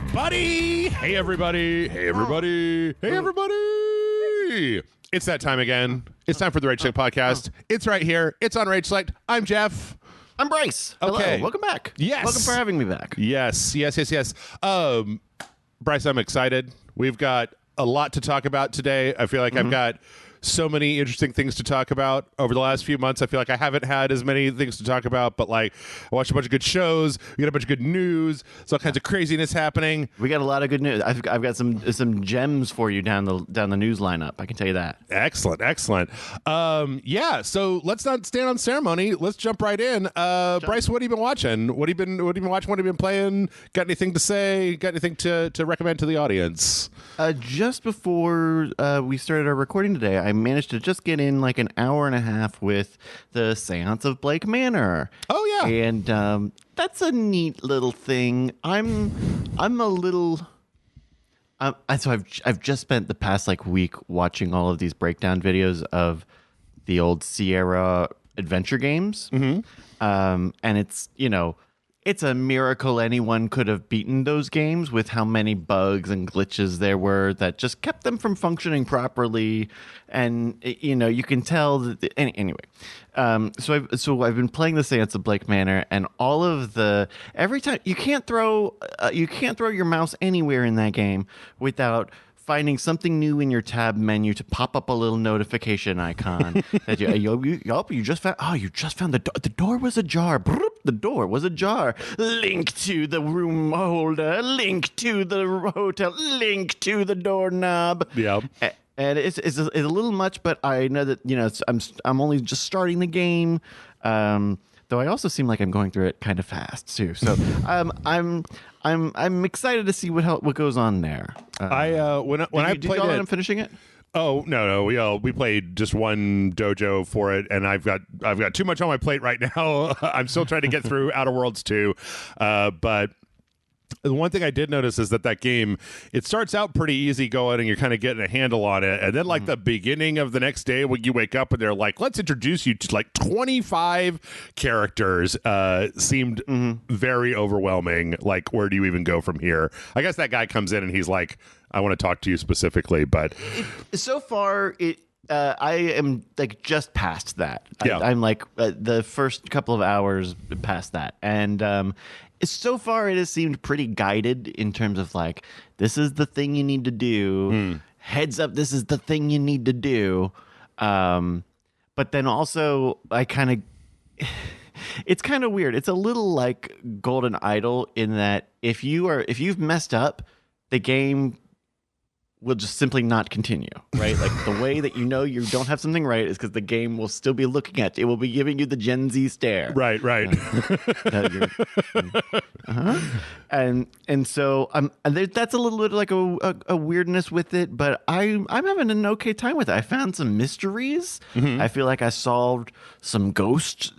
everybody. Hey, everybody. Hey, everybody. Hey, everybody. It's that time again. It's time for the RageSelect podcast. It's right here. It's on RageSelect. I'm Jeff. I'm Bryce. Okay. Hello. Welcome back. Yes. Welcome for having me back. Yes. Bryce, I'm excited. We've got a lot to talk about today. I feel like I've got so many interesting things to talk about over the last few months. I feel like I haven't had as many things to talk about, but like I watched a bunch of good shows. We got a bunch of good news. There's all kinds of craziness happening. We got a lot of good news. I've got some gems for you down the news lineup. I can tell you that. Excellent. So let's not stand on ceremony. Let's jump right in. Bryce, what have you been watching? What have you been watching? What have you been playing? Got anything to say? Got anything to recommend to the audience? Just before we started our recording today, I managed to just get in like an hour and a half with the Séance of Blake Manor. Oh yeah, and that's a neat little thing. I'm a little. So I've just spent the past like week watching all of these breakdown videos of the old Sierra adventure games, and it's a miracle anyone could have beaten those games with how many bugs and glitches there were that just kept them from functioning properly. And, you can tell that anyway. So I've been playing the Séance of Blake Manor, and all of every time you can't throw your mouse anywhere in that game without finding something new in your tab menu to pop up a little notification icon that you just found the door was ajar. The door was ajar. Link to the room holder. Link to the hotel. Link to the doorknob. Yeah. And it's a little much, but I know that I'm only just starting the game. Though I also seem like I'm going through it kind of fast too. So I'm excited to see what goes on there. When I played it, I'm finishing it. Oh no, we played just one dojo for it, and I've got too much on my plate right now. I'm still trying to get through Outer Worlds 2, but the one thing I did notice is that game, it starts out pretty easy going and you're kind of getting a handle on it. And then like the beginning of the next day when you wake up and they're like, let's introduce you to like 25 characters, seemed very overwhelming. Like, where do you even go from here? I guess that guy comes in and he's like, I want to talk to you specifically, but so far I am like just past that. Yeah. I'm like the first couple of hours past that. And, so far, it has seemed pretty guided in terms of like, this is the thing you need to do. Heads up, this is the thing you need to do. But then also, it's kind of weird. It's a little like Golden Idol in that if you've messed up, the game will just simply not continue, right? Like the way that you don't have something right is because the game will still be looking at you. It will be giving you the Gen Z stare. Right. And so that's a little bit like a weirdness with it, but I'm having an okay time with it. I found some mysteries. I feel like I solved some ghost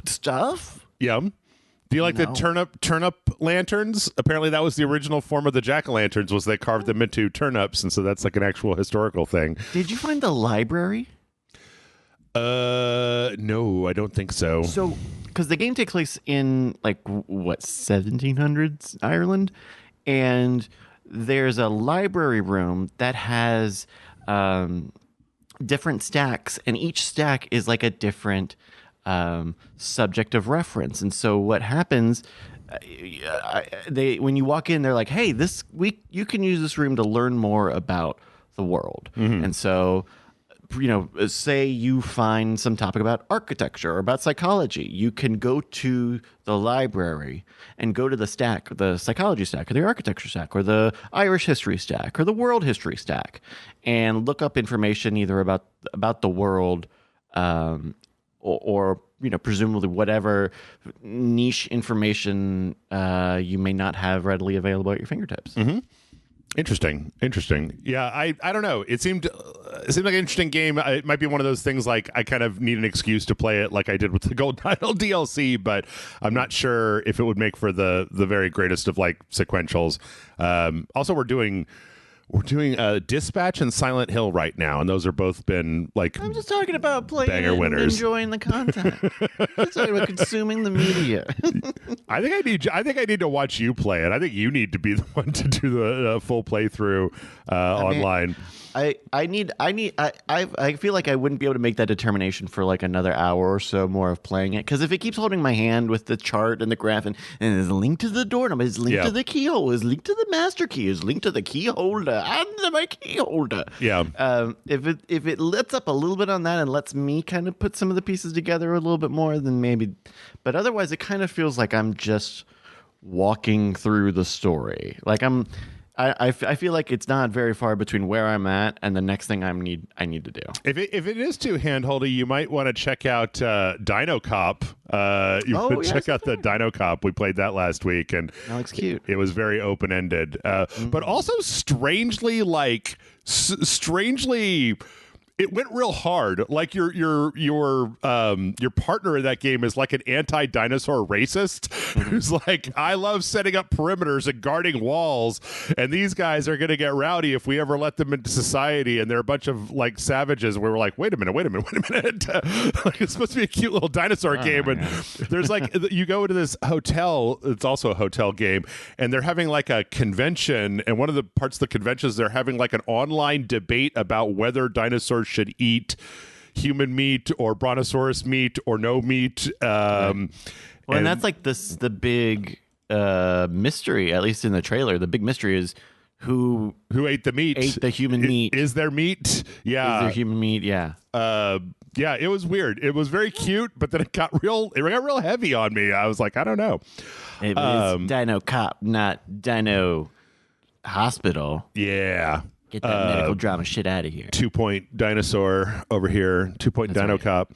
stuff. Yeah. Do you like the turnip lanterns? Apparently that was the original form of the jack-o'-lanterns, was they carved them into turnips, and so that's like an actual historical thing. Did you find the library? No, I don't think so. So, because the game takes place in like 1700s Ireland, and there's a library room that has different stacks, and each stack is like a different subject of reference. And so what happens, when you walk in, they're like, hey, you can use this room to learn more about the world. And so, say you find some topic about architecture or about psychology, you can go to the library and go to the stack, the psychology stack or the architecture stack or the Irish history stack or the world history stack, and look up information either about the world, or presumably whatever niche information you may not have readily available at your fingertips. Interesting. Yeah, I don't know. It seemed like an interesting game. It might be one of those things like I kind of need an excuse to play it like I did with the Golden Idol DLC, but I'm not sure if it would make for the very greatest of like sequentials. Also, we're doing We're doing Dispatch and Silent Hill right now, and those are both been like I'm just talking about playing banger and winners. enjoying the content. I'm just talking about consuming the media. I think I need to watch you play it. I think you need to be the one to do the full playthrough online. I feel like I wouldn't be able to make that determination for like another hour or so more of playing it, because if it keeps holding my hand with the chart and the graph and there's a link to the doorknob, it's linked to the keyhole, it's linked to the master key, it's linked to the key holder and my key holder. Yeah. If it lets up a little bit on that and lets me kind of put some of the pieces together a little bit more, then maybe. But otherwise, it kind of feels like I'm just walking through the story. Like I feel like it's not very far between where I'm at and the next thing I need to do. If it is too handholdy, you might want to check out Dino Cop. Check out the Dino Cop. We played that last week, and That looks cute. It was very open ended, but also strangely it went real hard. Like your partner in that game is like an anti-dinosaur racist who's like, I love setting up perimeters and guarding walls, and these guys are going to get rowdy if we ever let them into society. And they're a bunch of like savages. We were like, wait a minute. Like, it's supposed to be a cute little dinosaur game, and there's like you go into this hotel. It's also a hotel game, and they're having like a convention. And one of the parts of the convention is they're having like an online debate about whether dinosaurs should eat human meat or brontosaurus meat or no meat. And that's like the big mystery, at least in the trailer. The big mystery is who ate the meat, ate the human meat. Is there meat? Yeah. Is there human meat? Yeah. Yeah, it was weird. It was very cute, but then it got real heavy on me. I was like, I don't know. It was Dino Cop, not Dino Hospital. Yeah. Get that medical drama shit out of here. 2-point dinosaur over here. 2-point Dino Cop.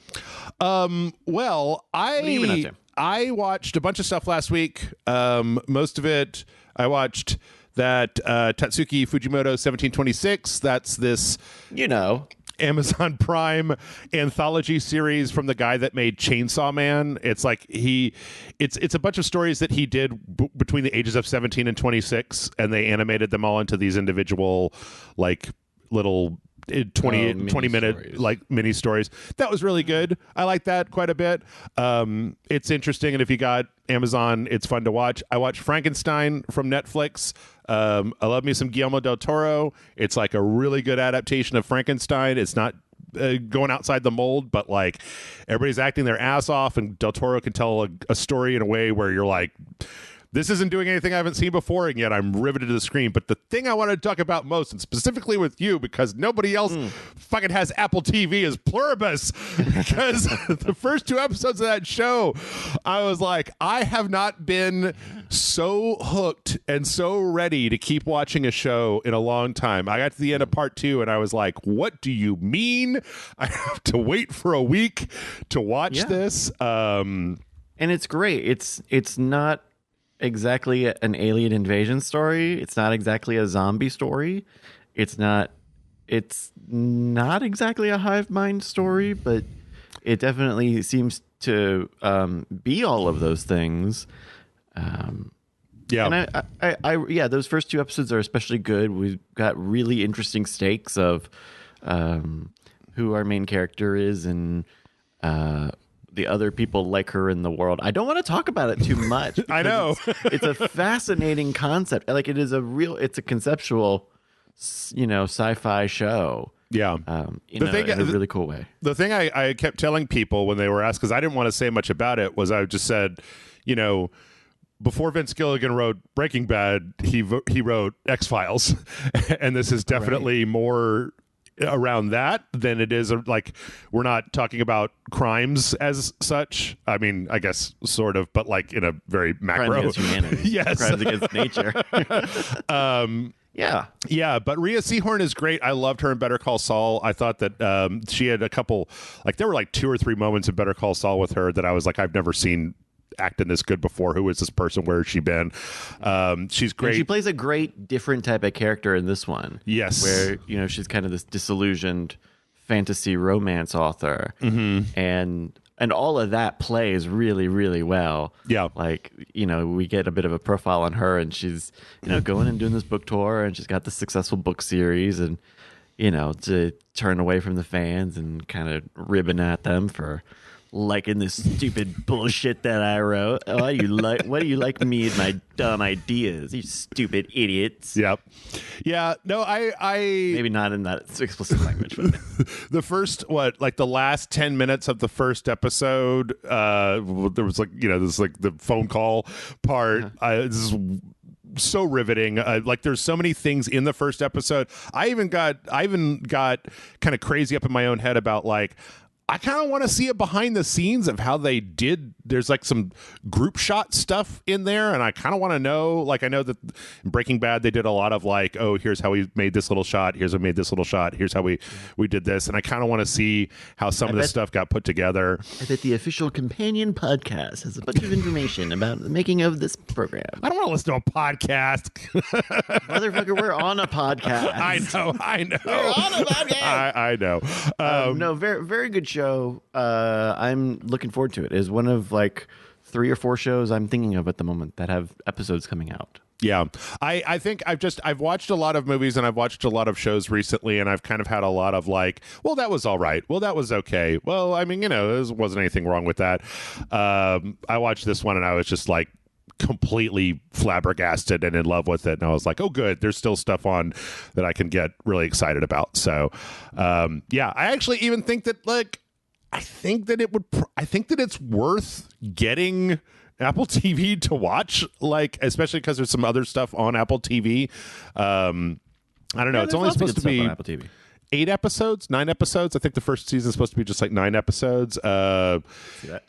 Well, What have you been up to? I watched a bunch of stuff last week. Most of it, I watched that Tatsuki Fujimoto 1726. That's this, Amazon Prime anthology series from the guy that made Chainsaw Man. It's like it's a bunch of stories that he did between the ages of 17 and 26, and they animated them all into these individual like little 20 minute stories. like mini stories. That was really good. I like that quite a bit. It's interesting, and if you got Amazon, it's fun to watch. I watched Frankenstein from Netflix. I love me some Guillermo del Toro. It's like a really good adaptation of Frankenstein. It's not going outside the mold, but like everybody's acting their ass off, and del Toro can tell a story in a way where you're like, this isn't doing anything I haven't seen before, and yet I'm riveted to the screen. But the thing I want to talk about most, and specifically with you, because nobody else fucking has Apple TV, is Pluribus. Because the first 2 episodes of that show, I was like, I have not been so hooked and so ready to keep watching a show in a long time. I got to the end of part 2, and I was like, what do you mean? I have to wait for a week to watch this? And it's great. It's not exactly an alien invasion story. It's not exactly a zombie story. It's not exactly a hive mind story, but it definitely seems to be all of those things. And those first 2 episodes are especially good. We've got really interesting stakes of who our main character is and the other people like her in the world. I don't want to talk about it too much. I know. It's a fascinating concept. Like it's a conceptual, sci-fi show. Yeah. In a really cool way. The thing I kept telling people when they were asked, because I didn't want to say much about it, was I just said, before Vince Gilligan wrote Breaking Bad, he wrote X-Files. And this is definitely more around that than it is like, we're not talking about crimes as such. I mean, I guess sort of, but like in a very macro. Crimes against humanity. Yes. Crimes against nature. Yeah, but Rhea Seehorn is great. I loved her in Better Call Saul. I thought that she had a couple, like there were like 2 or 3 moments in Better Call Saul with her that I was like, I've never seen acting this good before. Who is this person? Where has she been? She's great. And she plays a great different type of character in this one. Yes. Where, she's kind of this disillusioned fantasy romance author. And and all of that plays really, really well. Yeah. Like, we get a bit of a profile on her, and she's, going and doing this book tour, and she's got this successful book series, and, to turn away from the fans and kind of ribbing at them for liking this stupid bullshit that I wrote. Oh, what do you like me and my dumb ideas, you stupid idiots? Yep. Yeah. No, I maybe not in that explicit language, but the first the last 10 minutes of the first episode, there was the phone call part. This is so riveting. There's so many things in the first episode. I even got kind of crazy up in my own head about I kind of want to see a behind the scenes of how they did. There's some group shot stuff in there, and I kind of want to know. I know that in Breaking Bad they did a lot of here's how we made this little shot. Here's how we made this little shot. Here's how we did this, and I kind of want to see how some of this stuff got put together. I bet the official companion podcast has a bunch of information about the making of this program. I don't want to listen to a podcast, motherfucker. We're on a podcast. I know. We're on a podcast. I know. No, very, very good show. I'm looking forward to it. It is one of 3 or 4 shows I'm thinking of at the moment that have episodes coming out. Yeah. I think I've watched a lot of movies and I've watched a lot of shows recently, and I've kind of had a lot of well, that was all right. Well, that was okay. Well, I mean, there wasn't anything wrong with that. I watched this one and I was just completely flabbergasted and in love with it, and I was like, oh good, there's still stuff on that I can get really excited about. So I actually even think that I think that it's worth getting Apple TV to watch, especially because there's some other stuff on Apple TV. I don't know. It's only supposed to be on Apple TV. 9 episodes. I think the first season is supposed to be just 9 episodes. See that?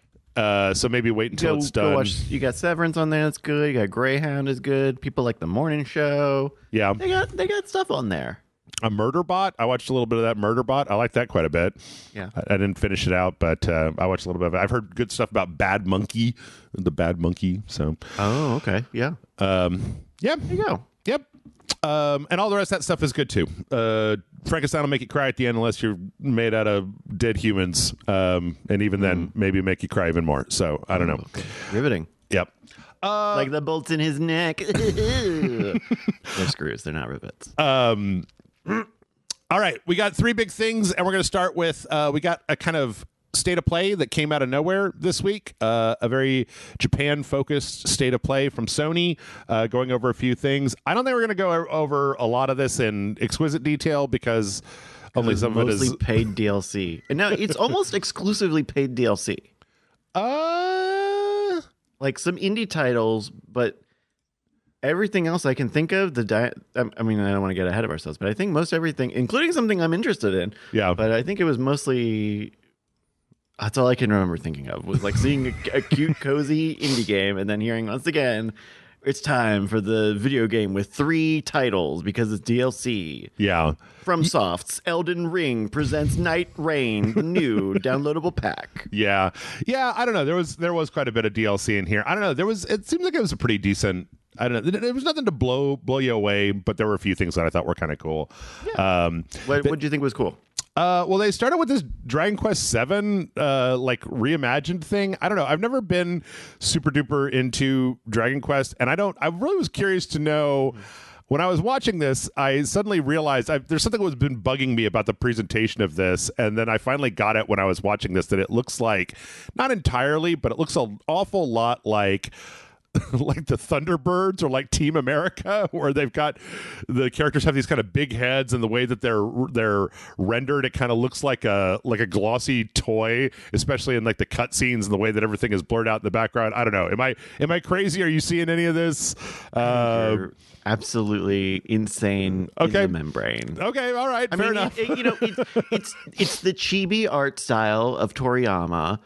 So maybe wait until it's done. You got Severance on there. That's good. You got Greyhound is good. People like The Morning Show. Yeah, they got stuff on there. A Murderbot. I watched a little bit of that Murderbot. I like that quite a bit. Yeah, I didn't finish it out, but I watched a little bit of it. I've heard good stuff about Bad Monkey, the Bad Monkey. So. Oh, okay. Yeah. Yeah. There you go. Yep. And all the rest of that stuff is good too. Frankenstein will make you cry at the end unless you're made out of dead humans. And even then, maybe make you cry even more. So I don't know. Okay. Riveting. Yep. Like the bolts in his neck. They're screws. They're not rivets. All right. We got 3 big things, and we're going to start with we got a kind of state of play that came out of nowhere this week. A very Japan-focused state of play from Sony, going over a few things. I don't think we're going to go over a lot of this in exquisite detail because only some of it is mostly paid DLC. And now it's almost exclusively paid DLC. Some indie titles, but everything else I can think of, I mean, I don't want to get ahead of ourselves, but I think most everything, including something I'm interested in. Yeah. But I think it was mostly, that's all I can remember thinking of, was seeing a cute, cozy indie game and then hearing once again, it's time for the video game with 3 titles because it's DLC. Yeah. FromSoft's Elden Ring presents Night Rain, the new downloadable pack. Yeah. Yeah, I don't know. There was quite a bit of DLC in here. I don't know. It seems like it was a pretty decent, I don't know. There was nothing to blow you away, but there were a few things that I thought were kind of cool. Yeah. What did you think was cool? Well, they started with this Dragon Quest VII, reimagined thing. I don't know. I've never been super duper into Dragon Quest, and I really was curious to know. When I was watching this, I suddenly realized there's something that was been bugging me about the presentation of this, and then I finally got it when I was watching this, that it looks like, not entirely, but it looks an awful lot like the Thunderbirds or Team America, where they've got the characters have these kind of big heads, and the way that they're rendered, it kind of looks like a glossy toy, especially in the cutscenes and the way that everything is blurred out in the background. I don't know. Am I crazy? Are you seeing any of this? You're absolutely insane in the membrane. Okay, all right, fair enough. It's the chibi art style of Toriyama,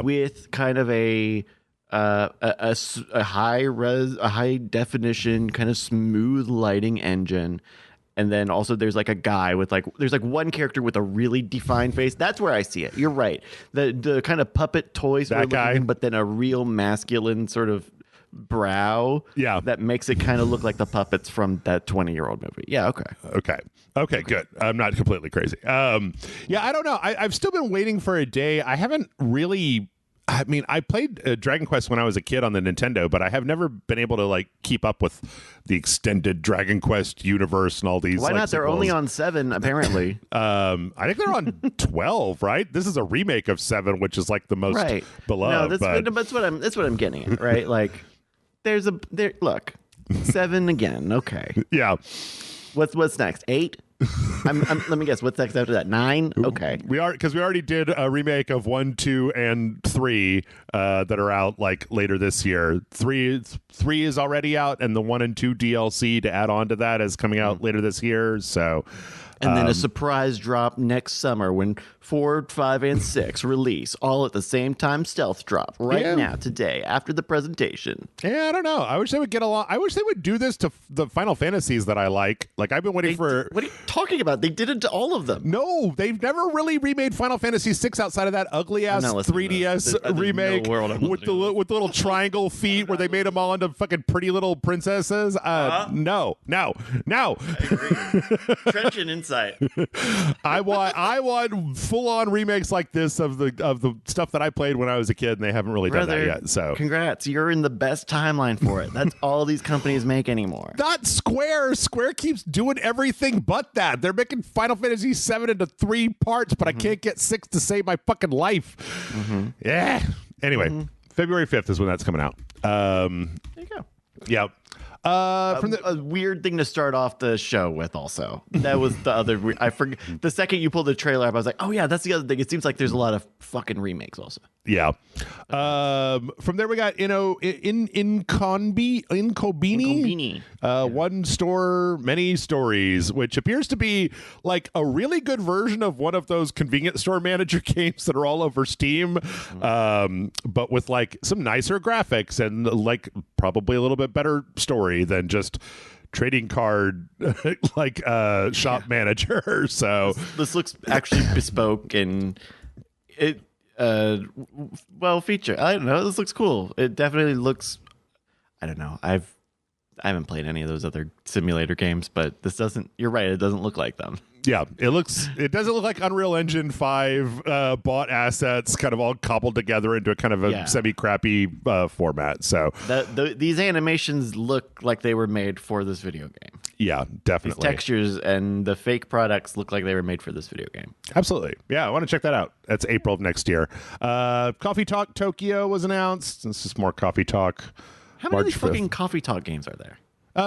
with kind of a high definition kind of smooth lighting engine, and then also there's a guy with there's one character with a really defined face. That's where I see it. You're right. The kind of puppet toys, that guy, but then a real masculine sort of brow. Yeah. That makes it kind of look like the puppets from that 20-year-old movie. Yeah. Okay, good. I'm not completely crazy. Yeah, I don't know. I've still been waiting for a day. I haven't really. I mean, I played Dragon Quest when I was a kid on the Nintendo, but I have never been able to like keep up with the extended Dragon Quest universe and all these. Why not? They're only on 7, apparently. I think they're on 12, right? This is a remake of 7, which is like the most beloved. No, that's what I'm getting at, right? Like, look, 7 again. Okay. Yeah. What's next? 8. Let me guess. What's next after that? 9. Okay. We already did a remake of 1, 2, and 3 that are out like later this year. 3 is already out, and the 1 and 2 DLC to add on to that is coming out later this year. So. And then a surprise drop next summer when 4, 5, and 6 release all at the same time. Stealth drop now, today, after the presentation. Yeah, I don't know. I wish they would get along. I wish they would do this to the Final Fantasies that I like. Like, I've been waiting for. What are you talking about? They did it to all of them. No, they've never really remade Final Fantasy 6 outside of that ugly ass 3DS remake with the little triangle feet where they made them all into fucking pretty little princesses. No. I agree. Trenchant insight. I want full on remakes like this of the stuff that I played when I was a kid, and they haven't really done that yet. So congrats, you're in the best timeline for it. That's all these companies make anymore. Not Square. Square keeps doing everything but that. They're making Final Fantasy 7 into 3 parts, but I can't get 6 to save my fucking life. Yeah. Anyway, February 5th is when that's coming out. There you go. Yeah. A weird thing to start off the show with also. That was the other I forget. The second you pulled the trailer up, I was like, oh yeah, that's the other thing. It seems like there's a lot of fucking remakes also. Yeah. From there we got Inconbini. One store, many stories, which appears to be like a really good version of one of those convenience store manager games that are all over Steam, but with like some nicer graphics and like probably a little bit better story than just trading card like shop manager. So this looks actually bespoke and it feature. I don't know. This looks cool. It definitely looks. I don't know. I haven't played any of those other simulator games, but this doesn't. You're right. It doesn't look like them. Yeah, it doesn't look like Unreal Engine 5 bought assets kind of all cobbled together into a kind of a semi-crappy format. So these animations look like they were made for this video game. Yeah, definitely. These textures and the fake products look like they were made for this video game. Absolutely. Yeah, I want to check that out. That's April of next year. Coffee Talk Tokyo was announced. This is more Coffee Talk. How many of these fucking Coffee Talk games are there?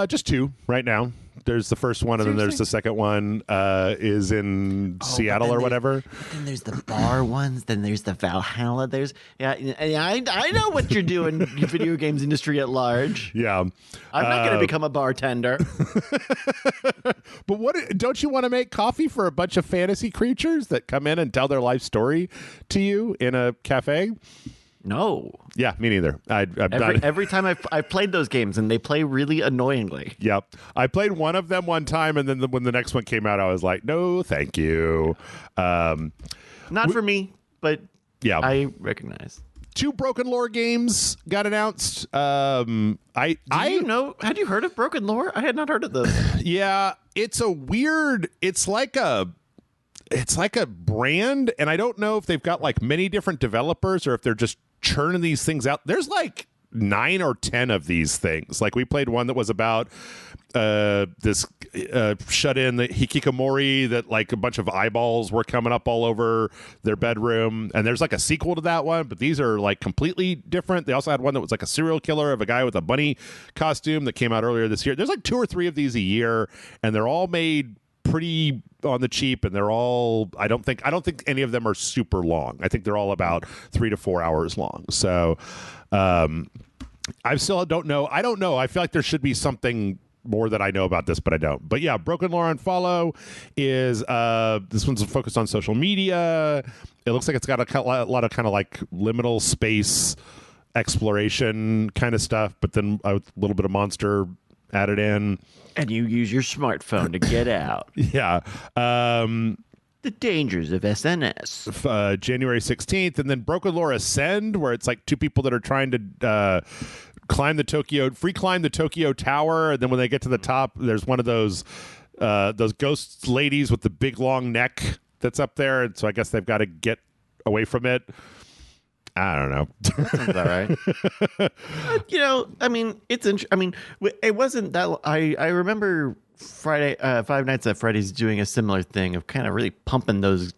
Just 2 right now. There's the first one, and then there's the second one is in Seattle or whatever. Then there's the bar ones. Then there's the Valhalla. I know what you're doing, video games industry at large. Yeah. I'm not going to become a bartender. But don't you want to make coffee for a bunch of fantasy creatures that come in and tell their life story to you in a cafe? No. Yeah, me neither. Every time I've played those games, and they play really annoyingly. Yep. I played one of them one time, and then when the next one came out, I was like, no, thank you. Not for me, but yeah, I recognize. 2 Broken Lore games got announced. Had you heard of Broken Lore? I had not heard of this. Yeah, it's like a brand, and I don't know if they've got like many different developers or if they're just churning these things out. There's like 9 or 10 of these things. Like we played one that was about this shut in the hikikomori that like a bunch of eyeballs were coming up all over their bedroom, and there's like a sequel to that one, but these are like completely different. They also had one that was like a serial killer of a guy with a bunny costume that came out earlier this year. There's like 2 or 3 of these a year, and they're all made pretty on the cheap, and they're all I don't think any of them are super long. I think they're all about 3 to 4 hours long. So I still don't know. I don't know. I feel like there should be something more that I know about this, but I don't. But yeah, Broken Lore on Follow is this one's focused on social media. It looks like it's got a lot of kind of like liminal space exploration kind of stuff, but then a little bit of monster added in. And you use your smartphone to get out. Yeah. The dangers of SNS. January 16th. And then Broken Lore Ascend, where it's like 2 people that are trying to climb the Tokyo Tower, and then when they get to the top, there's one of those ghost ladies with the big long neck that's up there, and so I guess they've got to get away from it. I don't know. That sounds all right. I mean, it wasn't that. I remember Five Nights at Freddy's doing a similar thing of kind of really pumping those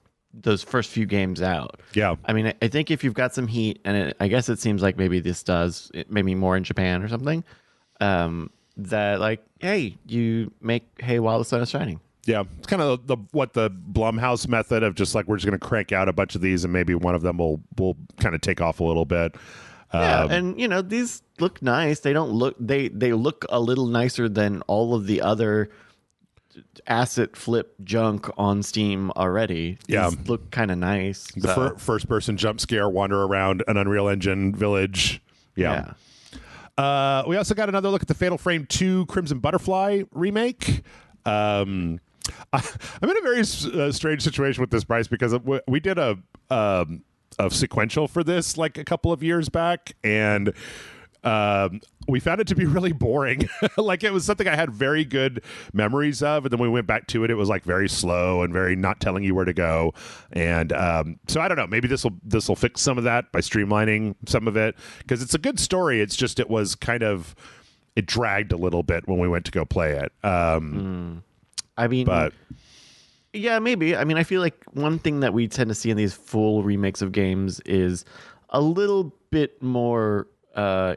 first few games out. Yeah. I mean, I think if you've got some heat, and I guess it seems like maybe this does, maybe more in Japan or something, that like, hey, you make hay while the sun is shining. Yeah, it's kind of the Blumhouse method of just like we're just going to crank out a bunch of these and maybe one of them will kind of take off a little bit. Yeah, and these look nice. They don't look they look a little nicer than all of the other asset flip junk on Steam already. These look kind of nice. The first person jump scare wander around an Unreal Engine village. Yeah. We also got another look at the Fatal Frame 2 Crimson Butterfly remake. I'm in a very strange situation with this, Bryce, because we did a sequential for this like a couple of years back, and we found it to be really boring. Like it was something I had very good memories of, and then when we went back to it, it was like very slow and very not telling you where to go. And so I don't know, maybe this will fix some of that by streamlining some of it, because it's a good story. It's just it dragged a little bit when we went to go play it. I mean, yeah, maybe. I mean, I feel like one thing that we tend to see in these full remakes of games is a little bit more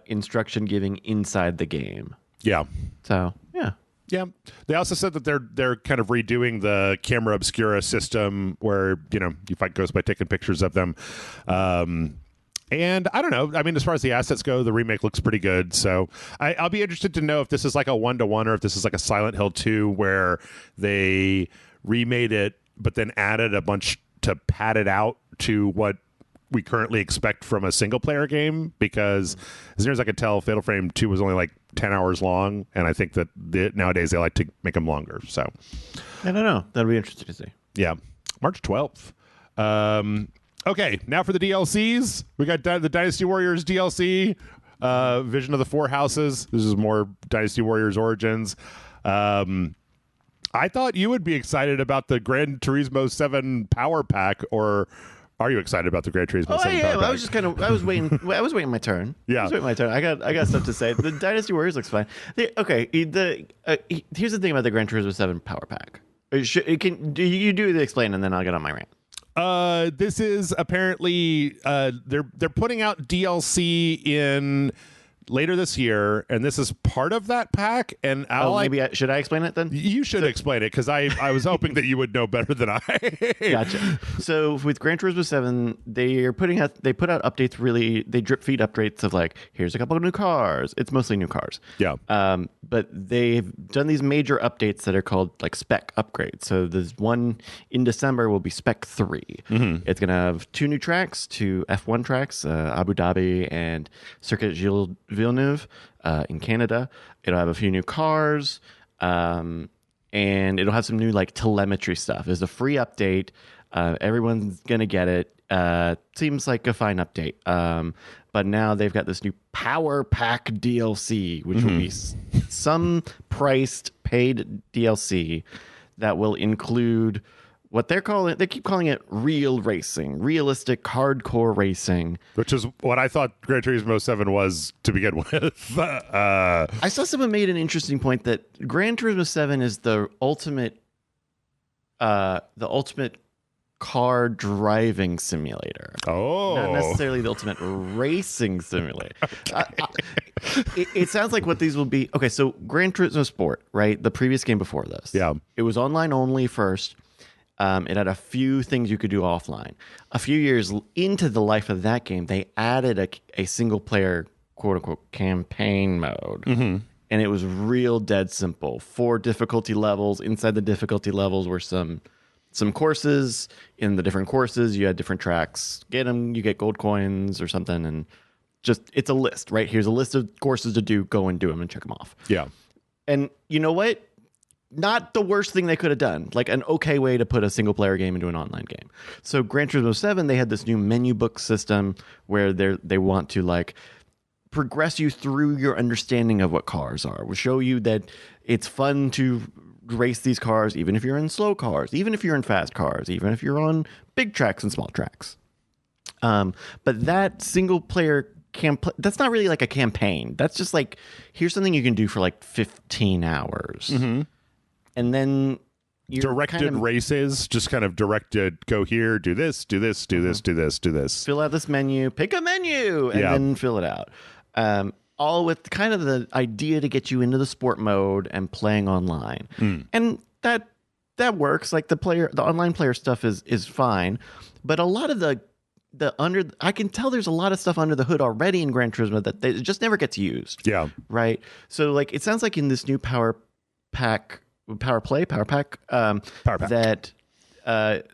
instruction giving inside the game. Yeah. So, yeah. Yeah. They also said that they're kind of redoing the camera obscura system where, you fight ghosts by taking pictures of them. And I don't know. I mean, as far as the assets go, the remake looks pretty good. So I'll be interested to know if this is like a 1-to-1 or if this is like a Silent Hill 2 where they remade it but then added a bunch to pad it out to what we currently expect from a single-player game. Because as near as I could tell, Fatal Frame 2 was only like 10 hours long, and I think that nowadays they like to make them longer. So I don't know. That'll be interesting to see. Yeah. March 12th. Okay, now for the DLCs. We got the Dynasty Warriors DLC, Vision of the Four Houses. This is more Dynasty Warriors Origins. I thought you would be excited about the Gran Turismo 7 Power Pack, or are you excited about the Gran Turismo 7 Power Pack? I was just I was waiting my turn. Yeah. I was waiting my turn. I got stuff to say. The Dynasty Warriors looks fine. Here's the thing about the Gran Turismo 7 Power Pack. You do the explain, and then I'll get on my rant. This is apparently they're putting out DLC in later this year, and this is part of that pack. And should I explain it then? You should explain it, because I was hoping that you would know better than I. Gotcha. So with Gran Turismo 7, they put out updates. Really, they drip feed updates of like, here's a couple of new cars. It's mostly new cars. Yeah. But they've done these major updates that are called like spec upgrades. So there's one in December will be spec 3. Mm-hmm. It's gonna have 2 new tracks, 2 F1 tracks, Abu Dhabi and Circuit Gilles Villeneuve in Canada. It'll have a few new cars, and it'll have some new like telemetry stuff. It's a free update. Everyone's gonna get it. Seems like a fine update. But now they've got this new Power Pack DLC, which will be some priced paid DLC that will include what they keep calling it real racing, realistic hardcore racing. Which is what I thought Gran Turismo 7 was to begin with. I saw someone made an interesting point that Gran Turismo 7 is the ultimate car driving simulator. Oh. Not necessarily the ultimate racing simulator. Okay. It sounds like what these will be. Okay, so Gran Turismo Sport, right? The previous game before this. Yeah. It was online only first. It had a few things you could do offline. A few years into the life of that game, they added a single player, quote unquote, campaign mode. Mm-hmm. And it was real dead simple. 4 difficulty levels. Inside the difficulty levels were some courses. In the different courses, you had different tracks. Get them, you get gold coins or something. And just, it's a list, right? Here's a list of courses to do. Go and do them and check them off. Yeah. And you know what? Not the worst thing they could have done. Like an okay way to put a single player game into an online game. So Gran Turismo 7, they had this new menu book system where they want to like progress you through your understanding of what cars are. Will show you that it's fun to race these cars, even if you're in slow cars, even if you're in fast cars, even if you're on big tracks and small tracks. But that single player that's not really like a campaign. That's just like, here's something you can do for like 15 hours. Mm-hmm. And then directed races, just kind of directed, go here, do this, do this, do this, do this, do this. Fill out this menu, pick a menu, and then fill it out. All with kind of the idea to get you into the sport mode and playing online. And that works. Like the online player stuff is fine. But a lot of I can tell there's a lot of stuff under the hood already in Gran Turismo that it just never gets used. Yeah. Right. So like, it sounds like in this new Power Pack, that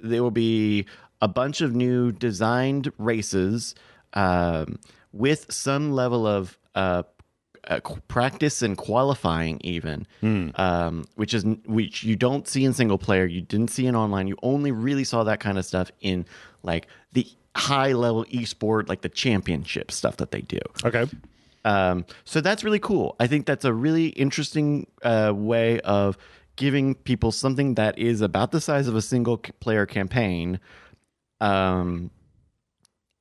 there will be a bunch of new designed races with some level of practice and qualifying even, which you don't see in single player. You didn't see in online. You only really saw that kind of stuff in like the high level esport, like the championship stuff that they do. Okay. So that's really cool. I think that's a really interesting way of giving people something that is about the size of a single player campaign, and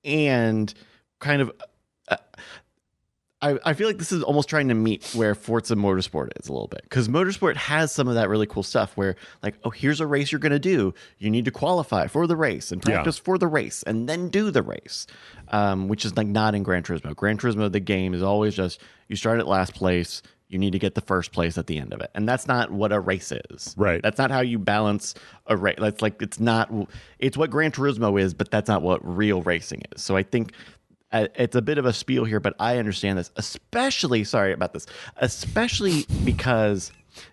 kind of I feel like this is almost trying to meet where Forza Motorsport is a little bit, because Motorsport has some of that really cool stuff where like, oh, here's a race you're going to do. You need to qualify for the race and practice for the race and then do the race, which is like not in Gran Turismo. Gran Turismo, the game is always just, you start at last place, you need to get the first place at the end of it. And that's not what a race is. Right. That's not how you balance a race. That's like, it's what Gran Turismo is, but that's not what real racing is. So I think it's a bit of a spiel here, but I understand this, especially because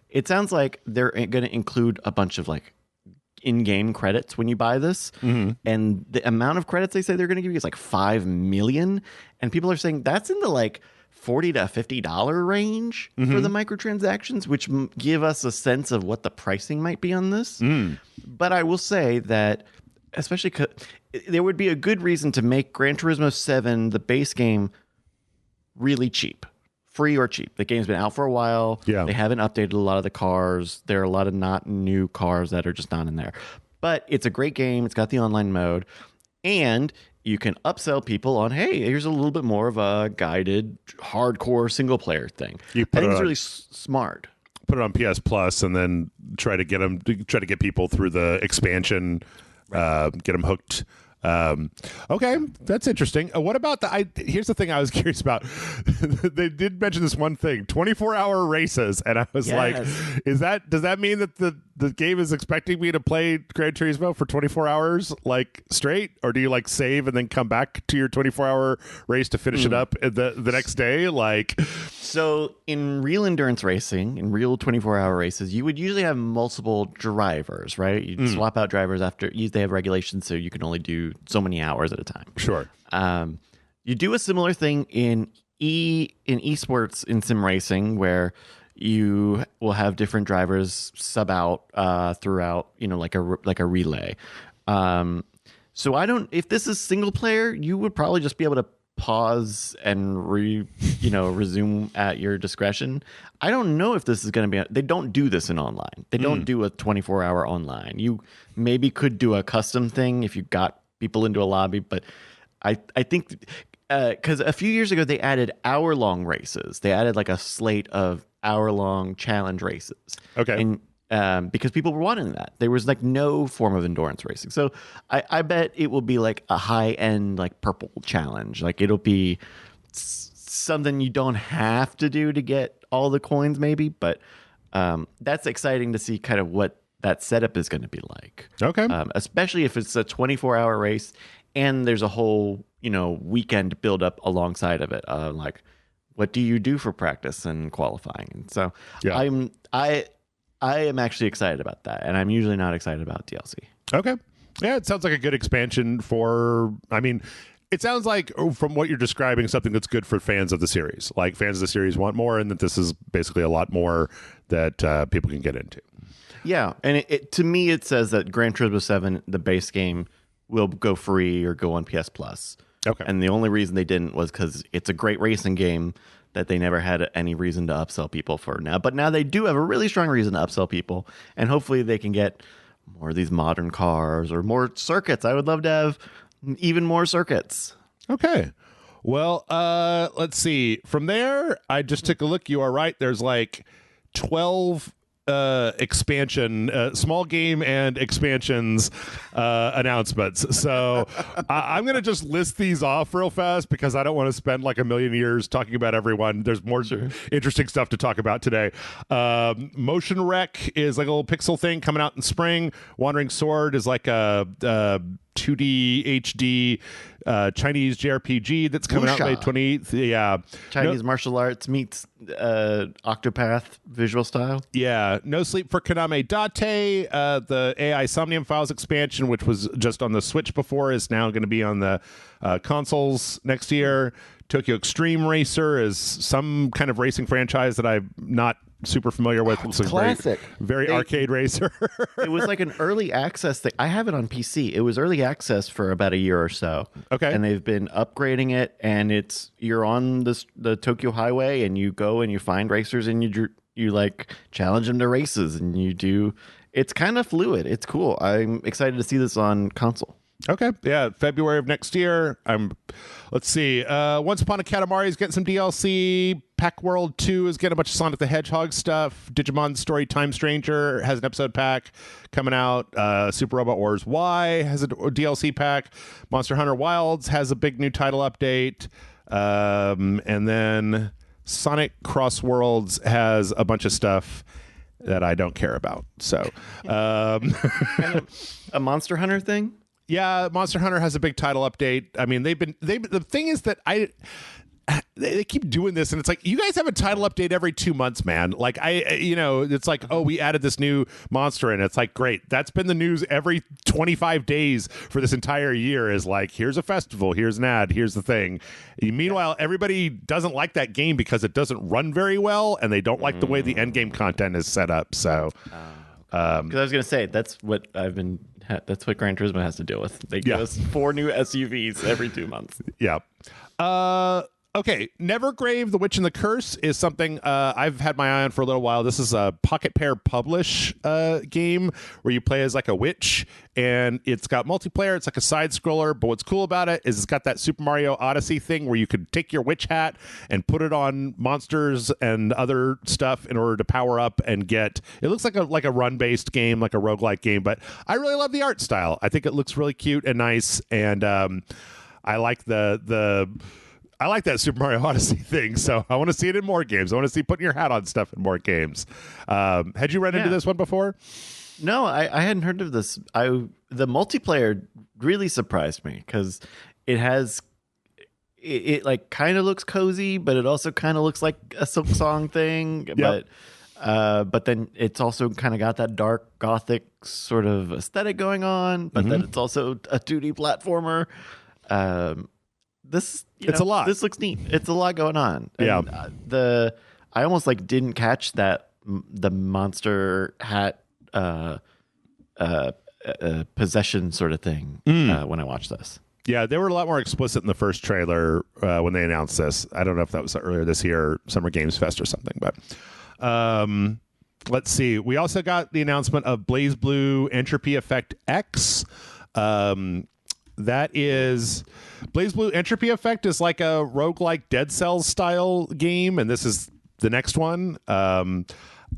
it sounds like they're going to include a bunch of like in-game credits when you buy this. And the amount of credits they say they're going to give you is like 5 million. And people are saying that's in the like $40 to $50 range for the microtransactions, which give us a sense of what the pricing might be on this. But I will say that, especially because there would be a good reason to make Gran Turismo 7, the base game, really cheap. Free or cheap. The game's been out for a while. Yeah. They haven't updated a lot of the cars. There are a lot of not new cars that are just not in there. But it's a great game. It's got the online mode. And you can upsell people on, hey, here's a little bit more of a guided, hardcore single-player thing. I think it's really smart. Put it on PS Plus and then try to get people through the expansion, get them hooked. Okay, that's interesting. What about here's the thing I was curious about. They did mention this one thing, 24-hour races, and I was like, does that mean that the game is expecting me to play Gran Turismo for 24 hours like straight, or do you like save and then come back to your 24-hour race to finish it up the next day? Like, so in real endurance racing, in real 24-hour races, you would usually have multiple drivers, right? You swap out drivers after they have regulations, so you can only do so many hours at a time. Sure. You do a similar thing in esports, in sim racing, where you will have different drivers sub out throughout, like a relay. So if this is single player, you would probably just be able to pause and resume at your discretion. I don't know if this is going to be. They don't do this in online. They don't do a 24-hour online. You maybe could do a custom thing if you got people into a lobby, but I think because a few years ago they added hour-long races. They added like a slate of hour-long challenge races. Okay. And because people were wanting that. There was like no form of endurance racing. So I bet it will be like a high-end like purple challenge. Like it'll be something you don't have to do to get all the coins maybe, but that's exciting to see kind of what that setup is going to be like. Okay. Especially if it's a 24-hour race and there's a whole, weekend build up alongside of it. Like, what do you do for practice and qualifying? And so I am actually excited about that. And I'm usually not excited about DLC. Okay. Yeah, it sounds like a good expansion it sounds like from what you're describing, something that's good for fans of the series. Like fans of the series want more, and that this is basically a lot more that people can get into. Yeah, and to me, it says that Gran Turismo 7, the base game, will go free or go on PS Plus. Okay. And the only reason they didn't was because it's a great racing game that they never had any reason to upsell people for now. But now they do have a really strong reason to upsell people, and hopefully they can get more of these modern cars or more circuits. I would love to have even more circuits. Okay. Well, let's see. From there, I just took a look. You are right. There's like 12 expansion, small game and expansions announcements. So I'm going to just list these off real fast because I don't want to spend like a million years talking about everyone. There's more interesting stuff to talk about today. Motion Wreck is like a little pixel thing coming out in spring. Wandering Sword is like a 2D HD Chinese JRPG that's coming out May 28th. Yeah. Chinese martial arts meets Octopath visual style. Yeah. No Sleep for Kaname Date. The AI Somnium Files expansion, which was just on the Switch before, is now going to be on the consoles next year. Tokyo Extreme Racer is some kind of racing franchise that I'm not super familiar with. It's a classic. Very arcade racer. It was like an early access thing. I have it on PC. It was early access for about a year or so. Okay. And they've been upgrading it, and you're on the Tokyo Highway, and you go and you find racers, and you like challenge them to races, and you do. It's kind of fluid. It's cool. I'm excited to see this on console. Okay. Yeah. February of next year. Let's see. Once Upon a Katamari is getting some DLC. Pack World 2 is getting a bunch of Sonic the Hedgehog stuff. Digimon Story Time Stranger has an episode pack coming out. Super Robot Wars Y has a DLC pack. Monster Hunter Wilds has a big new title update. And then Sonic Cross Worlds has a bunch of stuff that I don't care about. So, Kind of a Monster Hunter thing? Yeah, Monster Hunter has a big title update. I mean, the thing is that they keep doing this, and it's like, you guys have a title update every 2 months, man. Like, it's like, oh, we added this new monster, and it's like, great. That's been the news every 25 days for this entire year, is like, here's a festival, here's an ad, here's the thing. Meanwhile, everybody doesn't like that game because it doesn't run very well, and they don't like the way the end game content is set up. So, because I was going to say, that's what Gran Turismo has to deal with. They give us 4 new SUVs every 2 months. Yeah. Okay, Nevergrave, The Witch and the Curse is something I've had my eye on for a little while. This is a Pocket Pair Publish game where you play as like a witch, and it's got multiplayer. It's like a side scroller, but what's cool about it is it's got that Super Mario Odyssey thing where you could take your witch hat and put it on monsters and other stuff in order to power up and get. It looks like a run-based game, like a roguelike game, but I really love the art style. I think it looks really cute and nice, and I like I like that Super Mario Odyssey thing, so I want to see it in more games. I want to see putting your hat on stuff in more games. Had you run into this one before? No, I hadn't heard of this. The multiplayer really surprised me because it like kind of looks cozy, but it also kind of looks like a Silk Song thing. Yep. But then it's also kind of got that dark gothic sort of aesthetic going on. But then it's also a 2D platformer. It's a lot. This looks neat. It's a lot going on. Yeah. And, I almost like didn't catch that the monster hat possession sort of thing when I watched this. Yeah, they were a lot more explicit in the first trailer when they announced this. I don't know if that was earlier this year, Summer Games Fest or something, but let's see. We also got the announcement of BlazBlue Entropy Effect X. That is BlazBlue Entropy Effect is like a roguelike Dead Cells style game, and this is the next one.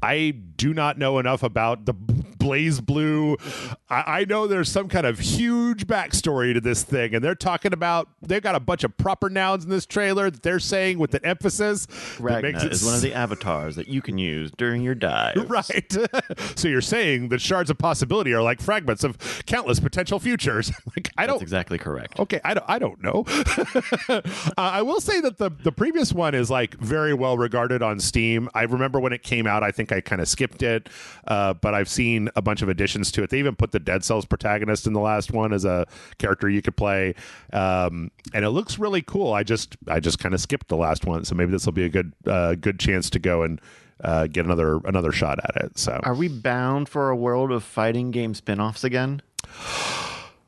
I do not know enough about the BlazBlue. I know there's some kind of huge backstory to this thing, and they're talking about, they've got a bunch of proper nouns in this trailer that they're saying with an emphasis. Ragna is one of the avatars that you can use during your dives. Right. So you're saying that shards of possibility are like fragments of countless potential futures. That's exactly correct. Okay, I don't know. I will say that the previous one is like very well regarded on Steam. I remember when it came out, I think I kind of skipped it, but I've seen a bunch of additions to it. They even put the Dead Cells protagonist in the last one as a character you could play, and it looks really cool. I just kind of skipped the last one, so maybe this will be a good chance to go and get another shot at it. So, are we bound for a world of fighting game spinoffs again?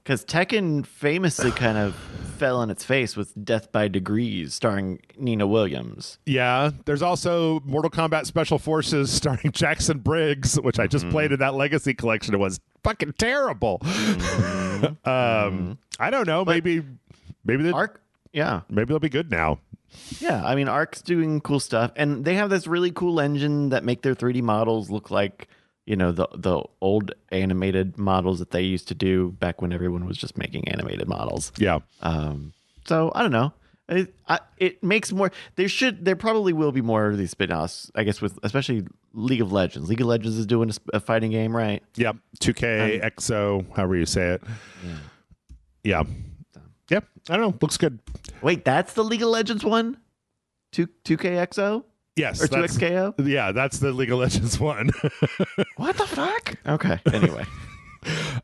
Because Tekken famously kind of fell on its face with Death by Degrees, starring Nina Williams. Yeah, there's also Mortal Kombat Special Forces starring Jackson Briggs, which I just played in that Legacy collection. It was fucking terrible. I don't know. Maybe the Arc, yeah, maybe they'll be good now. Yeah, I mean, Arc's doing cool stuff, and they have this really cool engine that make their 3D models look like, you know, the old animated models that they used to do back when everyone was just making animated models. Yeah. So I don't know. It makes more. There probably will be more of these spin-offs, I guess, with especially League of Legends. League of Legends is doing a fighting game, right? Yep. 2K, XO, however you say it. Yeah. Yep. I don't know. Looks good. Wait, that's the League of Legends one? 2KXO? Yes. Or 2XKO? Yeah, that's the League of Legends one. What the fuck? Okay. Anyway.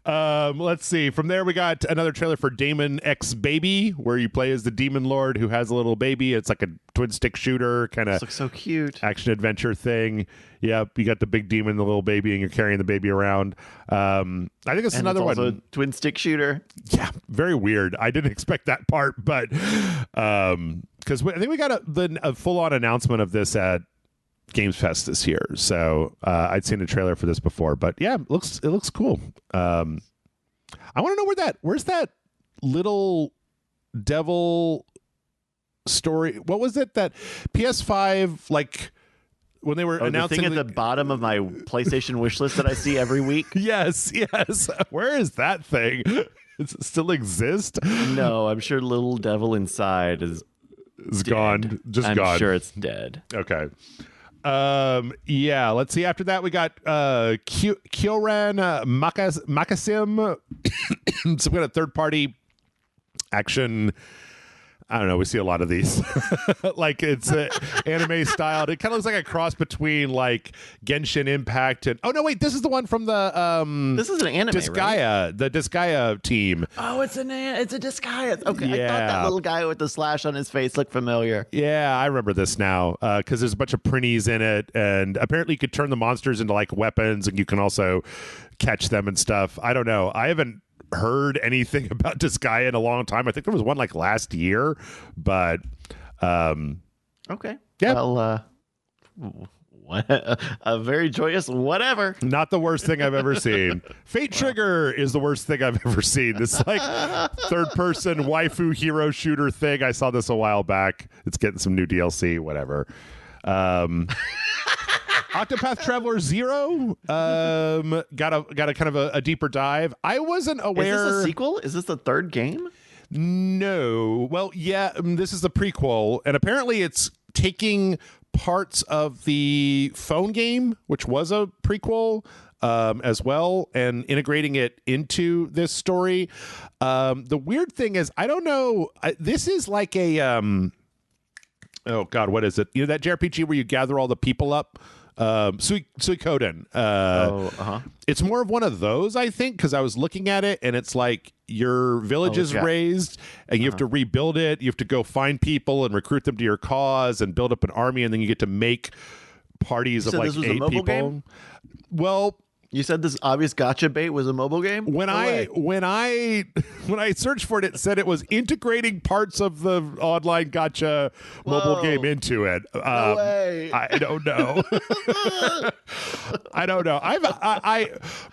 Let's see. From there, we got another trailer for Daemon X Baby, where you play as the demon lord who has a little baby. It's like a twin stick shooter kind of looks so cute action adventure thing. Yep, you got the big demon, the little baby, and you're carrying the baby around. I think it's another it's also one. a twin stick shooter. Yeah, very weird. I didn't expect that part, but because I think we got a full on announcement of this at Games Fest this year, so I'd seen a trailer for this before, but yeah, it looks cool. I want to know where's that little devil story? What was it that PS5 like when they were announcing the thing at the bottom of my PlayStation wish list that I see every week? Yes. Where is that thing? Does it still exist? No, I'm sure little devil inside is gone. Just I'm gone. I'm sure it's dead. Okay. Yeah, let's see. After that, we got Kyoran Makasim. So we got a third-party action. I don't know. We see a lot of these. Like it's anime styled. It kind of looks like a cross between like Genshin Impact and oh no, wait, this is the one from the this is an anime, Disgaea, right? the Disgaea team. Oh, it's a Disgaea. Okay, Yeah. I thought that little guy with the slash on his face looked familiar. Yeah, I remember this now because there's a bunch of printies in it, and apparently you could turn the monsters into like weapons, and you can also catch them and stuff. I don't know. I haven't heard anything about Disgaea in a long time. I think there was one like last year, but okay. Yeah. Well, a very joyous whatever. Not the worst thing I've ever seen. Fate Trigger is the worst thing I've ever seen. This like third person waifu hero shooter thing. I saw this a while back. It's getting some new DLC, whatever. Octopath Traveler 0 got a kind of a deeper dive. I wasn't aware. Is this a sequel? Is this the third game? No. Well, yeah, this is the prequel, and apparently it's taking parts of the phone game, which was a prequel, as well, and integrating it into this story. The weird thing is, I don't know. This is like a oh God, what is it? You know that JRPG where you gather all the people up. Suikoden. It's more of one of those, I think, because I was looking at it and it's like your village is raised and you have to rebuild it. You have to go find people and recruit them to your cause and build up an army, and then you get to make parties of like 8 people. Game? Well, you said this obvious gotcha bait was a mobile game? When I searched for it, it said it was integrating parts of the online gotcha mobile game into it. No way. I don't know. I don't know.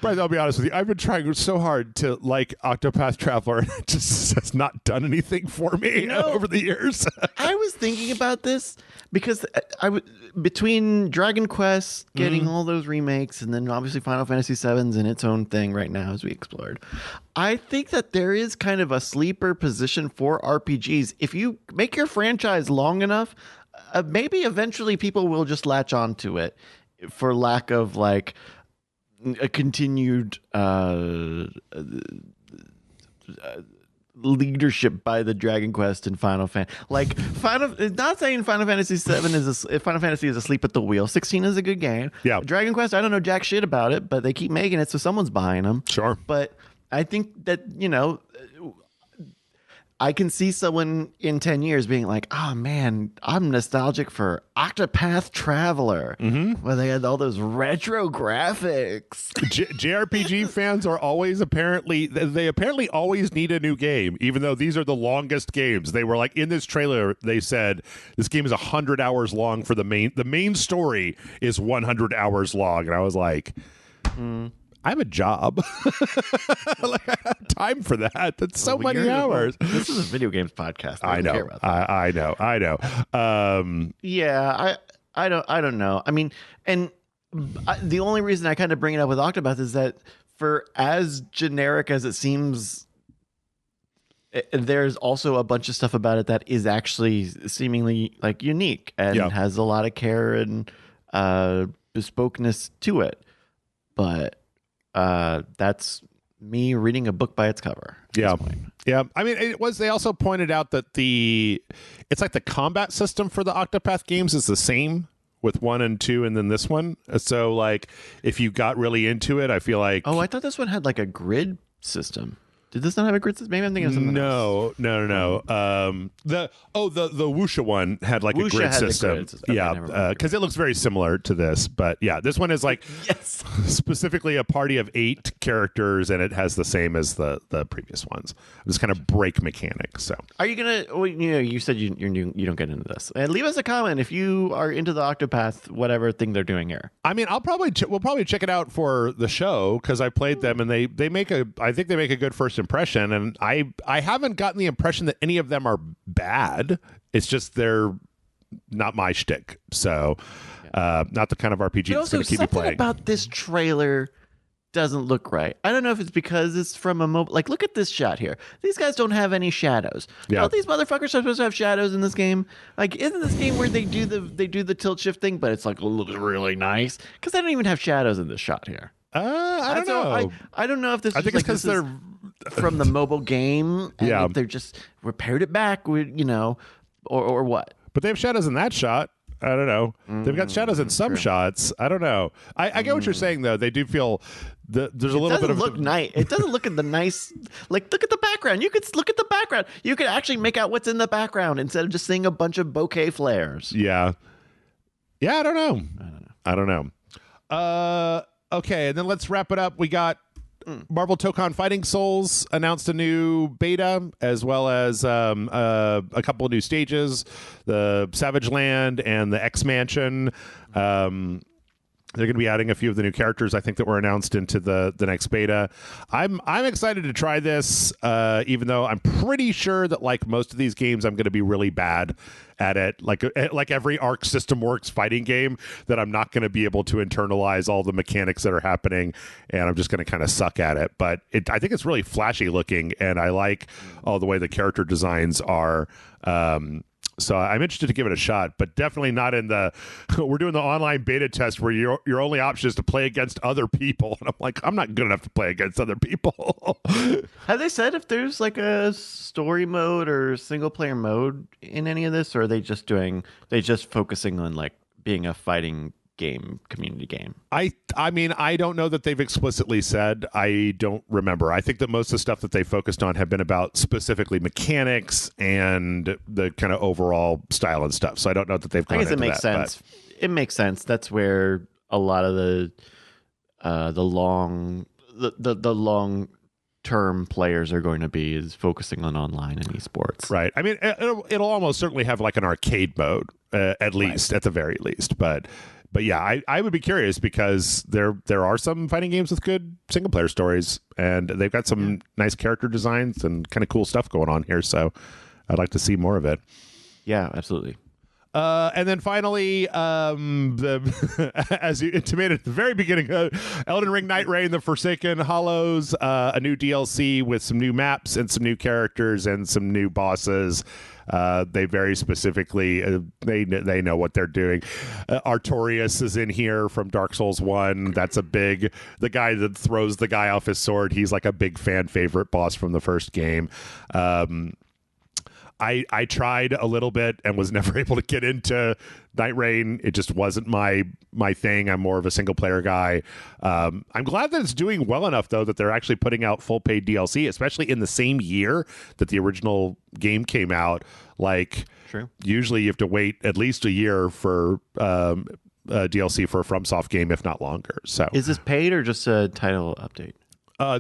Bryce, I'll be honest with you. I've been trying so hard to like Octopath Traveler, and it just has not done anything for me over the years. I was thinking about this because between Dragon Quest getting all those remakes and then obviously Final Fantasy VII's in its own thing right now as we explored, I think that there is kind of a sleeper position for RPGs. If you make your franchise long enough, maybe eventually people will just latch onto it for lack of like a continued leadership by the Dragon Quest and Final Fantasy. Like not saying Final Fantasy 7 Final Fantasy is asleep at the wheel. 16 is a good game. Yeah. Dragon Quest, I don't know jack shit about it, but they keep making it, so someone's buying them. Sure. But I think that, I can see someone in 10 years being like, oh man, I'm nostalgic for Octopath Traveler, where they had all those retro graphics. JRPG fans are always they apparently always need a new game, even though these are the longest games. They were like, in this trailer, they said this game is 100 hours long for the main story is 100 hours long. And I was like, I have a job. Like, I have time for that. That's so many hours. This is a video games podcast. I know. Care about that. I know. Yeah, I don't know. I mean, and the only reason I kind of bring it up with Octopath is that for as generic as it seems, there's also a bunch of stuff about it that is actually seemingly like unique and has a lot of care and bespokeness to it. But that's me reading a book by its cover. Yeah. I mean, they also pointed out that it's like the combat system for the Octopath games is the same with 1 and 2 and then this one. So like if you got really into it, I feel like... Oh, I thought this one had like a grid system. Did this not have a grid system? Maybe I'm thinking of something else. No. The Wuxia one had like a grid system. Okay, yeah, because it looks very similar to this. But yeah, this one is like specifically a party of 8 characters, and it has the same as the previous ones. This kind of break mechanic. So, are you gonna? Well, you said you don't get into this. And leave us a comment if you are into the Octopath whatever thing they're doing here. I mean, we'll probably check it out for the show because I played them, and I think they make a good first impression, and I haven't gotten the impression that any of them are bad. It's just they're not my shtick. So not the kind of RPG that's going to keep you playing. Something about this trailer doesn't look right. I don't know if it's because it's from a mobile. Like, look at this shot here. These guys don't have any shadows. Yeah. No, these motherfuckers are supposed to have shadows in this game. Like, isn't this game where they do the tilt shift thing, but it's like looks really nice because they don't even have shadows in this shot here. I don't know. I don't know if this. I think it's because they're from the mobile game, and they're just repaired it back with or what. But they have shadows in that shot. I don't know. They've got shadows in some shots. I don't know. I get what you're saying though. They do feel there's a little bit of look nice. It doesn't look at the nice. Like, look at the background. You could look at the background. You could actually make out what's in the background instead of just seeing a bunch of bokeh flares. Yeah. I don't know. Okay, and then let's wrap it up. We got Marvel Tokon Fighting Souls announced a new beta, as well as a couple of new stages, the Savage Land and the X Mansion. They're going to be adding a few of the new characters, I think, that were announced into the next beta. I'm excited to try this, even though I'm pretty sure that, like most of these games, I'm going to be really bad at it. Like every Arc System Works fighting game, that I'm not going to be able to internalize all the mechanics that are happening, and I'm just going to kind of suck at it. But I think it's really flashy looking, and I like all the way the character designs are. So I'm interested to give it a shot, but definitely not in we're doing the online beta test where your only option is to play against other people. And I'm like, I'm not good enough to play against other people. Have they said if there's like a story mode or single player mode in any of this, or are they just focusing on like being a fighting game, community game? I mean, I don't know that they've explicitly said. I don't remember. I think that most of the stuff that they focused on have been about specifically mechanics and the kind of overall style and stuff. So I don't know that they've gone into that. I guess it makes sense. It makes sense. That's where a lot of the long term players are going to be, is focusing on online and esports. Right. I mean, it'll almost certainly have like an arcade mode, at least, at the very least. But yeah, I would be curious because there are some fighting games with good single player stories, and they've got some nice character designs and kind of cool stuff going on here. So I'd like to see more of it. Yeah, absolutely. And then finally, as you intimated at the very beginning, Elden Ring Night Rain, The Forsaken Hollows, a new DLC with some new maps and some new characters and some new bosses. They very specifically, they know what they're doing. Artorias is in here from Dark Souls 1. That's the guy that throws the guy off his sword. He's like a big fan favorite boss from the first game. I tried a little bit and was never able to get into Night Rain. It just wasn't my thing. I'm more of a single player guy. I'm glad that it's doing well enough though that they're actually putting out full paid DLC, especially in the same year that the original game came out. Like, True. Usually you have to wait at least a year for DLC for a FromSoft game, if not longer. So Is this paid or just a title update?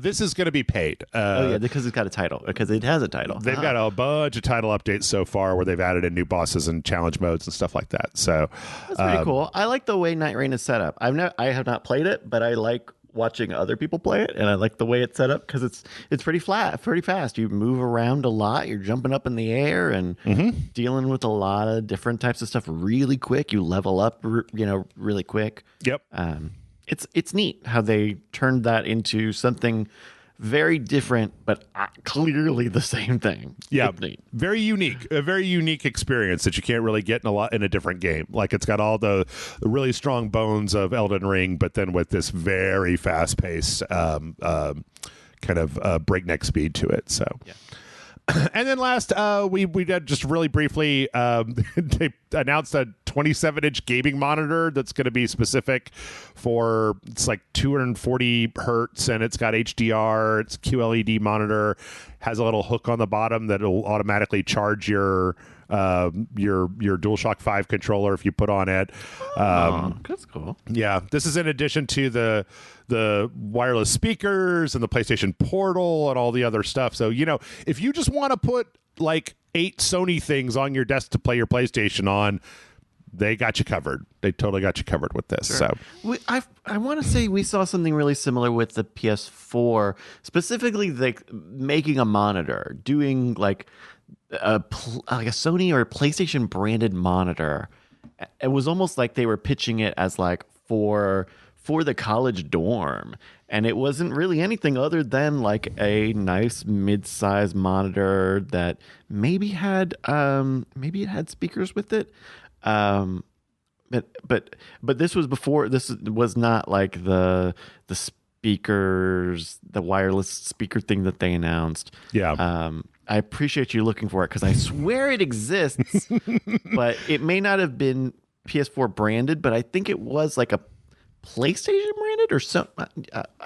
this is going to be paid. Oh yeah, because it's got a title. Because it has a title. They've got a bunch of title updates so far where they've added in new bosses and challenge modes and stuff like that. So That's pretty cool. I like the way Night Rain is set up. I have not played it, but I like watching other people play it, and I like the way it's set up because it's pretty flat, pretty fast. You move around a lot. You're jumping up in the air and dealing with a lot of different types of stuff really quick. You level up, really quick. Yep. It's neat how they turned that into something very different, but clearly the same thing. Yeah, It's neat. very unique, a very unique experience that you can't really get in a different game. Like it's got all the really strong bones of Elden Ring, but then with this very fast paced kind of breakneck speed to it. So. Yeah. And then last, we did just really briefly, they announced a 27-inch gaming monitor that's going to be specific for, it's like 240 hertz, and it's got HDR, it's QLED monitor, has a little hook on the bottom that'll automatically charge your DualShock 5 controller if you put on it. That's cool. Yeah, this is in addition to the wireless speakers and the PlayStation Portal and all the other stuff. So, if you just want to put like 8 Sony things on your desk to play your PlayStation on, they got you covered. They totally got you covered with this. Sure. So I want to say we saw something really similar with the PS4, specifically like making a monitor, doing like a Sony or a PlayStation branded monitor. It was almost like they were pitching it as like for the college dorm, and it wasn't really anything other than like a nice mid-size monitor that maybe it had speakers with it. But this was before. This was not like the speakers, the wireless speaker thing that they announced. yeah. I appreciate you looking for it because I swear it exists, but it may not have been PS4 branded, but I think it was like a PlayStation branded or something.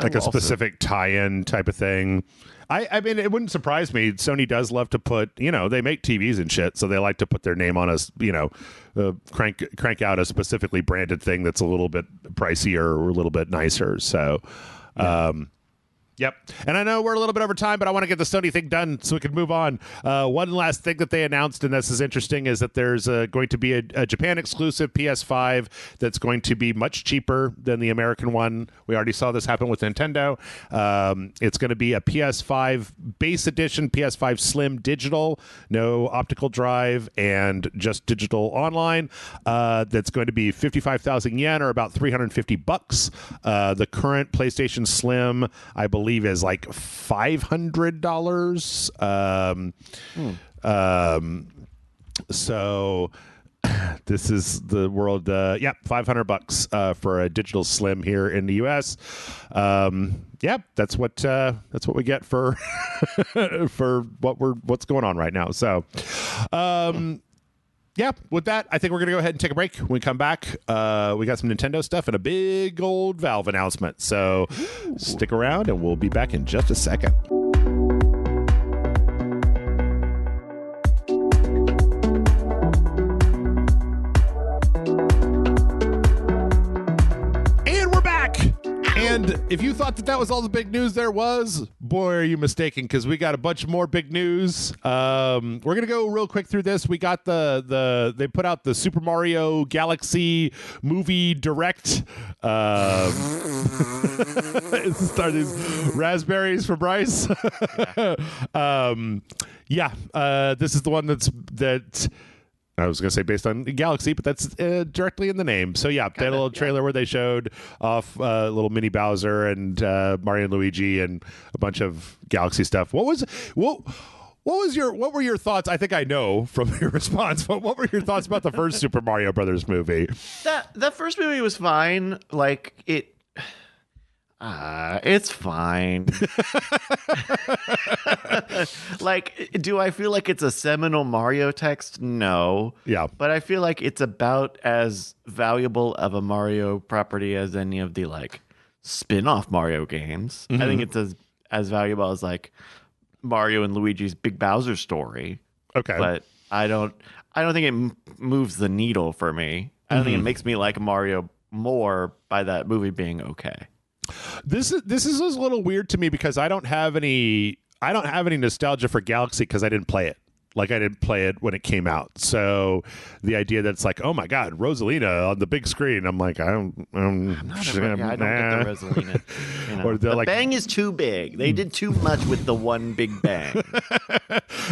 Like a specific tie-in type of thing. I mean, it wouldn't surprise me. Sony does love to put, they make TVs and shit, so they like to put their name on us, crank out a specifically branded thing that's a little bit pricier or a little bit nicer. So, yep. And I know we're a little bit over time, but I want to get the Sony thing done so we can move on. One last thing that they announced, and this is interesting, is that there's going to be a Japan exclusive PS5 that's going to be much cheaper than the American one. We already saw this happen with Nintendo. It's going to be a PS5 base edition, PS5 Slim digital, no optical drive, and just digital online. That's going to be 55,000 yen or about $350. The current PlayStation Slim, I believe, is like $500. So this is the world. $500 for a digital Slim here in the US. That's what we get for for what's going on right now. So with that, I think we're going to go ahead and take a break. When we come back, we got some Nintendo stuff and a big old Valve announcement. So stick around, and we'll be back in just a second. And we're back. And if you thought that was all the big news there was, boy, are you mistaken, because we got a bunch more big news. We're going to go real quick through this. We got they put out the Super Mario Galaxy movie direct. Started raspberries for Bryce. This is the one that I was going to say based on Galaxy, but that's directly in the name. So that little trailer where they showed off little mini Bowser and Mario and Luigi and a bunch of Galaxy stuff. What were your thoughts? I think I know from your response, but what were your thoughts about the first Super Mario Brothers movie? That first movie was fine. Like It's fine. Like, do I feel like it's a seminal Mario text? No. Yeah. But I feel like it's about as valuable of a Mario property as any of the like spin-off Mario games. I think it's as valuable as like Mario and Luigi's Big Bowser story. Okay. But I don't think it moves the needle for me. I don't think it makes me like Mario more by that movie being okay. This is a little weird to me because I don't have any nostalgia for Galaxy because I didn't play it. Like, I didn't play it when it came out. So the idea that it's like, oh my God, Rosalina on the big screen. I'm like, I don't get the Rosalina. You know. Or the like, bang is too big. They did too much with the one big bang.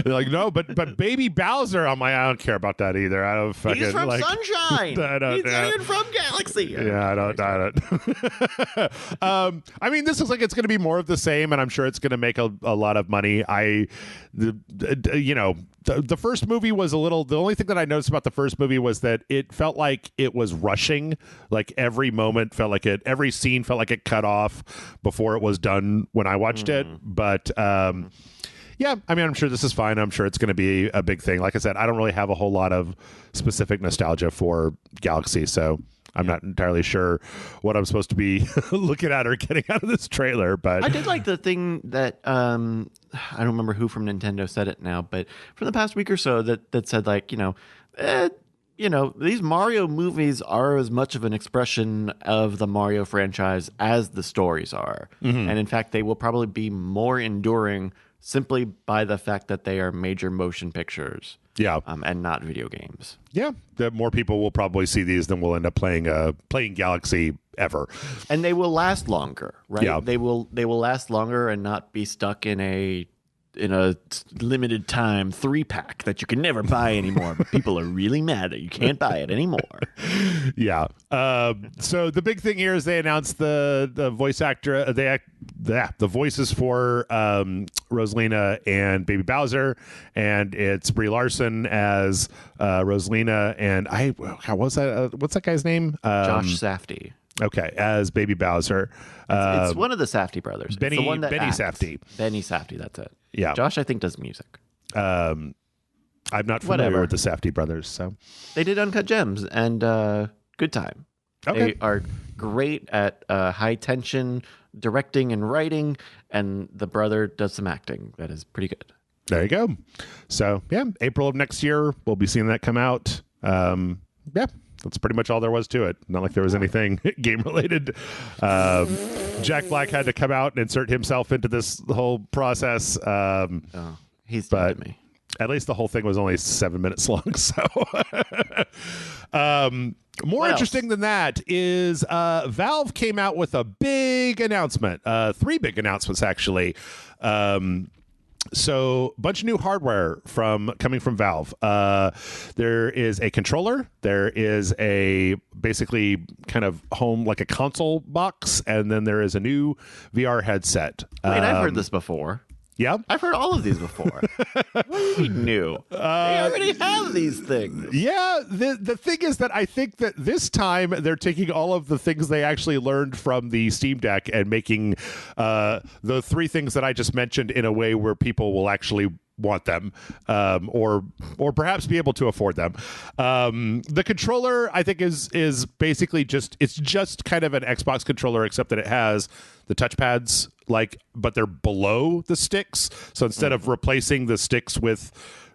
They're like, no, but Baby Bowser. I'm like, I don't care about that either. I don't fucking. He's from like, Sunshine. He's not even from Galaxy. Yeah, I don't. I mean, this looks like it's going to be more of the same, and I'm sure it's going to make a lot of money. The first movie was the only thing that I noticed about the first movie was that it felt like it was rushing. Like, every moment felt like every scene felt like it cut off before it was done when I watched it. But, yeah, I mean, I'm sure this is fine. I'm sure it's going to be a big thing. Like I said, I don't really have a whole lot of specific nostalgia for Galaxy, so I'm not entirely sure what I'm supposed to be looking at or getting out of this trailer. But I did like the thing that I don't remember who from Nintendo said it now, but from the past week or so that said, like, these Mario movies are as much of an expression of the Mario franchise as the stories are. And in fact, they will probably be more enduring simply by the fact that they are major motion pictures. Yeah. And not video games. Yeah. That more people will probably see these than will end up playing Galaxy ever. And they will last longer, right? Yeah. They will last longer and not be stuck in a limited time 3-pack that you can never buy anymore. But people are really mad that you can't buy it anymore. Yeah. So the big thing here is they announced the voice actor, the voices for Rosalina and Baby Bowser, and it's Brie Larson as Rosalina, and what's that guy's name? Josh Safdie. Okay, as Baby Bowser. It's one of the Safdie brothers. Benny Safdie. Benny Safdie, that's it. Yeah. Josh, I think, does music. I'm not familiar with the Safdie brothers, so they did Uncut Gems and Good Time. Okay. They are great at high tension directing and writing, and the brother does some acting that is pretty good. There you go. So yeah, April of next year, we'll be seeing that come out. Yeah. That's pretty much all there was to it. Not like there was anything game related. Jack Black had to come out and insert himself into this whole process. He's dead to me. At least the whole thing was only 7 minutes long. So more interesting than that is Valve came out with a big announcement. 3 big announcements, actually. So a bunch of new hardware coming from Valve. There is a controller. There is a basically kind of home, like a console box. And then there is a new VR headset. Wait, I've heard this before. Yeah, I've heard all of these before. What do you mean new? They already have these things. Yeah, the thing is that I think that this time they're taking all of the things they actually learned from the Steam Deck and making the 3 things that I just mentioned in a way where people will actually want them, or perhaps be able to afford them. The controller, I think, is basically just kind of an Xbox controller, except that it has the touchpads, but they're below the sticks. So instead of replacing the sticks with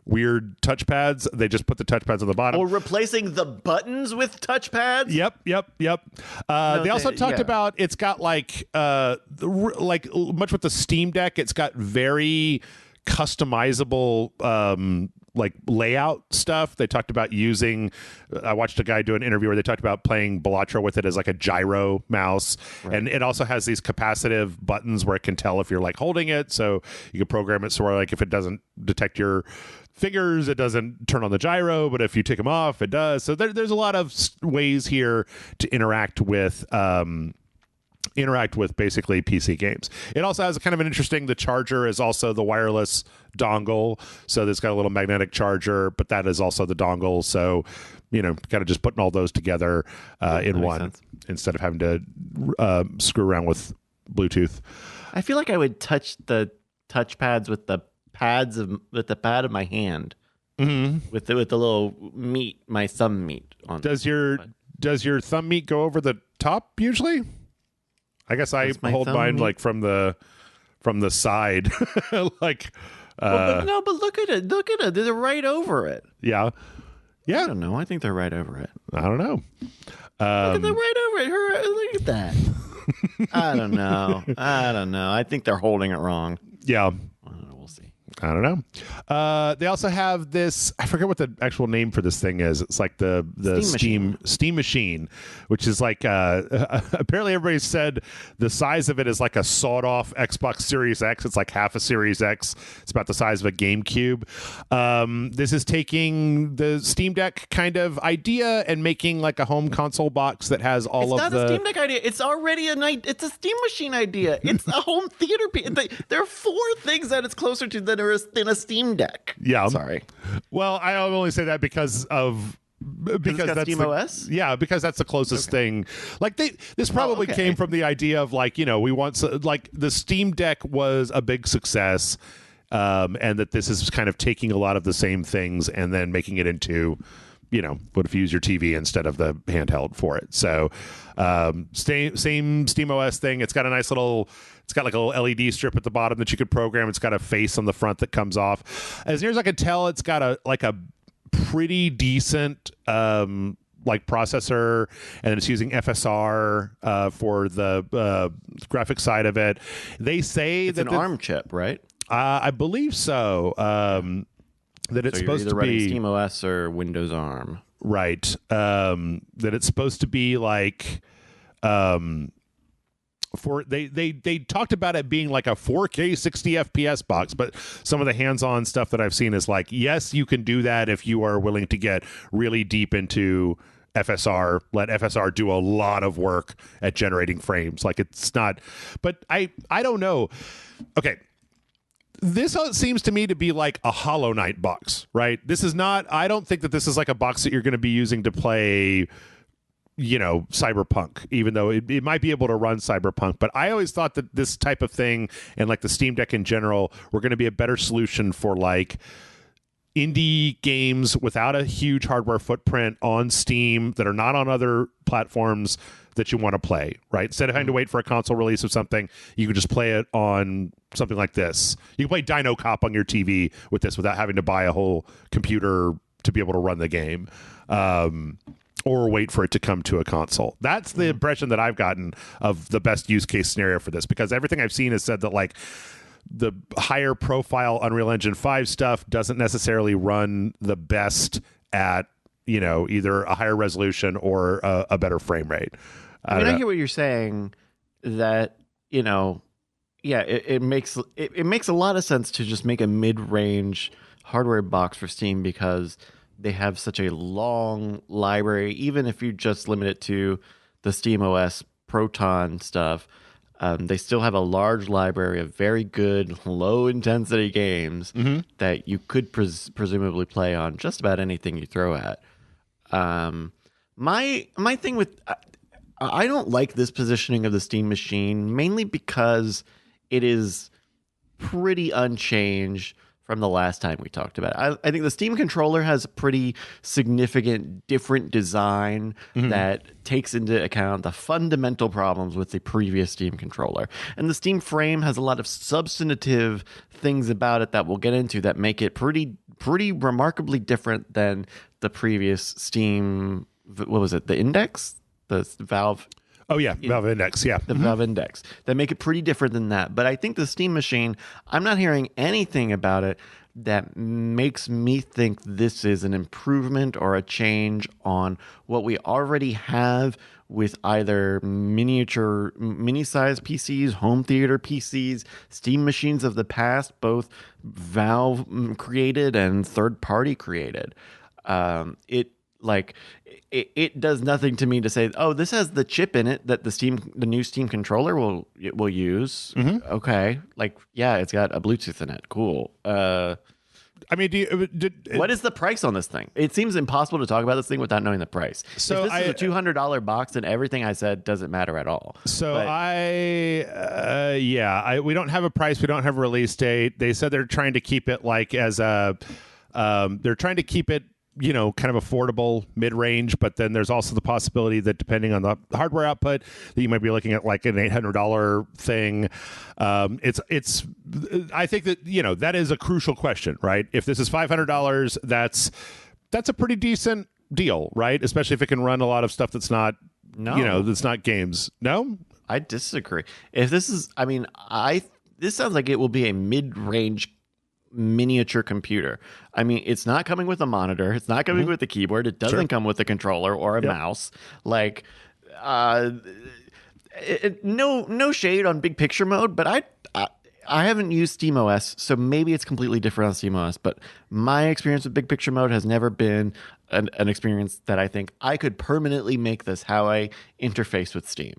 weird touchpads, they just put the touchpads on the bottom. Or replacing the buttons with touchpads? Yep. They also talked about it's got like much with the Steam Deck, it's got very customizable layout stuff. They talked about I watched a guy do an interview where they talked about playing Balatro with it as like a gyro mouse. Right. And it also has these capacitive buttons where it can tell if you're like holding it, so you can program it so where like if it doesn't detect your fingers, it doesn't turn on the gyro, but if you take them off, it does. So there's a lot of ways here to interact with basically PC games. It also has kind of an interesting, the charger is also the wireless dongle. So there's got a little magnetic charger, but that is also the dongle. So, kind of just putting all those together in one sense, instead of having to screw around with Bluetooth. I feel like I would touch the touchpads with the pad of my hand, with the little meat, my thumb meat on. Does your thumb meat go over the top usually? I guess I hold mine like from the side, like. But look at it. They're right over it. Yeah. I don't know. I think they're right over it. I don't know. Look at them right over it. Look at that. I don't know. I think they're holding it wrong. Yeah. I don't know. We'll see. I don't know. They also have this. I forget what the actual name for this thing is. It's like the Steam machine, which is like apparently everybody said the size of it is like a sawed off Xbox Series X. It's like half a Series X. It's about the size of a GameCube. This is taking the Steam Deck kind of idea and making like a home console box that has all it's of the. It's not a Steam Deck idea. It's already it's a Steam machine idea. It's a home theater. There are 4 things that it's closer to than a Steam Deck. Yeah. Sorry. Well, I only say that because that's Steam OS? Yeah, because that's the closest thing. Like this probably came from the idea of like, we want like the Steam Deck was a big success, and that this is kind of taking a lot of the same things and then making it into, what if you use your TV instead of the handheld for it. So same Steam OS thing. It's got like a little LED strip at the bottom that you could program. It's got a face on the front that comes off. As near as I can tell, it's got a pretty decent like processor, and it's using FSR for the graphic side of it. They say it's an ARM chip, right? I believe so. That it's supposed to be running Steam OS or Windows ARM, right? That it's supposed to be like. They talked about it being like a 4K 60 FPS box, but some of the hands-on stuff that I've seen is like, yes, you can do that if you are willing to get really deep into FSR. Let FSR do a lot of work at generating frames. Like it's not, but I don't know. Okay. This seems to me to be like a Hollow Knight box, right? This is not, I don't think that this is like a box that you're going to be using to play Cyberpunk, even though it might be able to run Cyberpunk. But I always thought that this type of thing and like the Steam Deck in general were going to be a better solution for like indie games without a huge hardware footprint on Steam that are not on other platforms that you want to play, right? Instead of having to wait for a console release of something, you could just play it on something like this. You can play Dino Cop on your TV with this without having to buy a whole computer to be able to run the game. Or wait for it to come to a console. That's the impression that I've gotten of the best use case scenario for this, because everything I've seen has said that like the higher profile Unreal Engine 5 stuff doesn't necessarily run the best at, either a higher resolution or a better frame rate. I hear what you're saying, that, it makes a lot of sense to just make a mid-range hardware box for Steam, because they have such a long library. Even if you just limit it to the Steam OS Proton stuff, they still have a large library of very good low-intensity games that you could presumably play on just about anything you throw at. My thing with... I don't like this positioning of the Steam machine, mainly because it is pretty unchanged from the last time we talked about it. I think the Steam controller has a pretty significant different design that takes into account the fundamental problems with the previous Steam controller. And the Steam frame has a lot of substantive things about it that we'll get into that make it pretty remarkably different than the previous Steam. What was it? The Index? The Valve. Oh, yeah. Valve Index. Yeah. The Valve Index. That make it pretty different than that. But I think the Steam machine, I'm not hearing anything about it that makes me think this is an improvement or a change on what we already have with either mini-size PCs, home theater PCs, Steam machines of the past, both Valve created and third-party created. It does nothing to me to say, oh, this has the chip in it that the new Steam controller will use. Okay, it's got a Bluetooth in it. Cool. I mean, what is the price on this thing? It seems impossible to talk about this thing without knowing the price. So if this is a $200 box, then everything I said doesn't matter at all. So we don't have a price. We don't have a release date. They said they're trying to keep it like as a, they're trying to keep it, you know, kind of affordable mid-range, but then there's also the possibility that depending on the hardware output that you might be looking at like an $800 thing. I think that, you know, that is a crucial question, right? If this is $500, that's a pretty decent deal, right? Especially if it can run a lot of stuff that's not, that's not games. No? I disagree. If this is, I mean, this sounds like it will be a mid-range miniature computer. I mean, it's not coming with a monitor. It's not coming with a keyboard. It doesn't come with a controller or a mouse. Like, no shade on big picture mode, but I haven't used SteamOS, so maybe it's completely different on SteamOS. But my experience with big picture mode has never been an experience that I think I could permanently make this how I interface with Steam.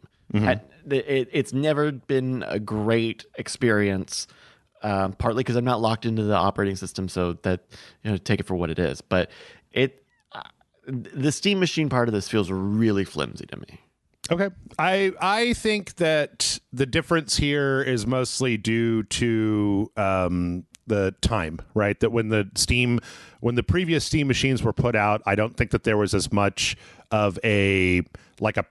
It's never been a great experience. Partly because I'm not locked into the operating system, so that, you know, take it for what it is. But the Steam Machine part of this feels really flimsy to me. Okay, I think that the difference here is mostly due to the time, right? That when the previous Steam machines were put out, I don't think that there was as much of a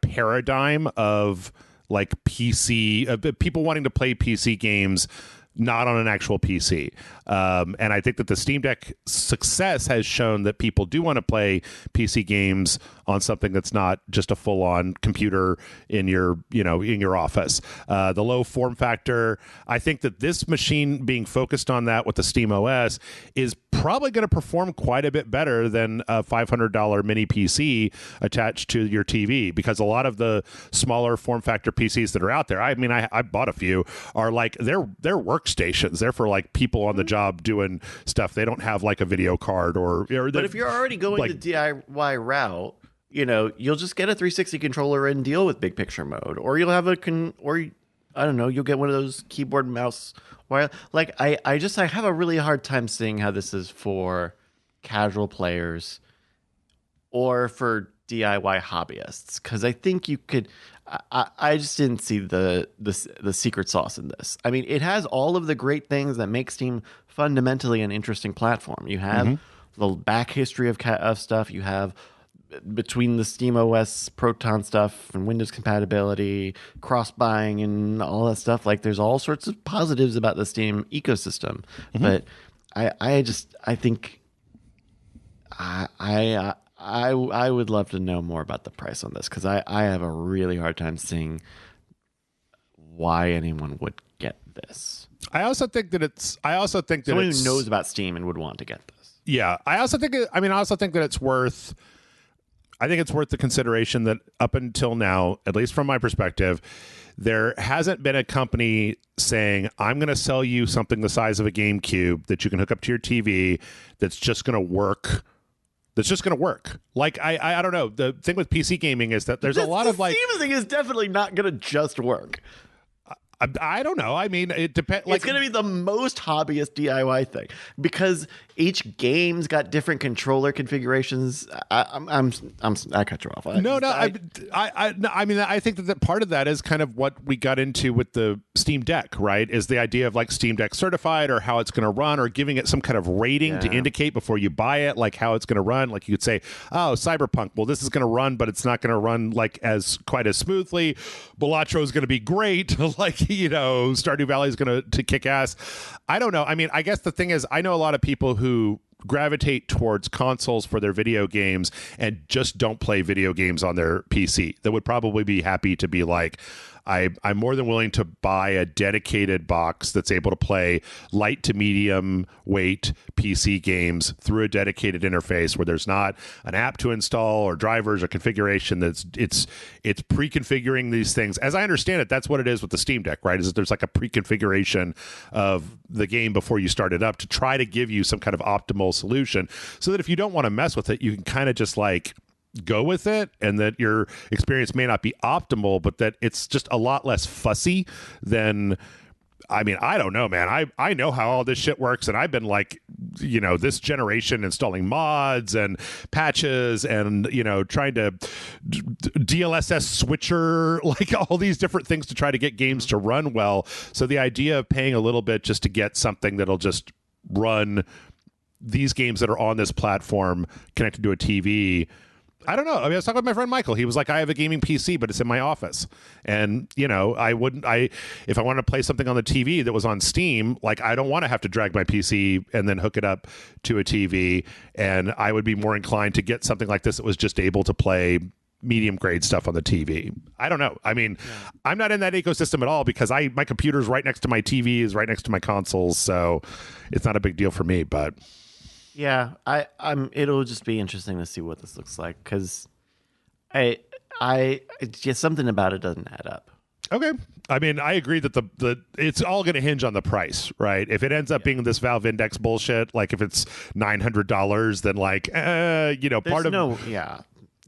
paradigm of like PC people wanting to play PC games not on an actual PC. And I think that the Steam Deck success has shown that people do want to play PC games on something that's not just a full-on computer in your office. The low form factor, I think that this machine being focused on that with the Steam OS is probably going to perform quite a bit better than a $500 mini PC attached to your TV, because a lot of the smaller form factor PCs that are out there, I mean, I bought a few, are like they're workstations. They're for like people on the job doing stuff. They don't have like a video card but if you're already going the DIY route, you know, you'll just get a 360 controller and deal with big picture mode, or you'll have I don't know, you'll get one of those keyboard and mouse wire. Like I have a really hard time seeing how this is for casual players or for DIY hobbyists, because I think you could. I just didn't see the secret sauce in this. I mean, it has all of the great things that make Steam fundamentally an interesting platform. You have the back history of stuff. You have between the SteamOS Proton stuff and Windows compatibility, cross-buying and all that stuff. Like, there's all sorts of positives about the Steam ecosystem. But I think I would love to know more about the price on this, because I have a really hard time seeing why anyone would get this. I also think that someone who knows about Steam and would want to get this. Yeah, I also think that it's worth. I think it's worth the consideration that up until now, at least from my perspective, there hasn't been a company saying, I'm going to sell you something the size of a GameCube that you can hook up to your TV that's just going to work. Like, I don't know. The thing with PC gaming is that there's a lot of like... The Steam thing is definitely not going to just work. I don't know. I mean, it depends. Like, it's going to be the most hobbyist DIY thing, because each game's got different controller configurations. I cut you off. I mean, I think that part of that is kind of what we got into with the Steam Deck, right? Is the idea of like Steam Deck certified, or how it's going to run, or giving it some kind of rating to indicate before you buy it, like how it's going to run. Like you could say, oh, Cyberpunk, well, this is going to run, but it's not going to run like quite as smoothly. Balatro is going to be great. Like, you know, Stardew Valley is going to kick ass. I don't know. I mean, I guess the thing is, I know a lot of people who gravitate towards consoles for their video games and just don't play video games on their PC, that would probably be happy to be like, I'm more than willing to buy a dedicated box that's able to play light to medium weight PC games through a dedicated interface where there's not an app to install or drivers or configuration. It's pre-configuring these things. As I understand it, that's what it is with the Steam Deck, right? Is that there's like a pre-configuration of the game before you start it up to try to give you some kind of optimal solution, so that if you don't want to mess with it, you can kind of just like go with it, and that your experience may not be optimal, but that it's just a lot less fussy than I mean, I don't know, man. I know how all this shit works, and I've been like, this generation installing mods and patches and, trying to DLSS switcher, like all these different things to try to get games to run well. So the idea of paying a little bit just to get something that'll just run these games that are on this platform connected to a TV, I don't know. I mean, I was talking with my friend Michael. He was like, I have a gaming PC, but it's in my office. And, if I wanted to play something on the TV that was on Steam, like, I don't want to have to drag my PC and then hook it up to a TV. And I would be more inclined to get something like this that was just able to play medium grade stuff on the TV. I don't know. I mean, I'm not in that ecosystem at all because my computer's right next to my TV, is right next to my consoles. So it's not a big deal for me, but... Yeah, it'll just be interesting to see what this looks like because it's just something about it doesn't add up. Okay. I mean, I agree that it's all going to hinge on the price, right? If it ends up being this Valve Index bullshit, like if it's $900, then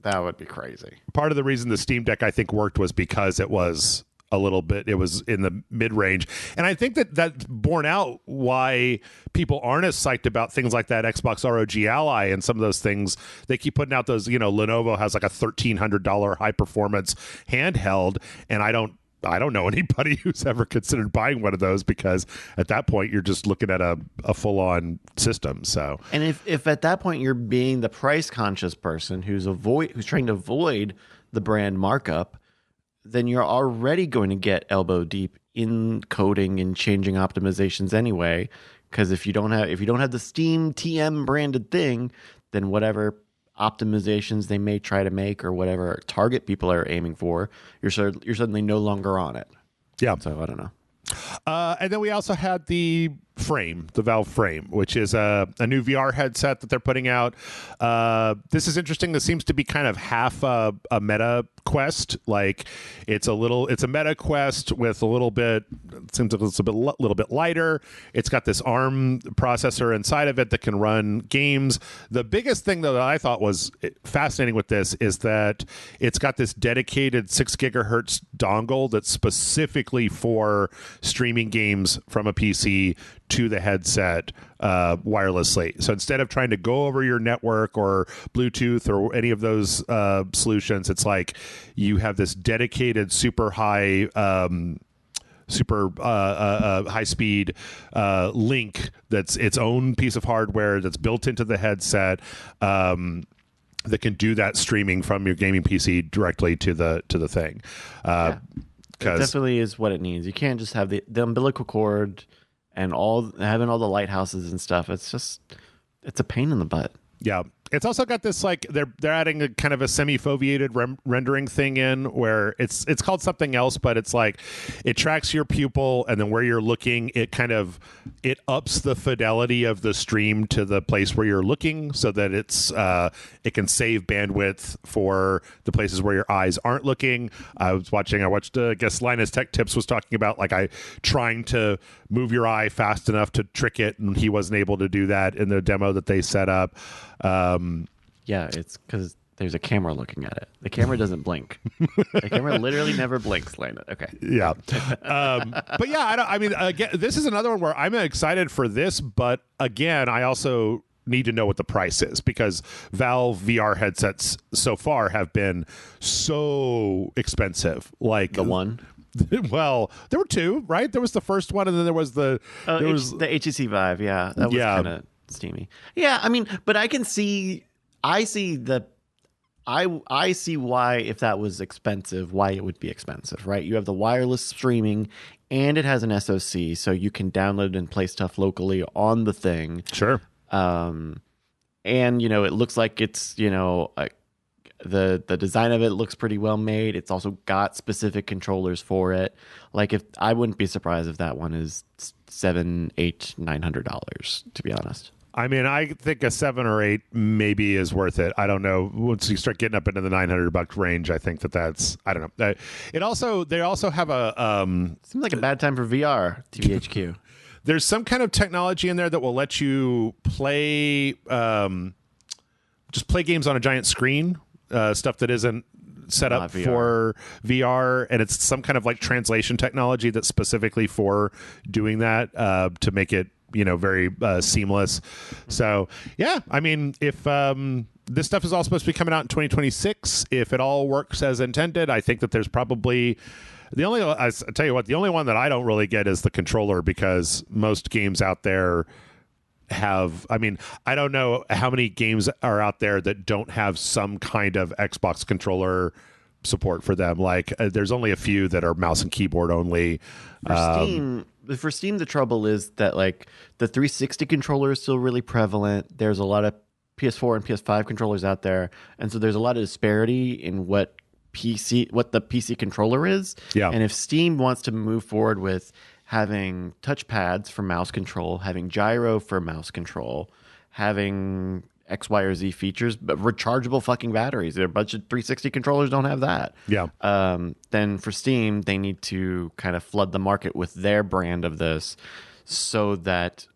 that would be crazy. Part of the reason the Steam Deck I think worked was because it was it was in the mid-range. And I think that's borne out why people aren't as psyched about things like that Xbox ROG Ally and some of those things. They keep putting out those, Lenovo has like a $1,300 high-performance handheld, and I don't know anybody who's ever considered buying one of those because at that point you're just looking at a full-on system. So, and if at that point you're being the price-conscious person who's trying to avoid the brand markup, then you're already going to get elbow deep in coding and changing optimizations anyway. Because if you don't have the Steam TM branded thing, then whatever optimizations they may try to make or whatever target people are aiming for, you're suddenly no longer on it. Yeah. So I don't know. And then we also had the Valve Frame, which is a new VR headset that they're putting out. This is interesting. This seems to be kind of half a Meta Quest. Like it's a Meta Quest with a little bit. It seems like it's a little bit lighter. It's got this ARM processor inside of it that can run games. The biggest thing though that I thought was fascinating with this is that it's got this dedicated 6 gigahertz dongle that's specifically for streaming games from a PC to the headset wirelessly. So instead of trying to go over your network or Bluetooth or any of those solutions, it's like you have this dedicated super high high speed link that's its own piece of hardware that's built into the headset that can do that streaming from your gaming PC directly to the thing. It definitely is what it needs. You can't just have the umbilical cord and having all the lighthouses and stuff. It's a pain in the butt. Yeah. It's also got this, like, they're adding a kind of a semi-foveated rendering thing in where it's called something else, but it's like it tracks your pupil, and then where you're looking, it ups the fidelity of the stream to the place where you're looking so that it can save bandwidth for the places where your eyes aren't looking. I watched, I guess Linus Tech Tips was talking about trying to move your eye fast enough to trick it, and he wasn't able to do that in the demo that they set up. Yeah, it's because there's a camera looking at it. The camera doesn't blink. The camera literally never blinks, Lana. Okay. Yeah. But yeah, again, this is another one where I'm excited for this, but again, I also need to know what the price is because Valve VR headsets so far have been so expensive. Like the one? Well, there were two, right? There was the first one, and then there was the HTC Vive. Yeah, that was kind of steamy. Yeah, I mean, but I see why, if that was expensive, why it would be expensive, right? You have the wireless streaming and it has an SoC, so you can download and play stuff locally on the thing. Sure. And it looks like it's, the design of it looks pretty well made. It's also got specific controllers for it. Like, if I wouldn't be surprised if that one is $700, $800, $900, to be honest. I mean, I think a 7 or 8 maybe is worth it. I don't know. Once you start getting up into the $900 range, I think that's, I don't know. They also have a seems like a bad time for VR, TVHQ. There's some kind of technology in there that will let you play, just play games on a giant screen, stuff that isn't set up Not VR. for VR, and it's some kind of like translation technology that's specifically for doing that to make it very seamless. So yeah, I mean, if this stuff is all supposed to be coming out in 2026, if it all works as intended, I think that there's probably I tell you what, the only one that I don't really get is the controller, because most games out there have, I mean, I don't know how many games are out there that don't have some kind of Xbox controller support for them. Like there's only a few that are mouse and keyboard only. For Steam, the trouble is that like the 360 controller is still really prevalent. There's a lot of PS4 and PS5 controllers out there, and so there's a lot of disparity in what the PC controller is. Yeah. And if Steam wants to move forward with having touchpads for mouse control, having gyro for mouse control, having X, Y, or Z features, but rechargeable fucking batteries. Their budget 360 controllers don't have that. Yeah. Then for Steam, they need to kind of flood the market with their brand of this, so that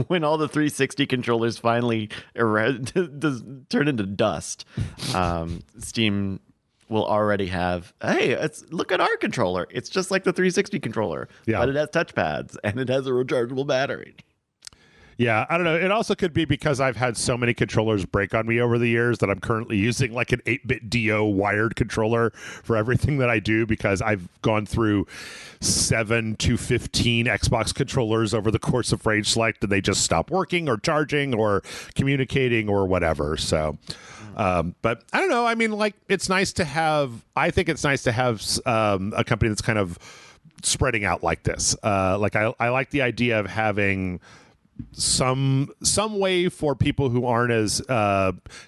when all the 360 controllers finally turn into dust, Steam will already have, hey, look at our controller. It's just like the 360 controller, but it has touchpads and it has a rechargeable battery. Yeah, I don't know. It also could be because I've had so many controllers break on me over the years that I'm currently using like an 8-bit DO wired controller for everything that I do, because I've gone through 7 to 15 Xbox controllers over the course of RageSelect, and they just stop working or charging or communicating or whatever. So, but I don't know. I mean, like, I think it's nice to have a company that's kind of spreading out like this. Like I like the idea of having some way for people who aren't as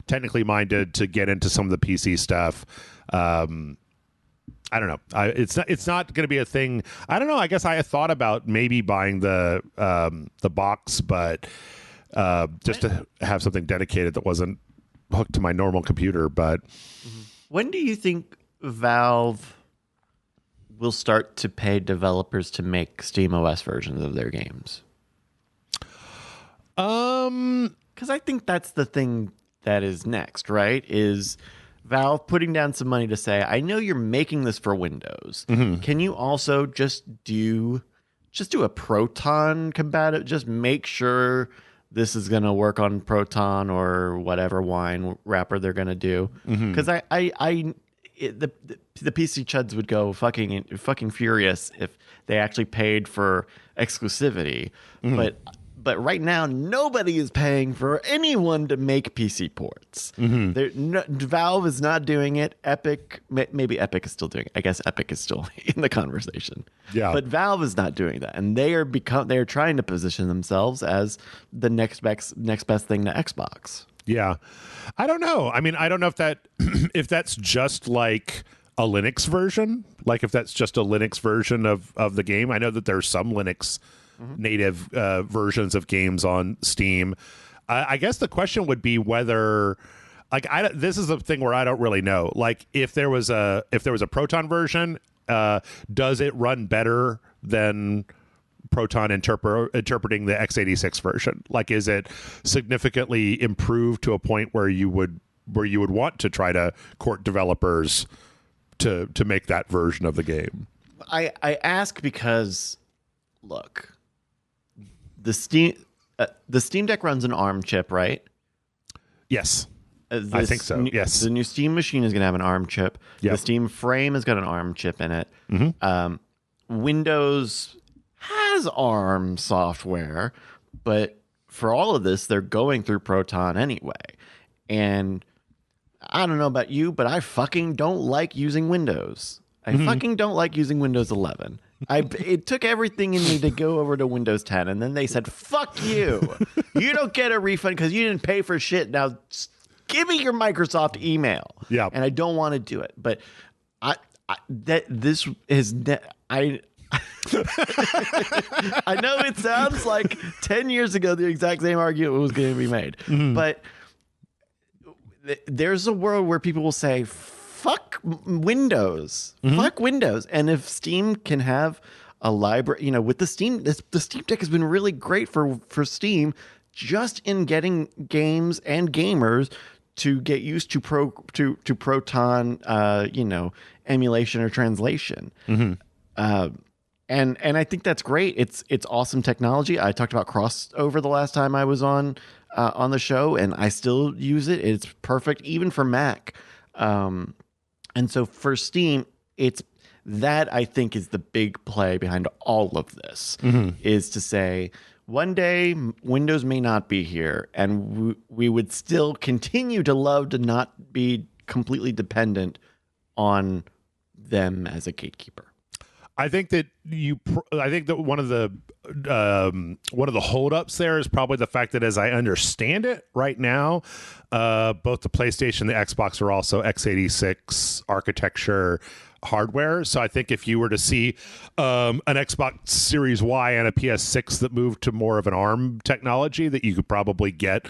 technically minded to get into some of the PC stuff. I don't know. It's not going to be a thing. I don't know. I guess I had thought about maybe buying the box, but just to have something dedicated that wasn't hooked to my normal computer. But when do you think Valve will start to pay developers to make SteamOS versions of their games? Because I think that's the thing that is next, right? Is Valve putting down some money to say, I know you're making this for Windows. Mm-hmm. Can you also just do a Proton compatible? Just make sure this is going to work on Proton or whatever wine wrapper they're going to do. Because the PC chuds would go fucking furious if they actually paid for exclusivity. Mm-hmm. But right now, nobody is paying for anyone to make PC ports. Mm-hmm. Valve is not doing it. Epic, maybe Epic is still doing it. I guess Epic is still in the conversation. Yeah. But Valve is not doing that, and they are trying to position themselves as the next best thing to Xbox. Yeah, I don't know. I mean, I don't know if that's just like a Linux version, like if that's just a Linux version of the game. I know that there's some Linux native versions of games on Steam. I guess the question would be whether, like, this is a thing where I don't really know. Like, if there was a Proton version, does it run better than Proton interpreting the x86 version? Like, is it significantly improved to a point where you would want to try to court developers to make that version of the game? I ask because, look, the Steam Deck runs an ARM chip, right? Yes, I think so. Yes, the new Steam machine is going to have an ARM chip. Yep. The Steam frame has got an ARM chip in it. Mm-hmm. Windows has ARM software, but for all of this, they're going through Proton anyway. And I don't know about you, but I fucking don't like using Windows. I fucking don't like using Windows 11. It took everything in me to go over to Windows 10, and then they said, fuck you. You don't get a refund because you didn't pay for shit. Now, give me your Microsoft email. Yeah. And I don't want to do it. But I know it sounds like 10 years ago the exact same argument was going to be made. Mm-hmm. But there's a world where people will say, fuck Windows. Mm-hmm. Fuck Windows. And if Steam can have a library, with the Steam Deck has been really great for Steam just in getting games and gamers to get used to Proton, emulation or translation. And I think that's great. It's awesome technology. I talked about crossover the last time I was on the show, and I still use it. It's perfect, even for Mac. And so for Steam, it's that I think is the big play behind all of this, is to say, one day Windows may not be here, and we would still continue to love to not be completely dependent on them as a gatekeeper. I think that one of the holdups there is probably the fact that, as I understand it right now, both the PlayStation and the Xbox are also x86 architecture hardware. So I think if you were to see an Xbox Series Y and a PS6 that moved to more of an ARM technology, that you could probably get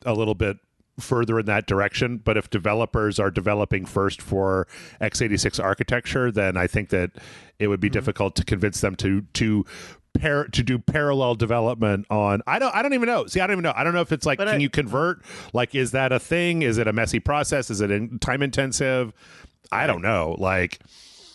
a little bit further in that direction. But if developers are developing first for x86 architecture, then I think that it would be difficult to convince them to do parallel development on. I don't even know. See, I don't even know. I don't know if it's like, can you convert? Like, is that a thing? Is it a messy process? Is it time intensive? I don't know. Like,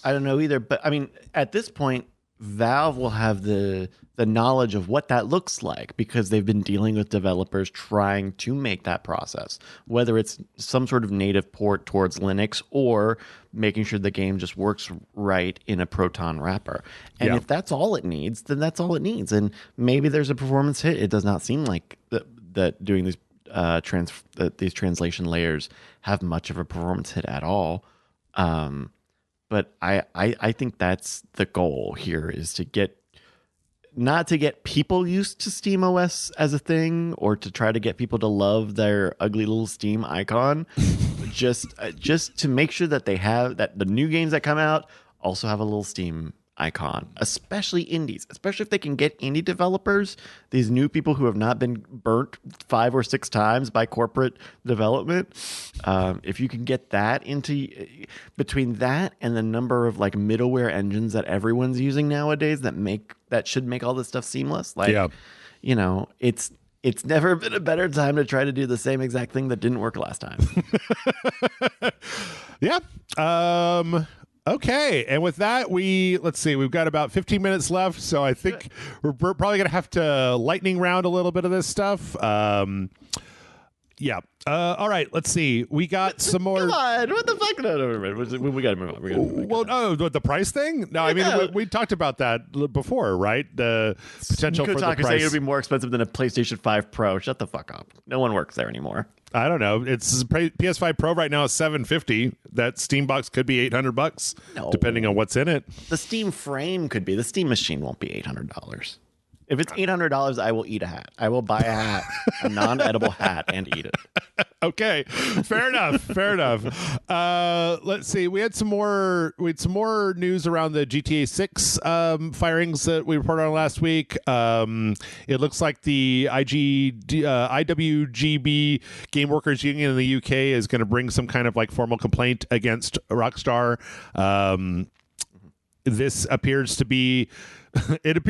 I don't know either. But I mean, at this point, Valve will have the knowledge of what that looks like, because they've been dealing with developers trying to make that process, whether it's some sort of native port towards Linux or making sure the game just works right in a Proton wrapper. And if that's all it needs, then that's all it needs. And maybe there's a performance hit. It does not seem like that doing these these translation layers have much of a performance hit at all. But I think that's the goal here, is to not to get people used to SteamOS as a thing, or to try to get people to love their ugly little Steam icon, just to make sure that that the new games that come out also have a little Steam icon, especially indies, especially if they can get indie developers, these new people who have not been burnt 5 or 6 times by corporate development. If you can get that between that and the number of like middleware engines that everyone's using nowadays that should make all this stuff seamless, it's never been a better time to try to do the same exact thing that didn't work last time. Okay, and with that, let's see, we've got about 15 minutes left, so I think we're probably going to have to lightning round a little bit of this stuff. All right, let's see. We got some more. Come on, what the fuck? No, we got to move on. Well, the price thing? No, I mean, we talked about that before, right? The potential for the price. Saying it would be more expensive than a PlayStation 5 Pro. Shut the fuck up. No one works there anymore. I don't know. It's PS5 Pro right now is $750. That Steam box could be $800, depending on what's in it. The Steam frame could be. The Steam machine won't be $800. If it's $800, I will eat a hat. I will buy a hat, a non-edible hat, and eat it. Okay, fair enough. Let's see. We had some more news around the GTA 6 firings that we reported on last week. It looks like the IWGB Game Workers Union in the UK is going to bring some kind of like formal complaint against Rockstar. This appears to be a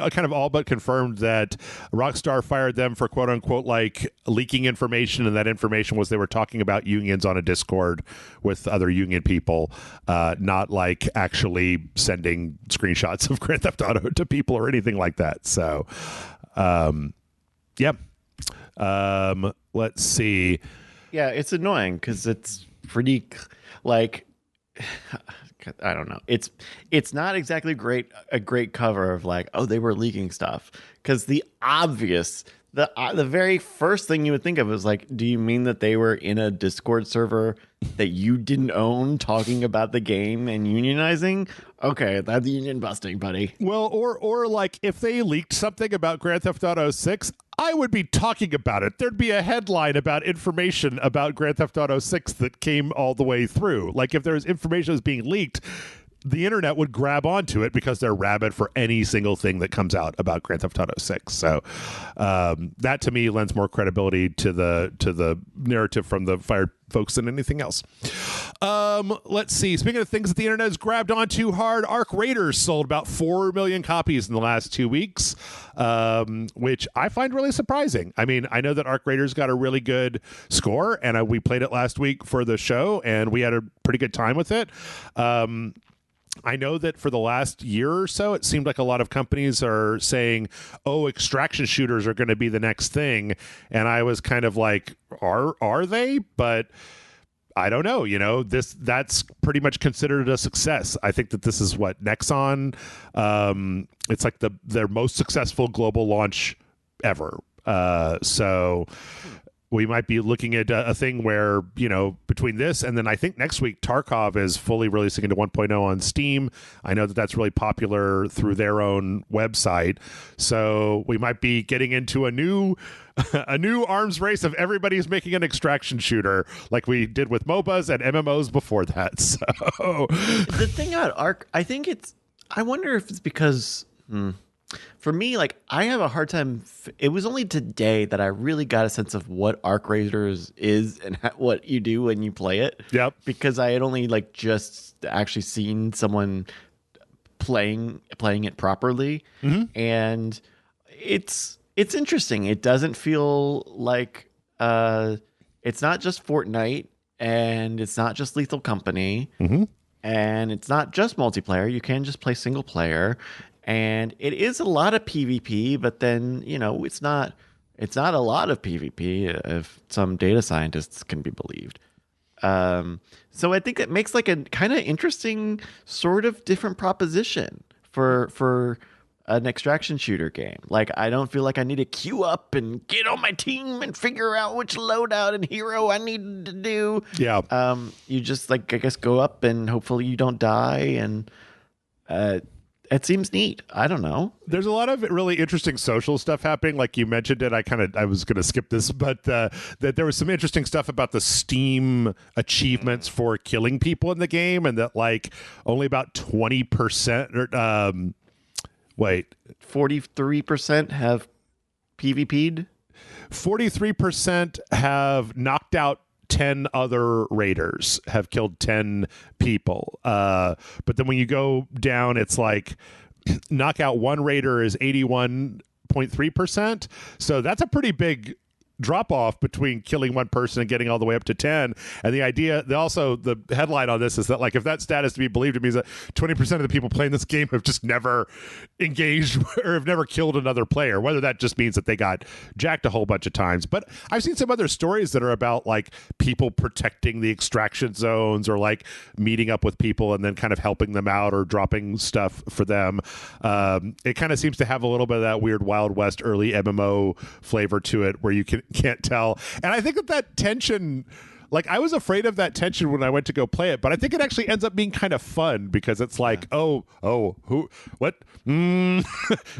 kind of all but confirmed that Rockstar fired them for quote unquote like leaking information, and that information was they were talking about unions on a Discord with other union people, not like actually sending screenshots of Grand Theft Auto to people or anything like that. So, let's see. Yeah, it's annoying because it's pretty like. I don't know. It's not exactly a great cover of like, oh, they were leaking stuff, because the very first thing you would think of is like, do you mean that they were in a Discord server that you didn't own talking about the game and unionizing? Okay, that's union busting, buddy. Well, or like if they leaked something about Grand Theft Auto 6, I would be talking about it. There'd be a headline about information about Grand Theft Auto 6 that came all the way through. Like if there's information that's being leaked, the internet would grab onto it because they're rabid for any single thing that comes out about Grand Theft Auto 6. So that to me lends more credibility to the narrative from the Fired folks than anything else. Let's see. Speaking of things that the internet has grabbed onto hard, Arc Raiders sold about 4 million copies in the last 2 weeks, which I find really surprising. I mean, I know that Arc Raiders got a really good score, and we played it last week for the show, and we had a pretty good time with it. I know that for the last year or so, it seemed like a lot of companies are saying, oh, extraction shooters are going to be the next thing. And I was kind of like, are they? But I don't know. You know, that's pretty much considered a success. I think that this is what Nexon. It's like their most successful global launch ever. So we might be looking at a thing where, you know, between this and then I think next week Tarkov is fully releasing into 1.0 on Steam. I know that that's really popular through their own website. So we might be getting into a new arms race of everybody's making an extraction shooter like we did with MOBAs and MMOs before that. So the thing about Arc, I wonder if it's because for me, like, I have a hard time. It was only today that I really got a sense of what Arc Raiders is and what you do when you play it. Yep. Because I had only like just actually seen someone playing it properly, and it's interesting. It doesn't feel like it's not just Fortnite, and it's not just Lethal Company, and it's not just multiplayer. You can just play single player. And it is a lot of PvP, but then, you know, it's not a lot of PvP if some data scientists can be believed. So I think it makes like a kind of interesting sort of different proposition for an extraction shooter game. Like, I don't feel like I need to queue up and get on my team and figure out which loadout and hero I need to do. Yeah. You just, like, I guess go up and hopefully you don't die, and it seems neat. I don't know. There's a lot of really interesting social stuff happening. Like you mentioned it, I was going to skip this, but that there was some interesting stuff about the Steam achievements for killing people in the game, and that like only about 20%, 43% have PvP'd. 43% have knocked out 10 other raiders, have killed 10 people. But then when you go down, it's like knock out one raider is 81.3%. So that's a pretty big drop off between killing one person and getting all the way up to 10. And the idea, the headline on this is that, like, if that stat is to be believed, it means that 20% of the people playing this game have just never engaged or have never killed another player, whether that just means that they got jacked a whole bunch of times. But I've seen some other stories that are about like people protecting the extraction zones, or like meeting up with people and then kind of helping them out or dropping stuff for them. It kind of seems to have a little bit of that weird Wild West early MMO flavor to it, where you can't tell. And I think that tension, like, I was afraid of that tension when I went to go play it, but I think it actually ends up being kind of fun, because it's like, who, what? Am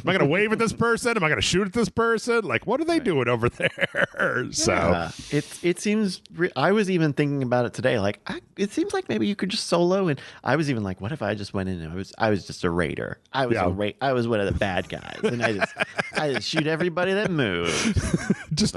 I going to wave at this person? Am I going to shoot at this person? Like, what are they doing over there? So it seems. I was even thinking about it today. Like, it seems like maybe you could just solo. And I was even like, what if I just went in and I was just a raider? I was I was one of the bad guys, and I just shoot everybody that moved. just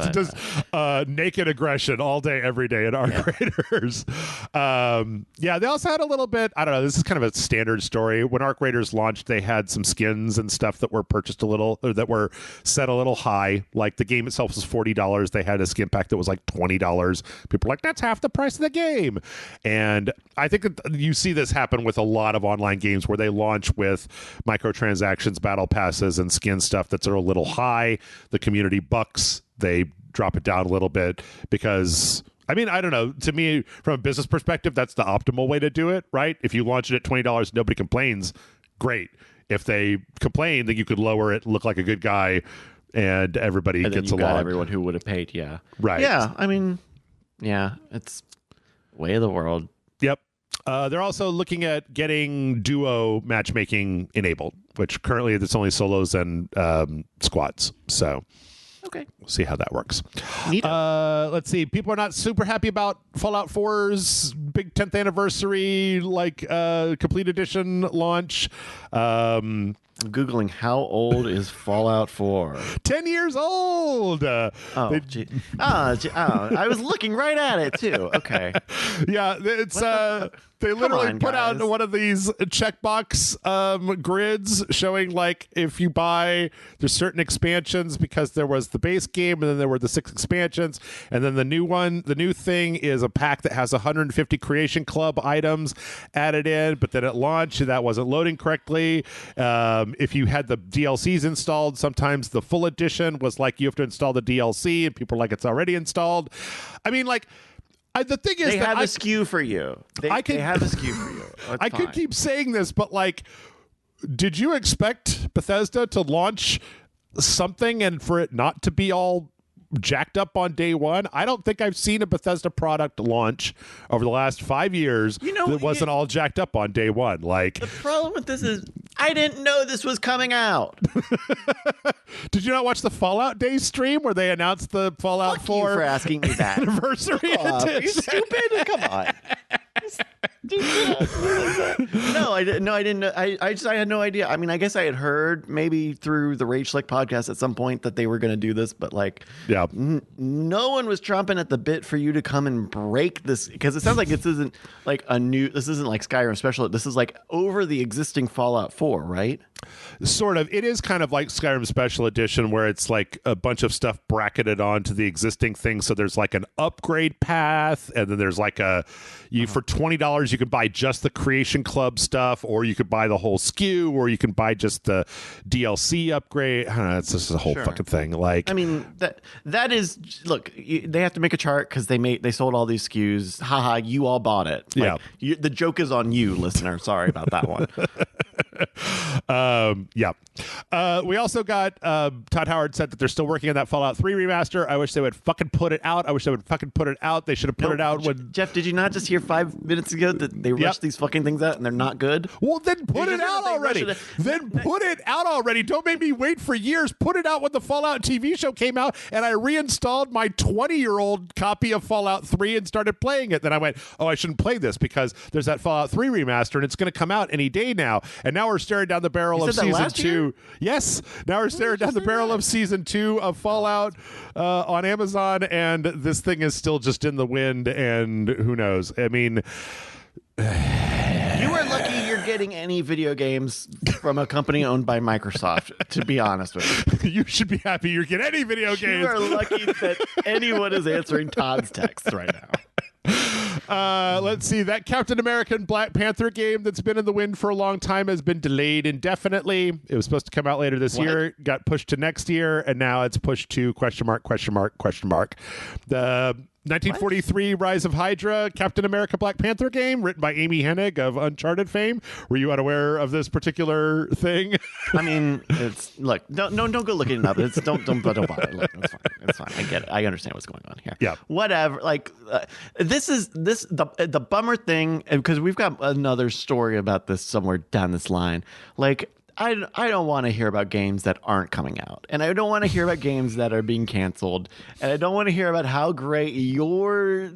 naked aggression all day, every day in Arc Raiders. They also had a little bit, I don't know, this is kind of a standard story. When Arc Raiders launched, they had some skins and stuff that were purchased that were set a little high. Like, the game itself was $40. They had a skin pack that was like $20. People were like, that's half the price of the game. And I think that you see this happen with a lot of online games where they launch with microtransactions, battle passes, and skin stuff that's a little high. The community bucks, they drop it down a little bit, because I mean, I don't know. To me, from a business perspective, that's the optimal way to do it, right? If you launch it at $20, nobody complains. Great. If they complain, then you could lower it, look like a good guy, and everybody gets along. Got everyone who would have paid, yeah. Right. Yeah, I mean, yeah, it's way of the world. Yep. They're also looking at getting duo matchmaking enabled, which currently it's only solos and squads. So okay, we'll see how that works. Neat. Let's see. People are not super happy about Fallout 4's big 10th anniversary complete edition launch. I'm Googling how old is Fallout 4. 10 years old. I was looking right at it too. Okay. Yeah, it's they literally put out one of these checkbox grids showing like if you buy there's certain expansions, because there was the base game and then there were the 6 expansions, and then the new thing is a pack that has 150 Creation Club items added in, but then at launch that wasn't loading correctly. If you had the DLCs installed, sometimes the full edition was like you have to install the DLC, and people are like, it's already installed. I mean, like, the thing is, they have a SKU for you. They have a SKU for you. I could keep saying this, but like, did you expect Bethesda to launch something and for it not to be all jacked up on day one? I don't think I've seen a Bethesda product launch over the last 5 years that wasn't all jacked up on day one. Like, the problem with this is I didn't know this was coming out. Did you not watch the Fallout Day stream where they announced the Fallout 4 you for asking me that anniversary edition? Are you stupid? Come on. No, I didn't. I had no idea. I mean, I guess I had heard maybe through the RageSelect podcast at some point that they were going to do this, but like, yeah, no one was chomping at the bit for you to come and break this, because it sounds like this isn't like this isn't like Skyrim Special. This is like over the existing Fallout 4, right? Sort of. It is kind of like Skyrim Special Edition, where it's like a bunch of stuff bracketed onto the existing thing. So there's like an upgrade path, and then there's like for $20 you could buy just the Creation Club stuff, or you could buy the whole SKU, or you can buy just the DLC upgrade. I don't know. It's just a whole fucking thing. Like, I mean, that is, look, they have to make a chart because they sold all these SKUs. Haha, you all bought it. Like, the joke is on you, listener. Sorry about that one. We also got Todd Howard said that they're still working on that Fallout 3 remaster. I wish they would fucking put it out. They should have put it out when Jeff, did you not just hear 5 minutes ago that they rushed these fucking things out and they're not good? Well, then put it out already. Put it out already. Don't make me wait for years. Put it out when the Fallout TV show came out, and I reinstalled my 20-year-old copy of Fallout 3 and started playing it. Then I went, oh, I shouldn't play this because there's that Fallout 3 remaster and it's going to come out any day now. And now we're staring down the barrel of season 2. Yes. Now we're staring down the barrel of season 2 of Fallout on Amazon, and this thing is still just in the wind, and who knows? I mean, you are lucky you're getting any video games from a company owned by Microsoft, to be honest with you. You should be happy you're getting any video games. You are lucky that anyone is answering Todd's texts right now. Let's see. That Captain America and Black Panther game that's been in the wind for a long time has been delayed indefinitely. It was supposed to come out later this year, got pushed to next year, and now it's pushed to ? The 1943 Rise of Hydra Captain America Black Panther game, written by Amy Hennig of Uncharted fame. Were you unaware of this particular thing? I mean, don't go looking it up. Don't bother. Look, it's fine. I get it. I understand what's going on here. Yeah. Whatever. Like, the bummer thing, because we've got another story about this somewhere down this line. Like, I don't want to hear about games that aren't coming out, and I don't want to hear about games that are being canceled, and I don't want to hear about how great your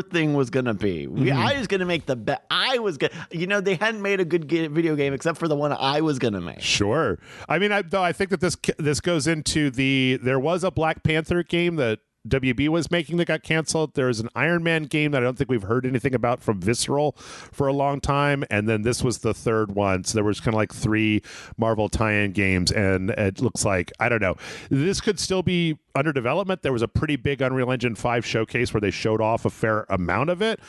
thing was gonna be. I was gonna make the bet. They hadn't made a good video game except for the one I was gonna make. Sure. I mean, I think that this goes into there was a Black Panther game that WB was making that got canceled. There's an Iron Man game that I don't think we've heard anything about from Visceral for a long time, and then this was the third one. So there was kind of like 3 Marvel tie-in games, and it looks like, I don't know, this could still be under development. There was a pretty big Unreal Engine 5 showcase where they showed off a fair amount of it.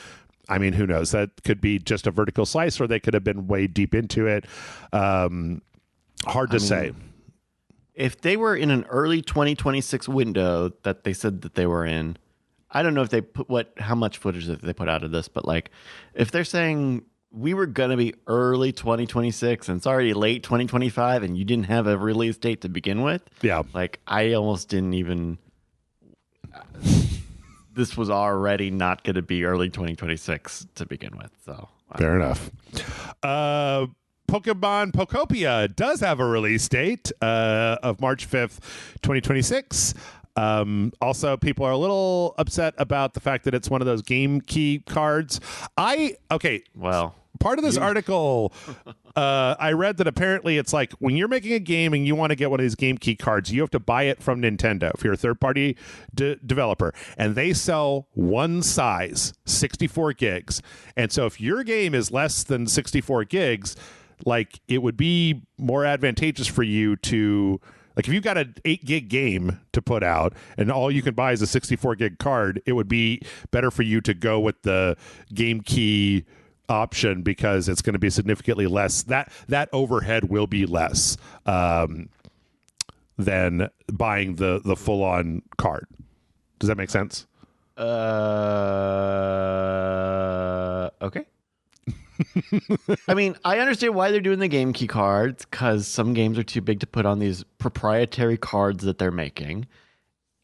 I mean, who knows? That could be just a vertical slice, or they could have been way deep into it. Hard to say. If they were in an early 2026 window that they said that they were in, I don't know if they how much footage that they put out of this, but like, if they're saying we were going to be early 2026 and it's already late 2025 and you didn't have a release date to begin with, like, I almost didn't even, this was already not going to be early 2026 to begin with. So fair enough. Pokemon Pokopia does have a release date of March 5th, 2026. Also, people are a little upset about the fact that it's one of those game key cards. Well, part of this article, I read that apparently it's like when you're making a game and you want to get one of these game key cards, you have to buy it from Nintendo if you're a third-party developer, and they sell one size, 64 gigs. And so if your game is less than 64 gigs, like it would be more advantageous for you to... Like if you've got an 8 gig game to put out and all you can buy is a 64 gig card, it would be better for you to go with the game key option because it's going to be significantly less. That overhead will be less than buying the full on card. Does that make sense? Okay. I mean, I understand why they're doing the game key cards because some games are too big to put on these proprietary cards that they're making.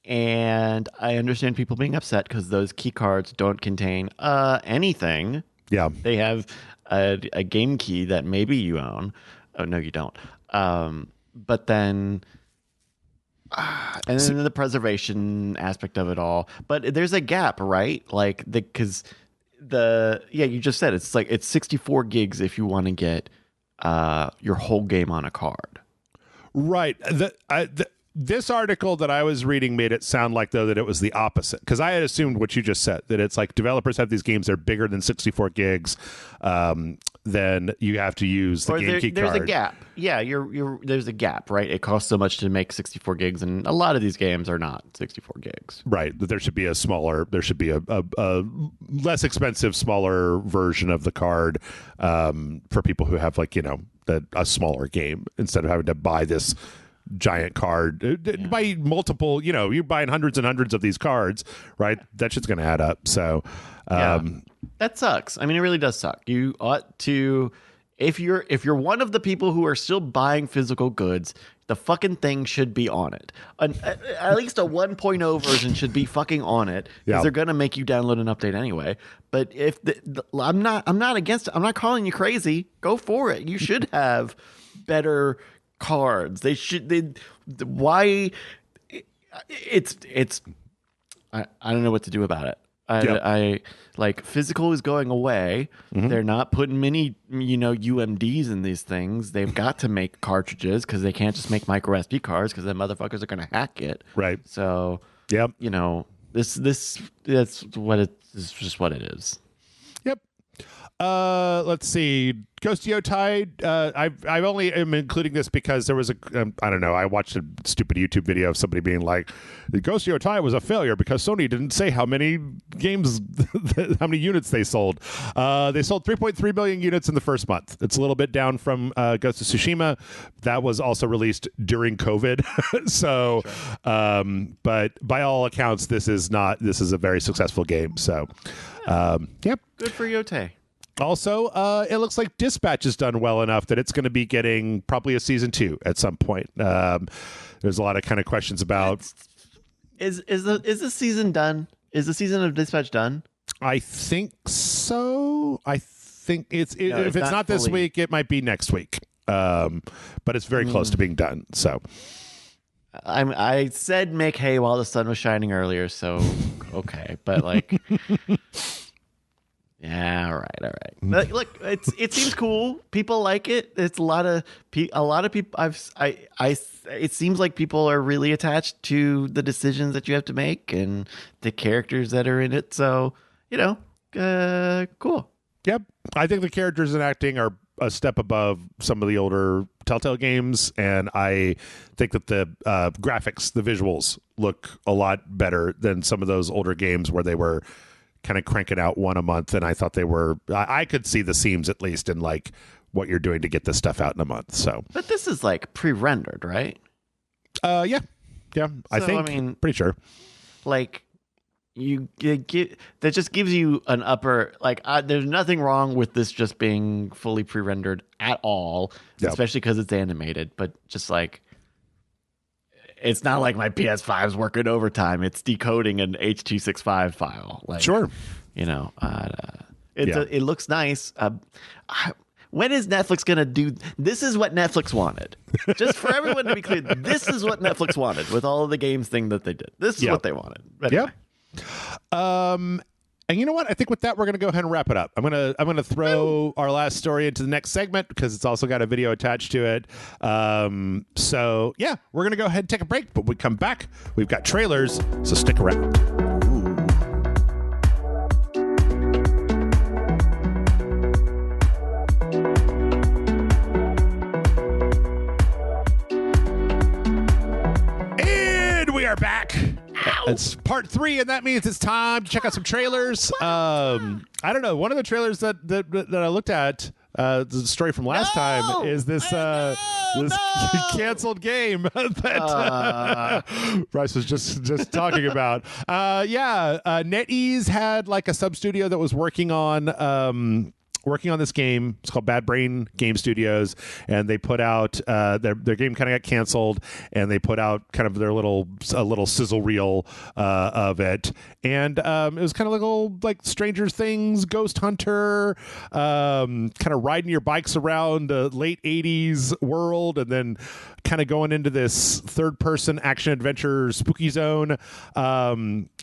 And I understand people being upset because those key cards don't contain anything. Yeah. They have a game key that maybe you own. Oh, no, you don't. But then... and then the preservation aspect of it all. But there's a gap, right? Like, because... you just said it's 64 gigs if you want to get your whole game on a card. Right. This article that I was reading made it sound like, though, that it was the opposite, because I had assumed what you just said, that it's like developers have these games that are bigger than 64 gigs, then you have to use the game key card. There's a gap. Yeah, there's a gap, right? It costs so much to make 64 gigs, and a lot of these games are not 64 gigs. Right. There should be a less expensive, smaller version of the card for people who have a smaller game instead of having to buy this giant card. Buy multiple, you're buying hundreds and hundreds of these cards, right? That shit's going to add up. So that sucks. I mean, it really does suck. You ought to, if you're one of the people who are still buying physical goods, the fucking thing should be on it. At least a 1.0 version should be fucking on it, because they're going to make you download an update anyway. But if I'm not against it. I'm not calling you crazy. Go for it. You should have better cards. Why it's I don't know what to do about it. I like, physical is going away. Mm-hmm. They're not putting many UMDs in these things. They've got to make cartridges because they can't just make micro SD cards because the motherfuckers are going to hack it. Right. So this that's what it's just what it is. Yep. Let's see. Ghost Yotai. I only am including this because there was I don't know. I watched a stupid YouTube video of somebody being like, the Ghost Yotai was a failure because Sony didn't say how many games, how many units they sold. They sold 3.3 million units in the first month. It's a little bit down from Ghost of Tsushima. That was also released during COVID. So, sure. But by all accounts, this is a very successful game. So, yep. Good for Yotai. Also, it looks like Dispatch has done well enough that it's going to be getting probably a season 2 at some point. There's a lot of kind of questions about is the season done? Is the season of Dispatch done? I think so. I think if it's not this week, it might be next week. But it's very close to being done. So I said make hay while the sun was shining earlier. So okay, but like. Yeah, all right. But look, it seems cool. People like it. It's a lot of people. It seems like people are really attached to the decisions that you have to make and the characters that are in it. So cool. Yep, I think the characters and acting are a step above some of the older Telltale games, and I think that the graphics, the visuals, look a lot better than some of those older games where they were kind of cranking out one a month, and I thought they were. I could see the seams at least in like what you're doing to get this stuff out in a month. So, but this is like pre-rendered, right? Yeah. I think. Pretty sure. Like you get that just gives you an upper. Like there's nothing wrong with this just being fully pre-rendered at all, especially because it's animated. But just like. It's not like my PS5's working overtime. It's decoding an H.265 file. Like, sure. It looks nice. when is Netflix going to do? This is what Netflix wanted. Just for everyone to be clear, this is what Netflix wanted with all of the games thing that they did. This is what they wanted. But anyway. And you know what? I think with that, we're going to go ahead and wrap it up. I'm gonna throw our last story into the next segment because it's also got a video attached to it. So yeah, we're going to go ahead and take a break. But when we come back, we've got trailers, so stick around. And we are back. It's part 3, and that means it's time to check out some trailers. I don't know. One of the trailers that I looked at, the story from last time, is this canceled game that Bryce was just talking about. NetEase had like a sub studio that was working on this game. It's called Bad Brain Game Studios, and they put out their game kind of got canceled, and they put out kind of their little sizzle reel of it, and it was kind of like old like Stranger Things, Ghost Hunter, kind of riding your bikes around the late 80s world, and then kind of going into this third-person action-adventure spooky zone. I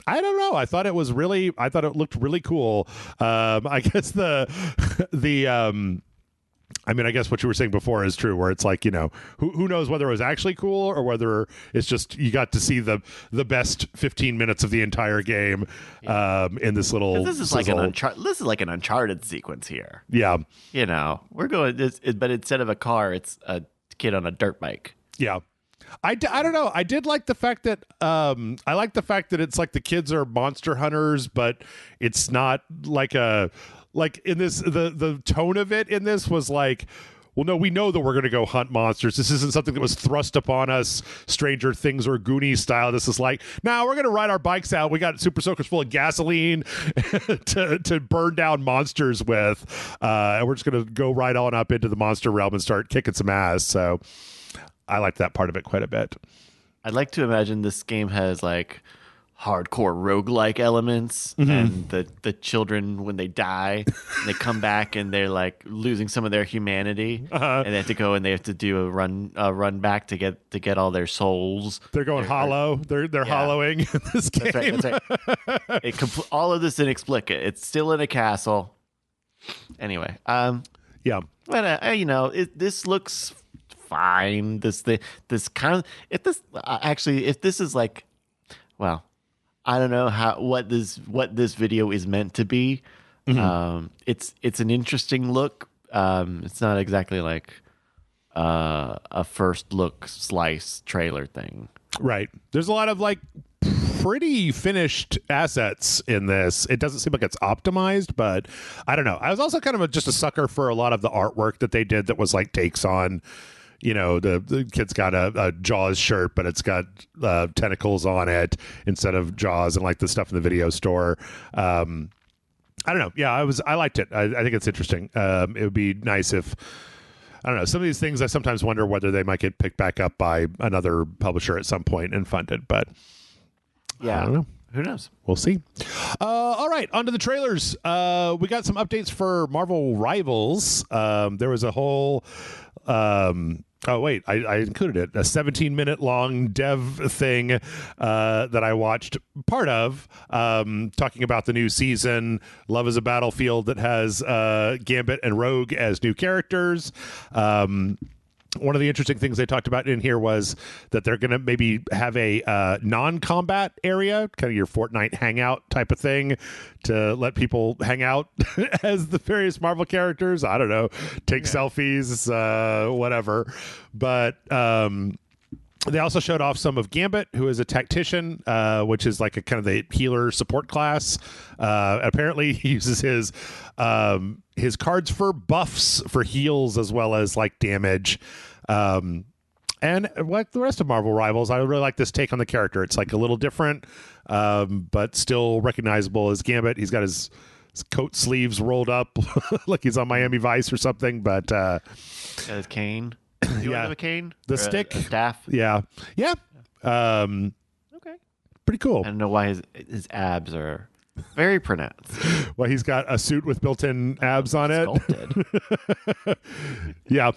don't know. I thought it looked really cool. I guess I guess what you were saying before is true, where it's like, you know, who knows whether it was actually cool or whether it's just you got to see the best 15 minutes of the entire game in this little. This is like an Uncharted sequence here. Yeah, you know, we're going but instead of a car, it's a kid on a dirt bike. Yeah. I don't know. I did like the fact that I like the fact that it's like the kids are monster hunters, but it's not like in this the tone of it in this was like, well, no, we know that we're going to go hunt monsters. This isn't something that was thrust upon us, Stranger Things or Goonies style. This is like, now we're going to ride our bikes out. We got super soakers full of gasoline to burn down monsters with, and we're just going to go right on up into the monster realm and start kicking some ass. So I like that part of it quite a bit. I'd like to imagine this game has like hardcore roguelike elements, and the children, when they die, they come back and they're like losing some of their humanity, and they have to go and they have to do a run back to get all their souls. They're going hollow. They're hollowing this game. That's right. All of this inexplicable. It's still in a castle. Anyway, but this looks fine. This kind of if this is like, well, I don't know what this video is meant to be. It's an interesting look. It's not exactly like a first look slice trailer thing. Right. There's a lot of like pretty finished assets in this. It doesn't seem like it's optimized, but I don't know. I was also kind of just a sucker for a lot of the artwork that they did that was like takes on, you know, the kid's got a Jaws shirt, but it's got tentacles on it instead of Jaws, and like the stuff in the video store. I don't know. Yeah, I liked it. I think it's interesting. It would be nice if, I don't know, some of these things I sometimes wonder whether they might get picked back up by another publisher at some point and funded, but yeah, I don't know. Who knows? We'll see. All right, on to the trailers. We got some updates for Marvel Rivals. There was a whole... oh, wait, I included it. A 17-minute long dev thing that I watched part of, talking about the new season. Love is a Battlefield that has Gambit and Rogue as new characters. One of the interesting things they talked about in here was that they're going to maybe have a non-combat area, kind of your Fortnite hangout type of thing, to let people hang out as the various Marvel characters. I don't know, take selfies, whatever. But they also showed off some of Gambit, who is a tactician, which is like a kind of the healer support class. Apparently, he uses his cards for buffs, for heals, as well as like damage. And like the rest of Marvel Rivals, I really like this take on the character. It's like a little different, but still recognizable as Gambit. He's got his coat sleeves rolled up like he's on Miami Vice or something. But got his cane. You have a cane? The stick? A staff? Yeah. Okay. Pretty cool. I don't know why his abs are Very pronounced. Well, he's got a suit with built-in abs on it. Sculpted. Yeah.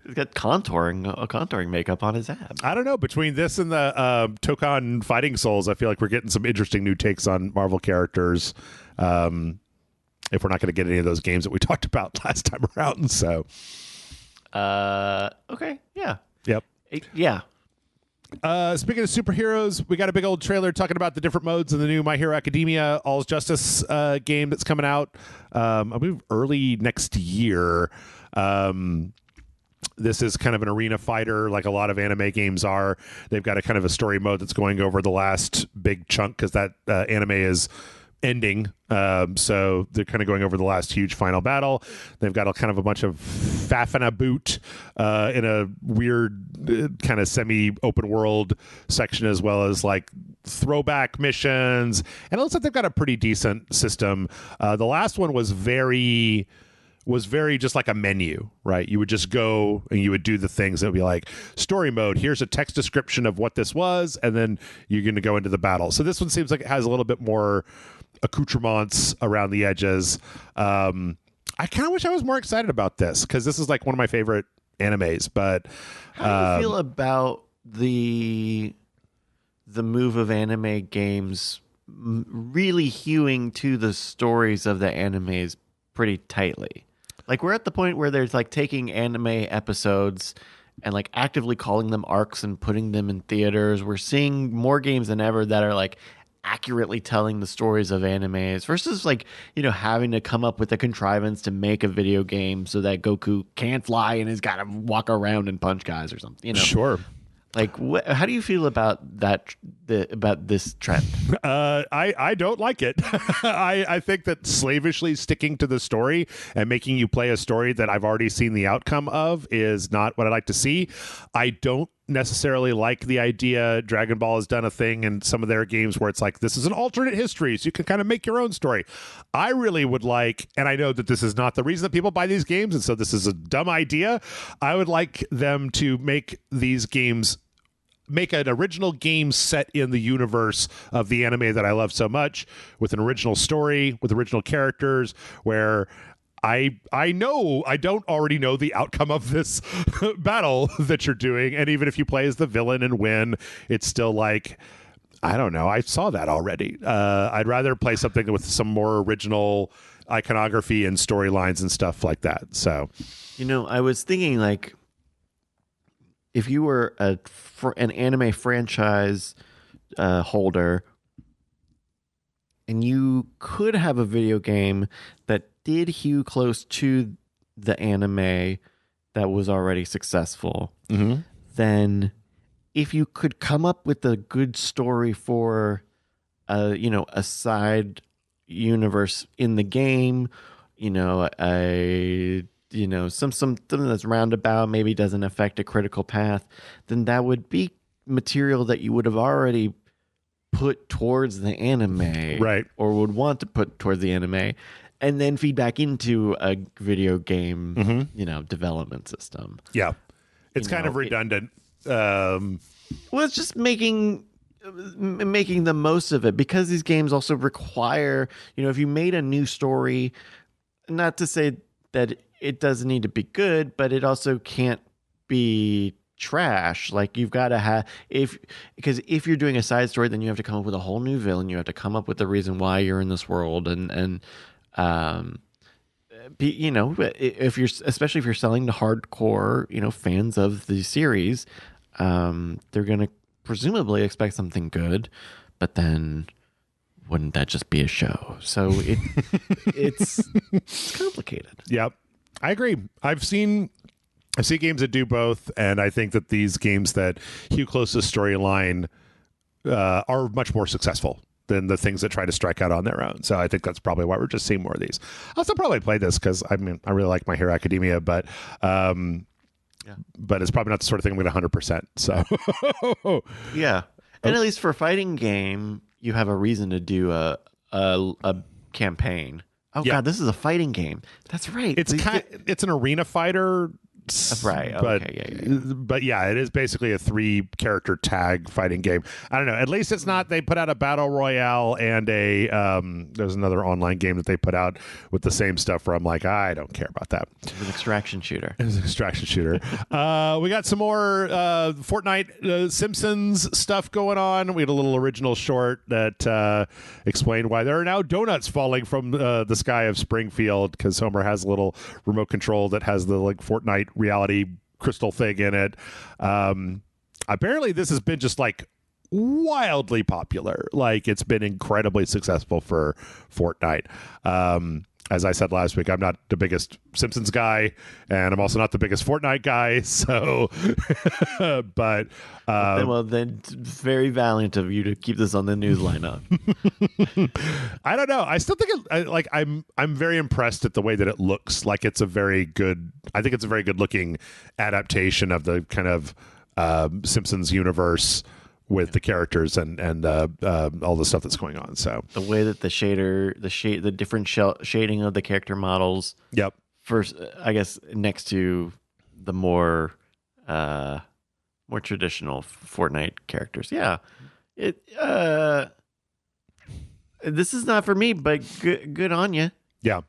He's got contouring makeup on his abs. I don't know. Between this and the Tokon Fighting Souls, I feel like we're getting some interesting new takes on Marvel characters. If we're not going to get any of those games that we talked about last time around. So, okay. Yeah. Yep. Yeah. Speaking of superheroes, we got a big old trailer talking about the different modes in the new My Hero Academia All's Justice game that's coming out, I believe, early next year. This is kind of an arena fighter like a lot of anime games are. They've got a kind of a story mode that's going over the last big chunk because that anime is ending. So they're kind of going over the last huge final battle. They've got a kind of a bunch of Fafana boot in a weird kind of semi-open world section, as well as like throwback missions. And it looks like they've got a pretty decent system. The last one was very just like a menu, right? You would just go and you would do the things. It would be like story mode. Here's a text description of what this was, and then you're going to go into the battle. So this one seems like it has a little bit more accoutrements around the edges. I kind of wish I was more excited about this because this is like one of my favorite animes. But how do you feel about the move of anime games really hewing to the stories of the animes pretty tightly? Like, we're at the point where there's like taking anime episodes and like actively calling them arcs and putting them in theaters. We're seeing more games than ever that are like accurately telling the stories of animes versus like, having to come up with a contrivance to make a video game so that Goku can't fly and has got to walk around and punch guys or something. Sure. Like, how do you feel about that? About this trend? I don't like it. I think that slavishly sticking to the story and making you play a story that I've already seen the outcome of is not what I like to see. I don't necessarily like the idea. Dragon Ball has done a thing in some of their games where it's like, this is an alternate history, so you can kind of make your own story. I really would like, and I know that this is not the reason that people buy these games, and so this is a dumb idea. I would like them to make these games, make an original game set in the universe of the anime that I love so much, with an original story, with original characters, where I know I don't already know the outcome of this battle that you're doing. And even if you play as the villain and win, it's still like, I don't know, I saw that already. I'd rather play something with some more original iconography and storylines and stuff like that. So, I was thinking, like, if you were an anime franchise holder and you could have a video game that did hew close to the anime that was already successful, then if you could come up with a good story for a side universe in the game, something that's roundabout, maybe doesn't affect a critical path, then that would be material that you would have already put towards the anime, right? Or would want to put towards the anime, and then feed back into a video game, development system. Yeah, it's kind of redundant. Well, it's just making the most of it, because these games also require, if you made a new story, not to say that it doesn't need to be good, but it also can't be trash. Like, you've got to have, because if you're doing a side story, then you have to come up with a whole new villain. You have to come up with the reason why you're in this world, and if you're, especially if you're selling to hardcore, fans of the series, they're gonna presumably expect something good, but then wouldn't that just be a show? So it's complicated. Yep, I agree. I see games that do both, and I think that these games that hew close to storyline are much more successful than the things that try to strike out on their own. So I think that's probably why we're just seeing more of these. I'll still probably play this because I really like My Hero Academia, but it's probably not the sort of thing I'm going to 100%. So yeah, and at least for a fighting game, you have a reason to do a campaign. Oh, yeah. God, this is a fighting game. That's right. It's an arena fighter Right. But, Okay. but yeah, it is basically a 3-character tag fighting game. I don't know. At least it's not. They put out a battle royale and a there's another online game that they put out with the same stuff where I'm like, I don't care about that. It's an extraction shooter. It's an extraction shooter. We got some more Fortnite Simpsons stuff going on. We had a little original short that explained why there are now donuts falling from the sky of Springfield, because Homer has a little remote control that has the like Fortnite reality crystal thing in it. Apparently this has been just like wildly popular. Like, it's been incredibly successful for Fortnite. As I said last week, I'm not the biggest Simpsons guy, and I'm also not the biggest Fortnite guy. So, but well, then it's very valiant of you to keep this on the news lineup. I don't know. I still think I'm very impressed at the way that it looks. Like, it's a very good. I think it's a very good looking adaptation of the kind of Simpsons universe with the characters and all the stuff that's going on. So the way that the different shading of the character models. Yep. First, I guess next to the more traditional Fortnite characters. Yeah. This is not for me, but good on you. Yeah.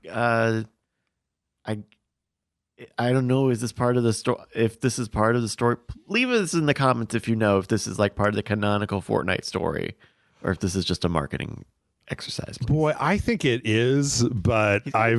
I don't know. Is this part of the story? If this is part of the story, leave us in the comments if you know if this is like part of the canonical Fortnite story, or if this is just a marketing exercise. Please. Boy, I think it is, but I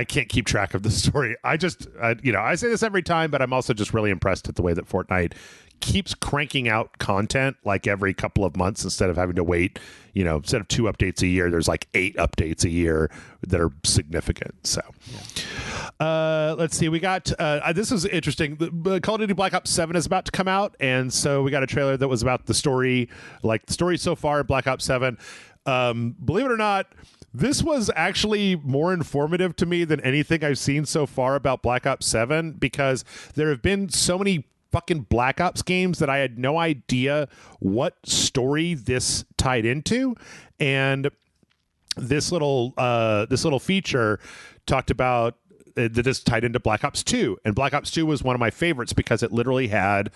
can't keep track of the story. I say this every time, but I'm also just really impressed at the way that Fortnite keeps cranking out content like every couple of months instead of having to wait. Instead of 2 updates a year, there's like 8 updates a year that are significant. So, let's see. We got this is interesting. The Call of Duty Black Ops 7 is about to come out, and so we got a trailer that was about the story, like the story so far in Black Ops 7. Believe it or not, this was actually more informative to me than anything I've seen so far about Black Ops 7, because there have been so many fucking Black Ops games that I had no idea what story this tied into. And this little feature talked about that this tied into Black Ops 2. And Black Ops 2 was one of my favorites because it literally had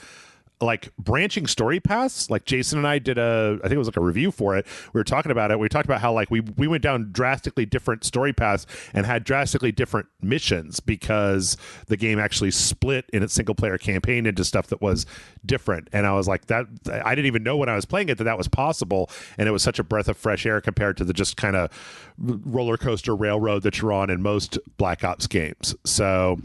like branching story paths. Like, Jason and I did I think it was like a review for it. We were talking about it. We talked about how like we went down drastically different story paths and had drastically different missions because the game actually split in its single player campaign into stuff that was different. And I was like, that I didn't even know when I was playing it that was possible. And it was such a breath of fresh air compared to the just kind of roller coaster railroad that you're on in most Black Ops games. So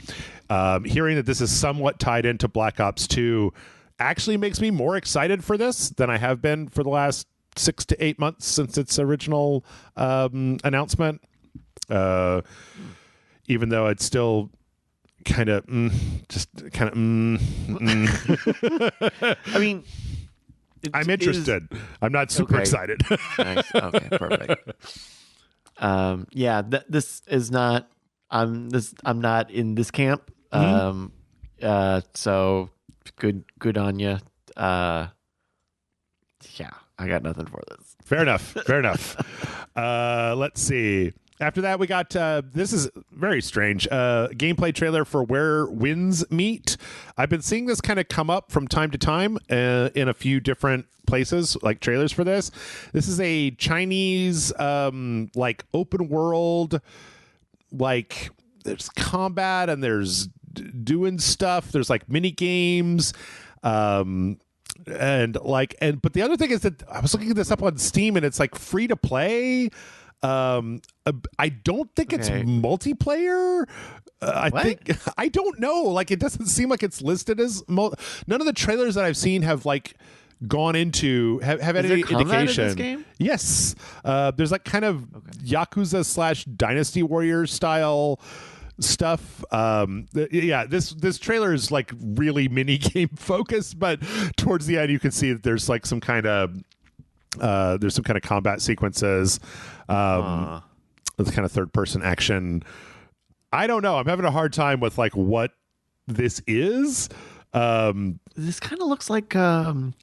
hearing that this is somewhat tied into Black Ops 2 actually makes me more excited for this than I have been for the last 6 to 8 months since its original announcement. Even though it's still kind of I mean, I'm interested. I'm not super excited. Nice. Okay, perfect. Yeah, this is not. I'm not in this camp. So. Good on you. Yeah, I got nothing for this. Fair enough. Let's see. After that, we got this is very strange gameplay trailer for Where Winds Meet. I've been seeing this kind of come up from time to time in a few different places, like trailers for this. This is a Chinese like open world, like there's combat and there's doing stuff. There's like mini games, but the other thing is that I was looking at this up on Steam and it's like free to play. I don't think it's multiplayer. I don't know. Like, it doesn't seem like it's listed as none of the trailers that I've seen have like gone into have any indication. In this game? Yes. There's like kind of Yakuza / Dynasty Warrior style stuff. This trailer is like really mini game focused, but towards the end you can see that there's like some kind of combat sequences, with kind of third person action. I don't know. I'm having a hard time with like what this is. This kind of looks like the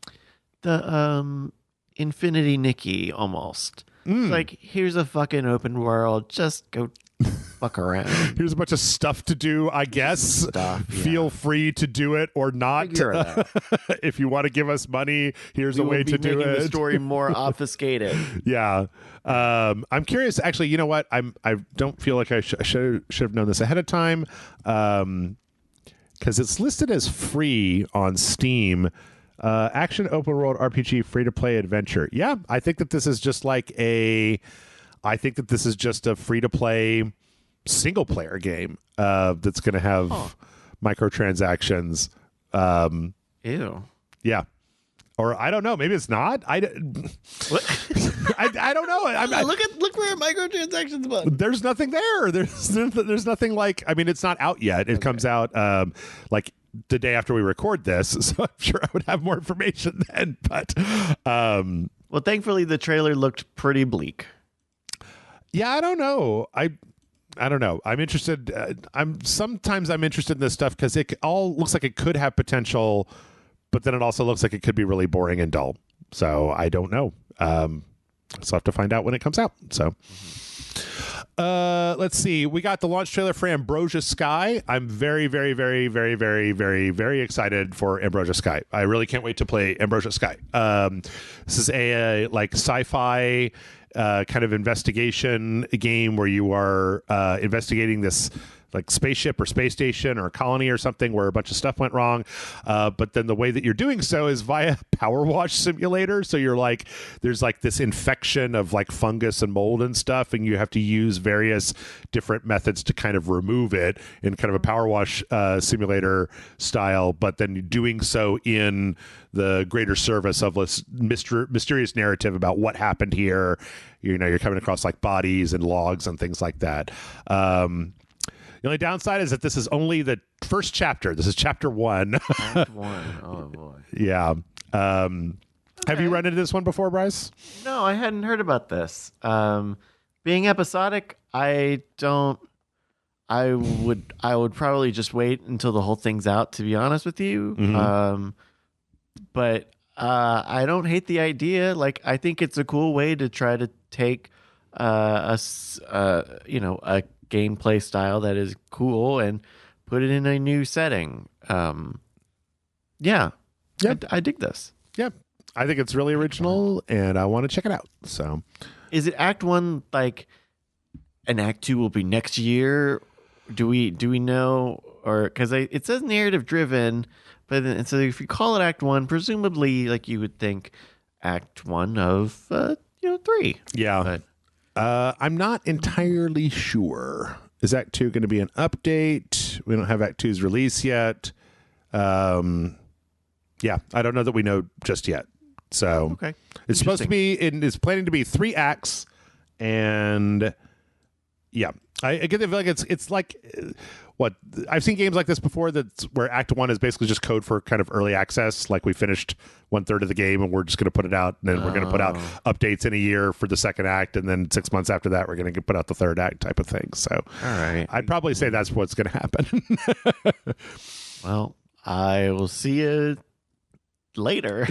Infinity Nikki almost. It's like, here's a fucking open world. Just go fuck around. Here's a bunch of stuff to do, I guess. Stuff, yeah. Feel free to do it or not. Figure it out. If you want to give us money, here's a way to do making it. the story more obfuscated. Yeah. I'm curious. Actually, you know what? I don't feel like I should have known this ahead of time, because it's listed as free on Steam. Action open world RPG free to play adventure. Yeah, I think that this is just a free to play single player game that's going to have microtransactions. Ew. Yeah. Or I don't know. Maybe it's not. I don't know. Look where microtransactions button. There's nothing there. There's nothing like. I mean, it's not out yet. It comes out like the day after we record this, so I'm sure I would have more information then. But well, thankfully the trailer looked pretty bleak. Yeah, I don't know. I don't know. I'm interested. Sometimes I'm interested in this stuff because it all looks like it could have potential, but then it also looks like it could be really boring and dull. So I don't know. So I'll have to find out when it comes out. So let's see. We got the launch trailer for Ambrosia Sky. I'm very, very, very, very, very, very, very excited for Ambrosia Sky. I really can't wait to play Ambrosia Sky. This is a like sci-fi kind of investigation game where you are investigating this like spaceship or space station or colony or something where a bunch of stuff went wrong. But then the way that you're doing so is via power wash simulator. So you're like, there's like this infection of like fungus and mold and stuff, and you have to use various different methods to kind of remove it in kind of a power wash simulator style, but then doing so in the greater service of this mysterious narrative about what happened here. You know, you're coming across like bodies and logs and things like that. The only downside is that this is only the first chapter. This is chapter 1. Act 1. Oh, boy. Yeah. Have you run into this one before, Bryce? No, I hadn't heard about this. Being episodic, I would probably just wait until the whole thing's out, to be honest with you. Mm-hmm. But I don't hate the idea. Like, I think it's a cool way to try to take a gameplay style that is cool and put it in a new setting. Yeah. I dig this. Yeah. I think it's really original and I want to check it out. So is it Act 1 like, and Act 2 will be next year? Do we know? Or because it says narrative driven, but then, so if you call it Act 1, presumably like you would think Act 1 of 3. Yeah. But I'm not entirely sure. Is Act 2 going to be an update? We don't have Act 2's release yet. Yeah, I don't know that we know just yet. So okay. It's supposed to be, it's planning to be 3 acts. And yeah, I get the feeling it's like what I've seen games like this before that's where Act 1 is basically just code for kind of early access. Like we finished 1/3 of the game and we're just going to put it out, and then we're going to put out updates in a year for the second act, and then 6 months after that we're going to put out the third act type of thing. So all right, I'd probably say that's what's going to happen. Well, I will see you later.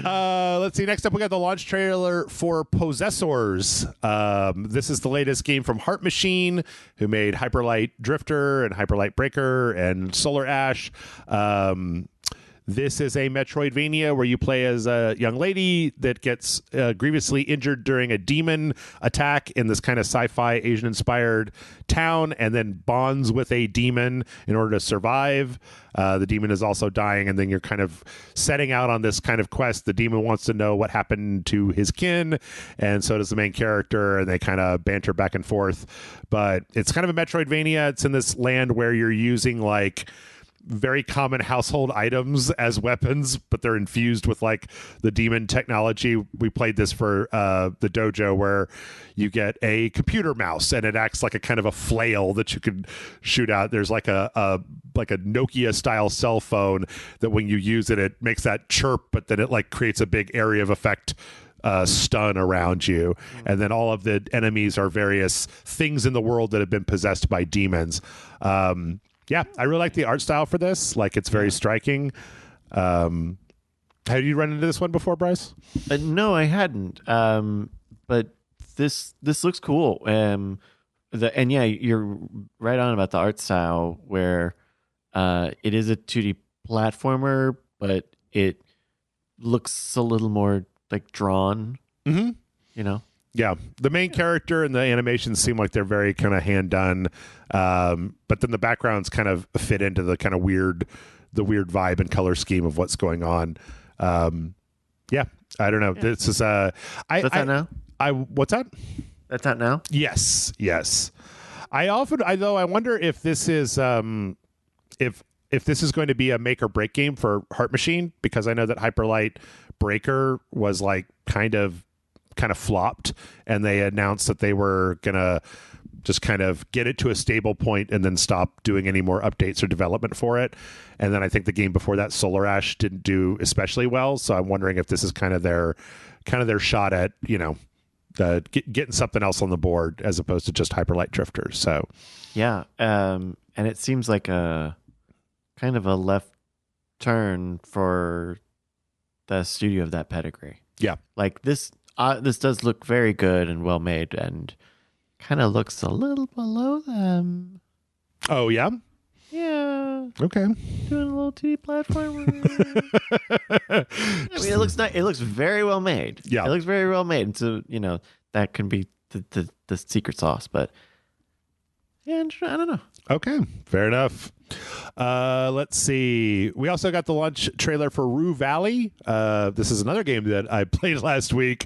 Let's see. Next up, we got the launch trailer for Possessors. This is the latest game from Heart Machine, who made Hyperlight Drifter and Hyperlight Breaker and Solar Ash. This is a Metroidvania where you play as a young lady that gets grievously injured during a demon attack in this kind of sci-fi Asian-inspired town, and then bonds with a demon in order to survive. The demon is also dying, and then you're kind of setting out on this kind of quest. The demon wants to know what happened to his kin, and so does the main character, and they kind of banter back and forth. But it's kind of a Metroidvania. It's in this land where you're using like very common household items as weapons, but they're infused with like the demon technology. We played this for the dojo, where you get a computer mouse and it acts like a kind of a flail that you can shoot out. There's like a Nokia style cell phone that when you use it, it makes that chirp, but then it like creates a big area of effect stun around you. And then all of the enemies are various things in the world that have been possessed by demons. Yeah, I really like the art style for this. Like, it's very striking. Have you run into this one before, Bryce? No, I hadn't. But this looks cool. And yeah, you're right on about the art style where it is a 2D platformer, but it looks a little more like drawn. Mm-hmm. You know. Yeah, the main character and the animations seem like they're very kind of hand done, but then the backgrounds kind of fit into the kind of weird vibe and color scheme of what's going on. Yeah, I don't know. Yeah. This is that's out now. What's that? That's out now. Yes. I wonder if this is if this is going to be a make or break game for Heart Machine, because I know that Hyperlight Breaker was like kind of flopped, and they announced that they were gonna just kind of get it to a stable point and then stop doing any more updates or development for it. And then I think the game before that, Solar Ash, didn't do especially well. So I'm wondering if this is kind of their shot at, getting something else on the board as opposed to just Hyperlight Drifter. So yeah, and it seems like a kind of a left turn for the studio of that pedigree. Yeah, like this does look very good and well made, and kind of looks a little below them. Oh yeah. Yeah. Okay. Doing a little 2D platformer. I mean, it looks nice. It looks very well made. Yeah. It looks very well made. And so, that can be the secret sauce. But yeah, I don't know. Okay. Fair enough. Let's see. We also got the launch trailer for Rue Valley. This is another game that I played last week.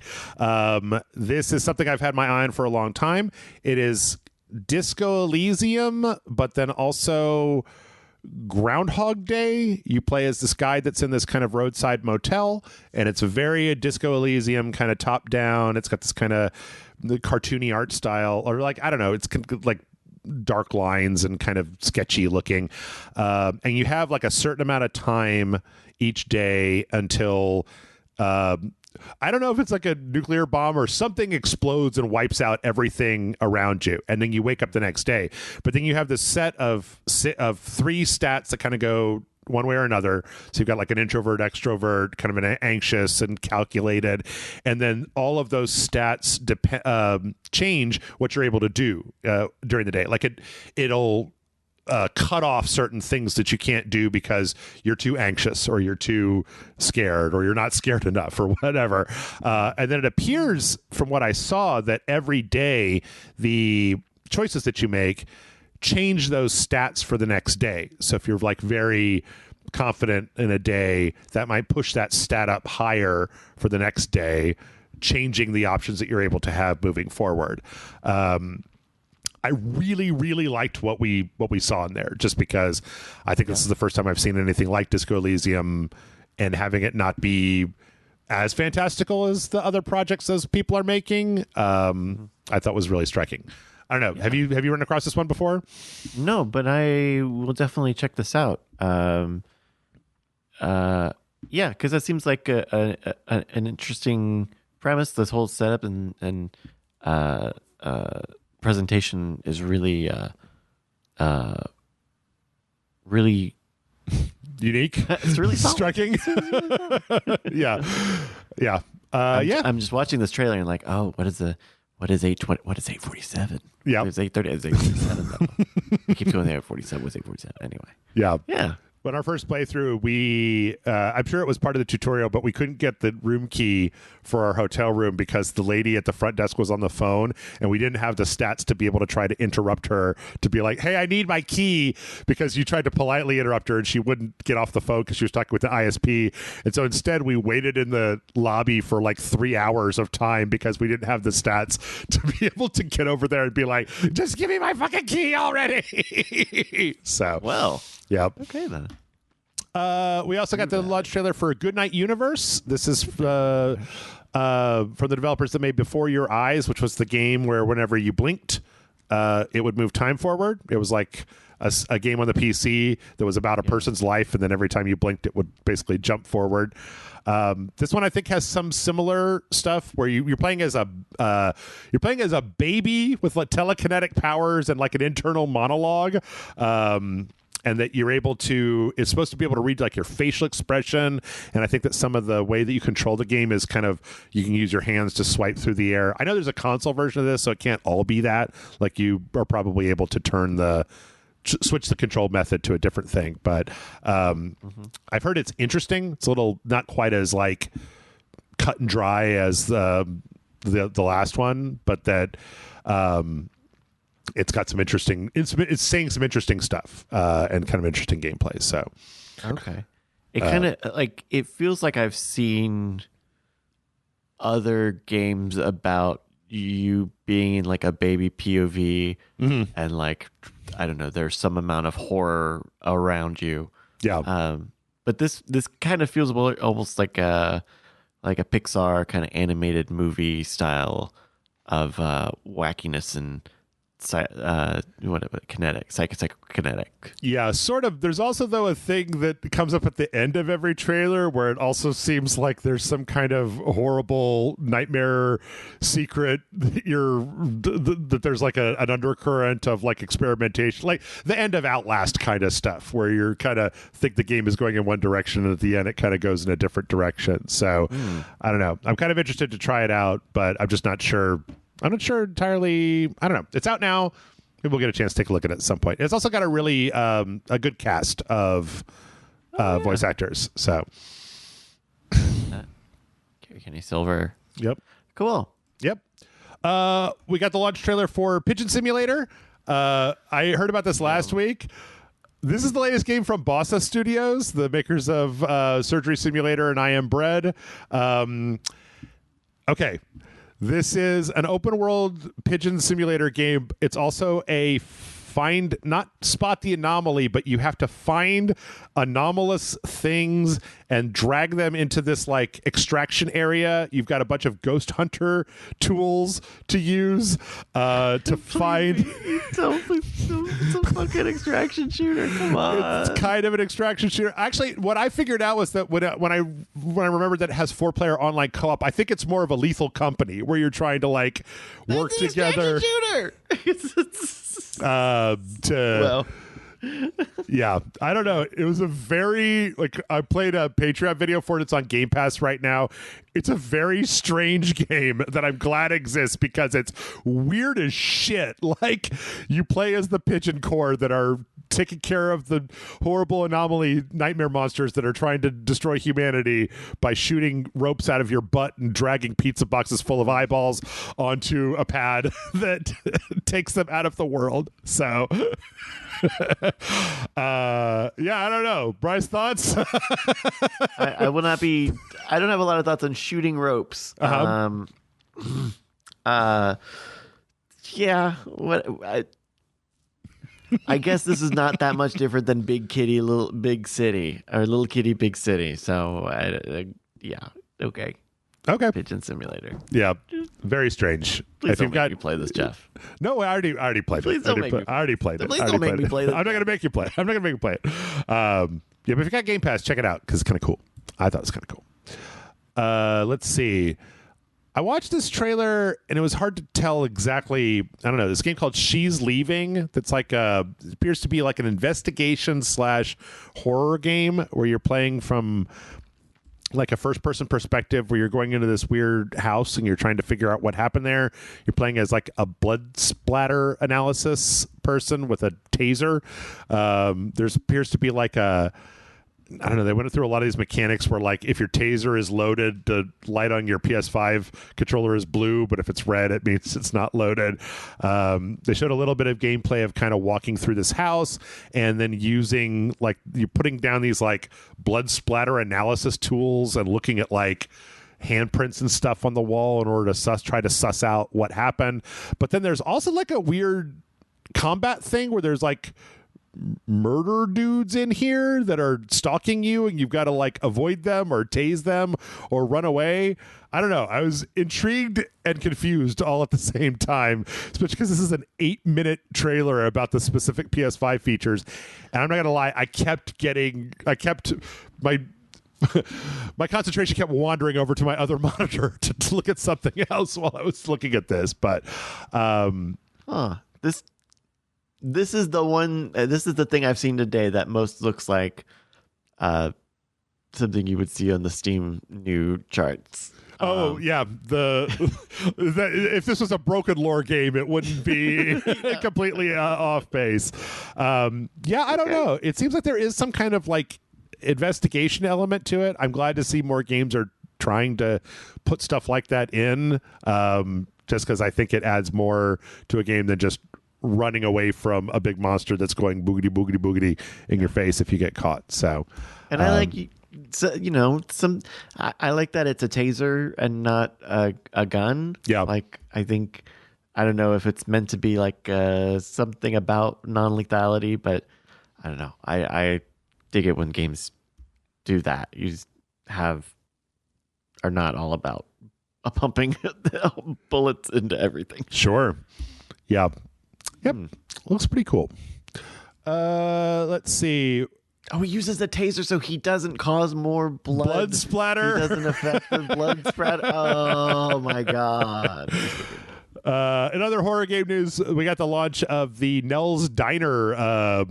This is something I've had my eye on for a long time. It is Disco Elysium, but then also Groundhog Day. You play as this guy that's in this kind of roadside motel, and it's very a Disco Elysium kind of top down. It's got this kind of the cartoony art style, or like, I don't know, it's like dark lines and kind of sketchy looking. And you have like a certain amount of time each day until I don't know if it's like a nuclear bomb or something explodes and wipes out everything around you, and then you wake up the next day. But then you have this set of 3 stats that kind of go one way or another. So you've got like an introvert, extrovert, kind of an anxious and calculated, and then all of those stats change what you're able to do during the day. Like it'll cut off certain things that you can't do because you're too anxious or you're too scared or you're not scared enough or whatever. And then it appears, from what I saw, that every day the choices that you make change those stats for the next day. So if you're like very confident in a day, that might push that stat up higher for the next day, changing the options that you're able to have moving forward. I really, really liked what we saw in there, just because I think this is the first time I've seen anything like Disco Elysium, and having it not be as fantastical as the other projects those people are making, I thought was really striking. I don't know. Yeah. Have you run across this one before? No, but I will definitely check this out. Yeah, because that seems like an interesting premise. This whole setup and presentation is really really unique. It's really striking. Yeah. I'm just watching this trailer and like, oh, what is 820? What is 847? Yeah, it's 830. It's 847. I keep going there. 47 was 847. Anyway. Yeah. But our first playthrough, I'm sure it was part of the tutorial, but we couldn't get the room key for our hotel room because the lady at the front desk was on the phone, and we didn't have the stats to be able to try to interrupt her, to be like, hey, I need my key, because you tried to politely interrupt her and she wouldn't get off the phone because she was talking with the ISP. And so instead we waited in the lobby for like 3 hours of time because we didn't have the stats to be able to get over there and be like, just give me my fucking key already. So, well, yep. Okay then. We also got the launch trailer for Goodnight Universe. This is from the developers that made Before Your Eyes, which was the game where whenever you blinked, it would move time forward. It was like a game on the PC that was about a person's life, and then every time you blinked, it would basically jump forward. This one I think has some similar stuff where you're playing as a baby with like telekinetic powers and like an internal monologue. and that you're able to, it's supposed to be able to read like your facial expression. And I think that some of the way that you control the game is kind of, you can use your hands to swipe through the air. I know there's a console version of this, so it can't all be that. Like you are probably able to switch the control method to a different thing. But I've heard it's interesting. It's a little, not quite as like cut and dry as the last one, but that it's got some interesting, it's saying some interesting stuff and kind of interesting gameplay. So okay, it kind of like, it feels like I've seen other games about you being in like a baby POV and like, I don't know, there's some amount of horror around you. Yeah. But this kind of feels almost like a Pixar kind of animated movie style of wackiness and psychokinetic. Yeah, sort of. There's also, though, a thing that comes up at the end of every trailer where it also seems like there's some kind of horrible nightmare secret that there's like an undercurrent of like experimentation, like the end of Outlast kind of stuff, where you're kind of think the game is going in one direction and at the end it kind of goes in a different direction. So I don't know. I'm kind of interested to try it out, but I'm just not sure. I'm not sure entirely. I don't know. It's out now. Maybe we'll get a chance to take a look at it at some point. It's also got a really a good cast of voice actors. So Kenny Silver. Yep. Cool. Yep. We got the launch trailer for Pigeon Simulator. I heard about this last week. This is the latest game from Bossa Studios, the makers of Surgery Simulator and I Am Bread. Okay. This is an open world pigeon simulator game. It's also a not spot the anomaly, but you have to find anomalous things and drag them into this like extraction area. You've got a bunch of ghost hunter tools to use to find. It's a fucking extraction shooter. Come on. It's kind of an extraction shooter. Actually, what I figured out was that when I remembered that it has 4-player online co-op, I think it's more of a Lethal Company where you're trying to like work together. Shooter. Yeah, I don't know. It was a very like, I played a Patreon video for it. It's on Game Pass right now. It's a very strange game that I'm glad exists because it's weird as shit. Like, you play as the pigeon corps that are taking care of the horrible anomaly nightmare monsters that are trying to destroy humanity by shooting ropes out of your butt and dragging pizza boxes full of eyeballs onto a pad that takes them out of the world. So yeah, I don't know. Bryce, thoughts? I will not be. I don't have a lot of thoughts on shooting ropes. Yeah. I guess this is not that much different than Big Kitty, Little Big City, or Little Kitty, Big City. So, yeah, okay. Pigeon Simulator. Yeah, very strange. Please don't make me play this, Jeff. No, I already played Please it. Don't make me. I already played it. Please don't make me play this. I'm not going to make you play it. I'm not going to make you play it. Yeah, but if you got Game Pass, check it out because it's kind of cool. I thought it was kind of cool. Let's see. I watched this trailer and it was hard to tell exactly. I don't know. This game called She's Leaving. That's like it appears to be like an investigation / horror game where you're playing from like a first person perspective where you're going into this weird house and you're trying to figure out what happened there. You're playing as like a blood splatter analysis person with a taser. There's appears to be like I don't know, they went through a lot of these mechanics where like if your taser is loaded, the light on your PS5 controller is blue, but if it's red, it means it's not loaded. They showed a little bit of gameplay of kind of walking through this house and then using like, you're putting down these like blood splatter analysis tools and looking at like handprints and stuff on the wall in order to try to suss out what happened. But then there's also like a weird combat thing where there's like murder dudes in here that are stalking you and you've got to like avoid them or tase them or run away. I don't know. I was intrigued and confused all at the same time, especially because this is an 8-minute trailer about the specific PS5 features. And I'm not going to lie, my concentration kept wandering over to my other monitor to look at something else while I was looking at this. But this is the one. This is the thing I've seen today that most looks like something you would see on the Steam new charts. Oh yeah, if this was a broken lore game, it wouldn't be completely off base. Yeah, I don't know. It seems like there is some kind of like investigation element to it. I'm glad to see more games are trying to put stuff like that in, just because I think it adds more to a game than just running away from a big monster that's going boogity boogity boogity in your face if you get caught. So, and I like. So, I like that it's a taser and not a gun. Yeah. Like, I don't know if it's meant to be like something about non-lethality, but I don't know. I dig it when games do that. You just are not all about pumping bullets into everything. Sure. Yeah. Yep. Looks pretty cool. Let's see. Oh, he uses the taser so he doesn't cause more blood splatter. He doesn't affect the blood spread. Oh my god. In other horror game news, we got the launch of the Nell's Diner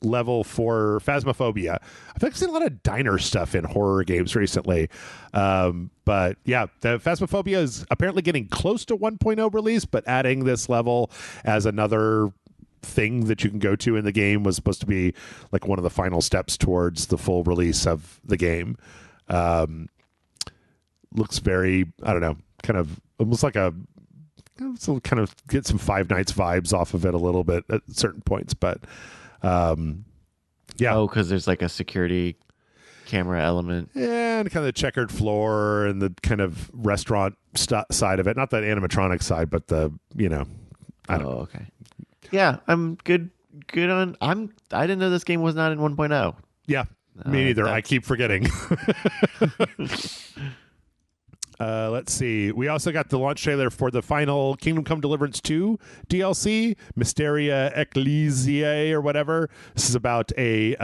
level for Phasmophobia. I think I've seen a lot of diner stuff in horror games recently. But yeah, the Phasmophobia is apparently getting close to 1.0 release, but adding this level as another thing that you can go to in the game was supposed to be like one of the final steps towards the full release of the game. Looks very, I don't know, kind of almost like so kind of get some Five Nights vibes off of it a little bit at certain points, but yeah. Oh, because there's like a security camera element. Yeah, and kind of the checkered floor and the kind of restaurant side of it. Not the animatronic side, but the, I don't know. Okay. Yeah, I'm good on. I didn't know this game was not in 1.0. Yeah, me neither. I keep forgetting. Let's see. We also got the launch trailer for the final Kingdom Come Deliverance 2 DLC, Mysteria Ecclesiae or whatever. This is about a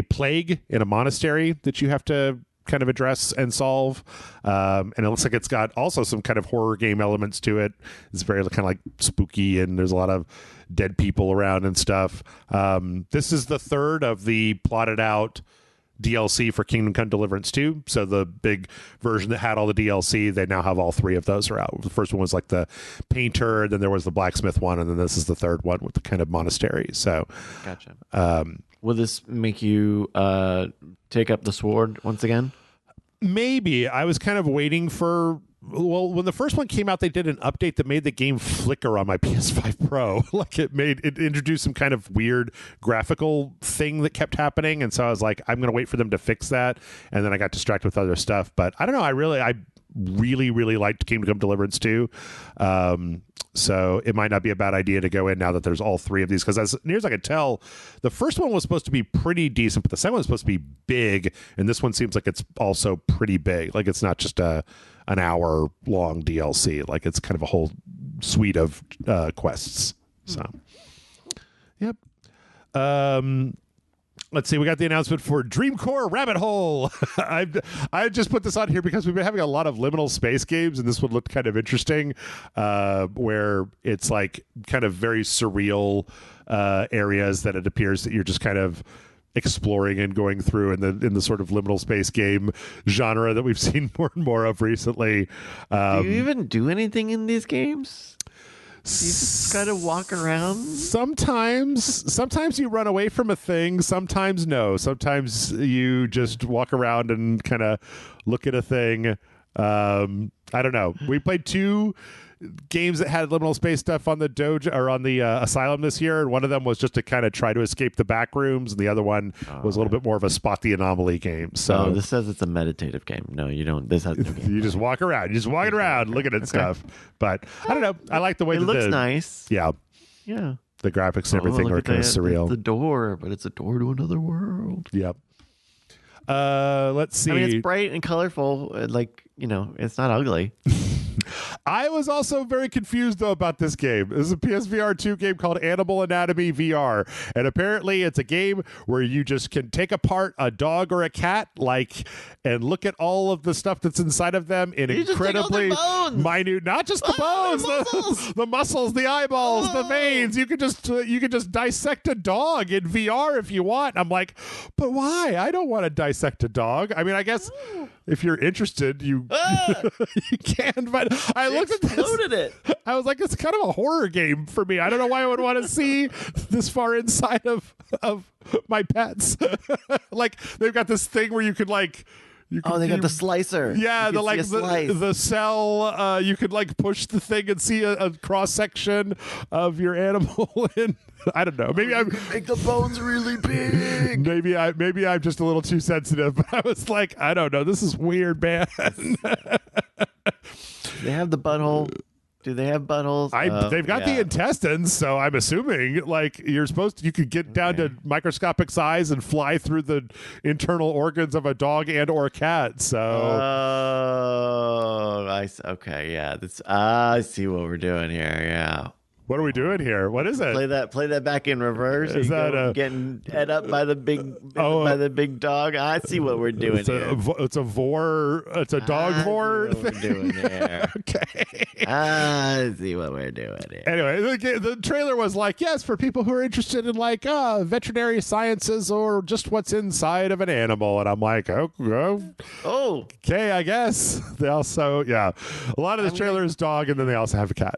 plague in a monastery that you have to kind of address and solve, and it looks like it's got also some kind of horror game elements to it. It's very kind of like spooky, and there's a lot of dead people around and stuff. This is the third of the plotted out DLC for Kingdom Come Deliverance 2. So the big version that had all the DLC, they now have all three of those are out. The first one was like the painter, then there was the blacksmith one, and then this is the third one with the kind of monastery. So gotcha. Will this make you take up the sword once again? Maybe. I was kind of waiting for... Well, when the first one came out, they did an update that made the game flicker on my PS5 Pro. Like it introduced some kind of weird graphical thing that kept happening. And so I was like, I'm going to wait for them to fix that. And then I got distracted with other stuff. But I don't know. I really, really liked Kingdom Come Deliverance 2. So it might not be a bad idea to go in now that there's all three of these, because as near as I could tell, the first one was supposed to be pretty decent, but the second one was supposed to be big, and this one seems like it's also pretty big. Like it's not just an hour long DLC. Like it's kind of a whole suite of quests. So, yep. Let's see. We got the announcement for Dreamcore Rabbit Hole. I just put this on here because we've been having a lot of liminal space games, and this one looked kind of interesting, where it's like kind of very surreal areas that it appears that you're just kind of exploring and going through in the sort of liminal space game genre that we've seen more and more of recently. Do you even do anything in these games? You just kind of walk around? Sometimes you run away from a thing. Sometimes no. Sometimes you just walk around and kind of look at a thing. I don't know. We played 2 games that had liminal space stuff on the Dojo or on the Asylum this year, and one of them was just to kind of try to escape the back rooms, and the other one was a little bit more of a spot the anomaly game. So this says it's a meditative game. No, you don't. This has no game. You just walk around. You're just walking around looking at stuff. But I don't know. I like the way it that looks nice. Yeah. Yeah. The graphics and everything are kind of surreal. The door, but it's a door to another world. Yep. Let's see. I mean, it's bright and colorful. Like, it's not ugly. I was also very confused, though, about this game. This is a PSVR 2 game called Animal Anatomy VR. And apparently it's a game where you just can take apart a dog or a cat, and look at all of the stuff that's inside of them in incredibly minute, not just the bones, the muscles, the eyeballs, the veins. You could just dissect a dog in VR if you want. I'm like, but why? I don't want to dissect a dog. I mean, I guess if you're interested, you you can. But I looked at this. I was like, it's kind of a horror game for me. I don't know why I would want to see this far inside of my pets. Like, they've got this thing where you could they got the slicer. Yeah, the cell. You could push the thing and see a cross section of your animal. And I don't know. Maybe I'm make the bones really big. Maybe I'm just a little too sensitive. But I was like, I don't know. This is weird, man. They have the butthole. Do they have buttholes? They've got the intestines, so I'm assuming you could get down to microscopic size and fly through the internal organs of a dog and or a cat. So, I see what we're doing here. Yeah. What are we doing here? What is it? Play that back in reverse. Is that getting ed up by the big dog? I see what we're doing here. It's a vor. It's a dog vor. What we're doing here. Okay. I see what we're doing here. Anyway, the trailer was like, yes, for people who are interested in veterinary sciences or just what's inside of an animal. And I'm like, okay, I guess. They also, a lot of this trailer is dog, and then they also have a cat.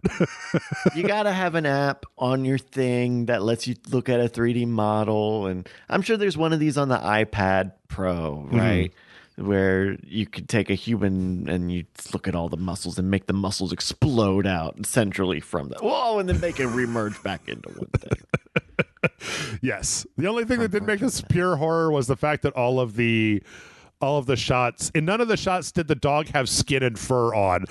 You gotta have an app on your thing that lets you look at a 3D model, and I'm sure there's one of these on the iPad Pro, right? Where you could take a human and you look at all the muscles and make the muscles explode out centrally from that. Whoa, and then make it remerge back into one thing. Yes. The only thing that didn't make this pure horror was the fact that all of the shots, in none of the shots did the dog have skin and fur on.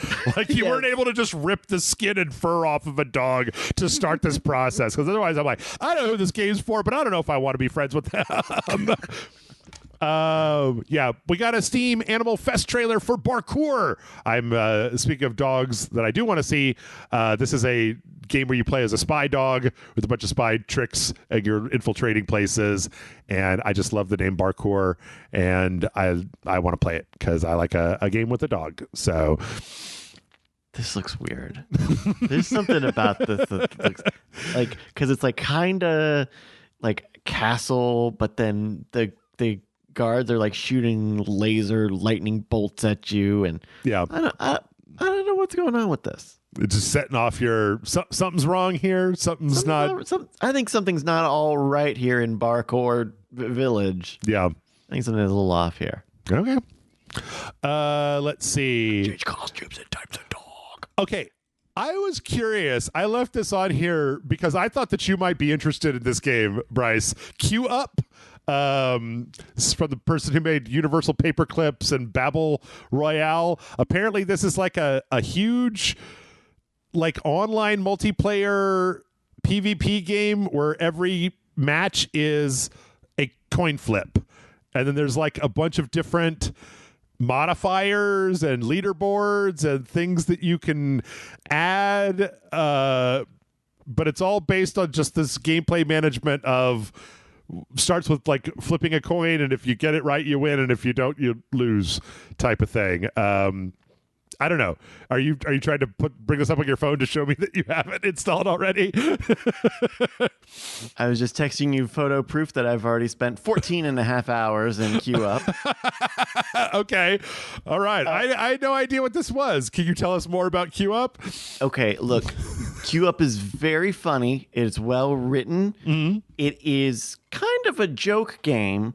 You weren't able to just rip the skin and fur off of a dog to start this process. Because otherwise I'm like, I don't know who this game's for, but I don't know if I want to be friends with them. We got a Steam Animal Fest trailer for Parkour. I'm speaking of dogs that I do want to see. This is a game where you play as a spy dog with a bunch of spy tricks and you're infiltrating places. And I just love the name Parkour, and I want to play it because I like a game with a dog. So this looks weird. There's something about this that looks because it's kind of like castle, but then the guards are shooting laser lightning bolts at you, and I don't know what's going on with this. It's just setting off something's wrong here. I think something's not all right here in Parkour Village. Yeah, I think something's a little off here. Okay. Let's see. Change costumes and types of dog. Okay. I was curious. I left this on here because I thought that you might be interested in this game, Bryce. Queue Up. This is from the person who made Universal Paperclips and Babel Royale. Apparently, this is a huge online multiplayer PvP game where every match is a coin flip, and then there's a bunch of different modifiers and leaderboards and things that you can add, but it's all based on just this gameplay management of starts with flipping a coin, and if you get it right you win, and if you don't you lose type of thing. I don't know. Are you trying to bring this up on your phone to show me that you have it installed already? I was just texting you photo proof that I've already spent 14 and a half hours in Queue Up. Okay. All right. I had no idea what this was. Can you tell us more about Queue Up? Okay, look. Queue Up is very funny. It's well written. Mm-hmm. It is kind of a joke game,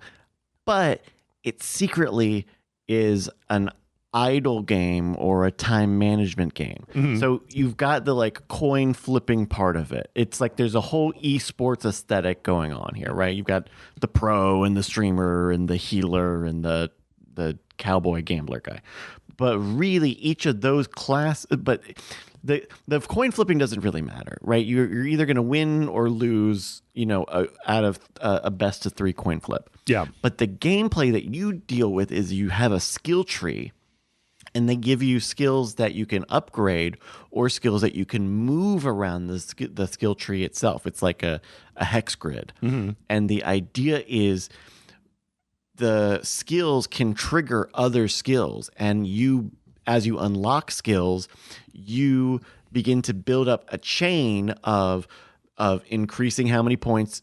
but it secretly is an idle game or a time management game. Mm-hmm. So you've got the coin flipping part of it. It's there's a whole esports aesthetic going on here, right? You've got the pro and the streamer and the healer and the cowboy gambler guy. But really each of those but the coin flipping doesn't really matter, right? You're either going to win or lose, out of a best of 3 coin flip. Yeah. But the gameplay that you deal with is you have a skill tree. and they give you skills that you can upgrade or skills that you can move around the skill tree itself. It's like a hex grid. And the idea is the skills can trigger other skills, and as you unlock skills, you begin to build up a chain of increasing how many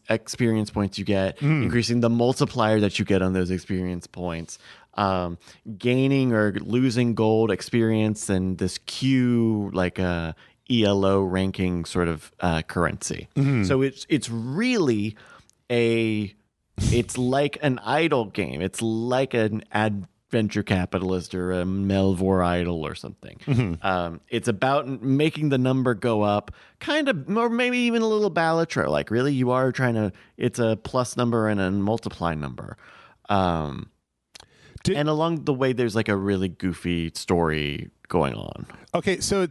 experience points you get, increasing the multiplier that you get on those experience points, gaining or losing gold experience, and this Q, like a ELO ranking sort of currency. So it's really it's like an idle game. It's like an adventure capitalist or a Melvor idol or something. It's about making the number go up, kind of, or maybe even a little Balatro. Like, really, you are trying to. It's a plus number and a multiply number. And along the way, there's like a really goofy story going on. Okay, so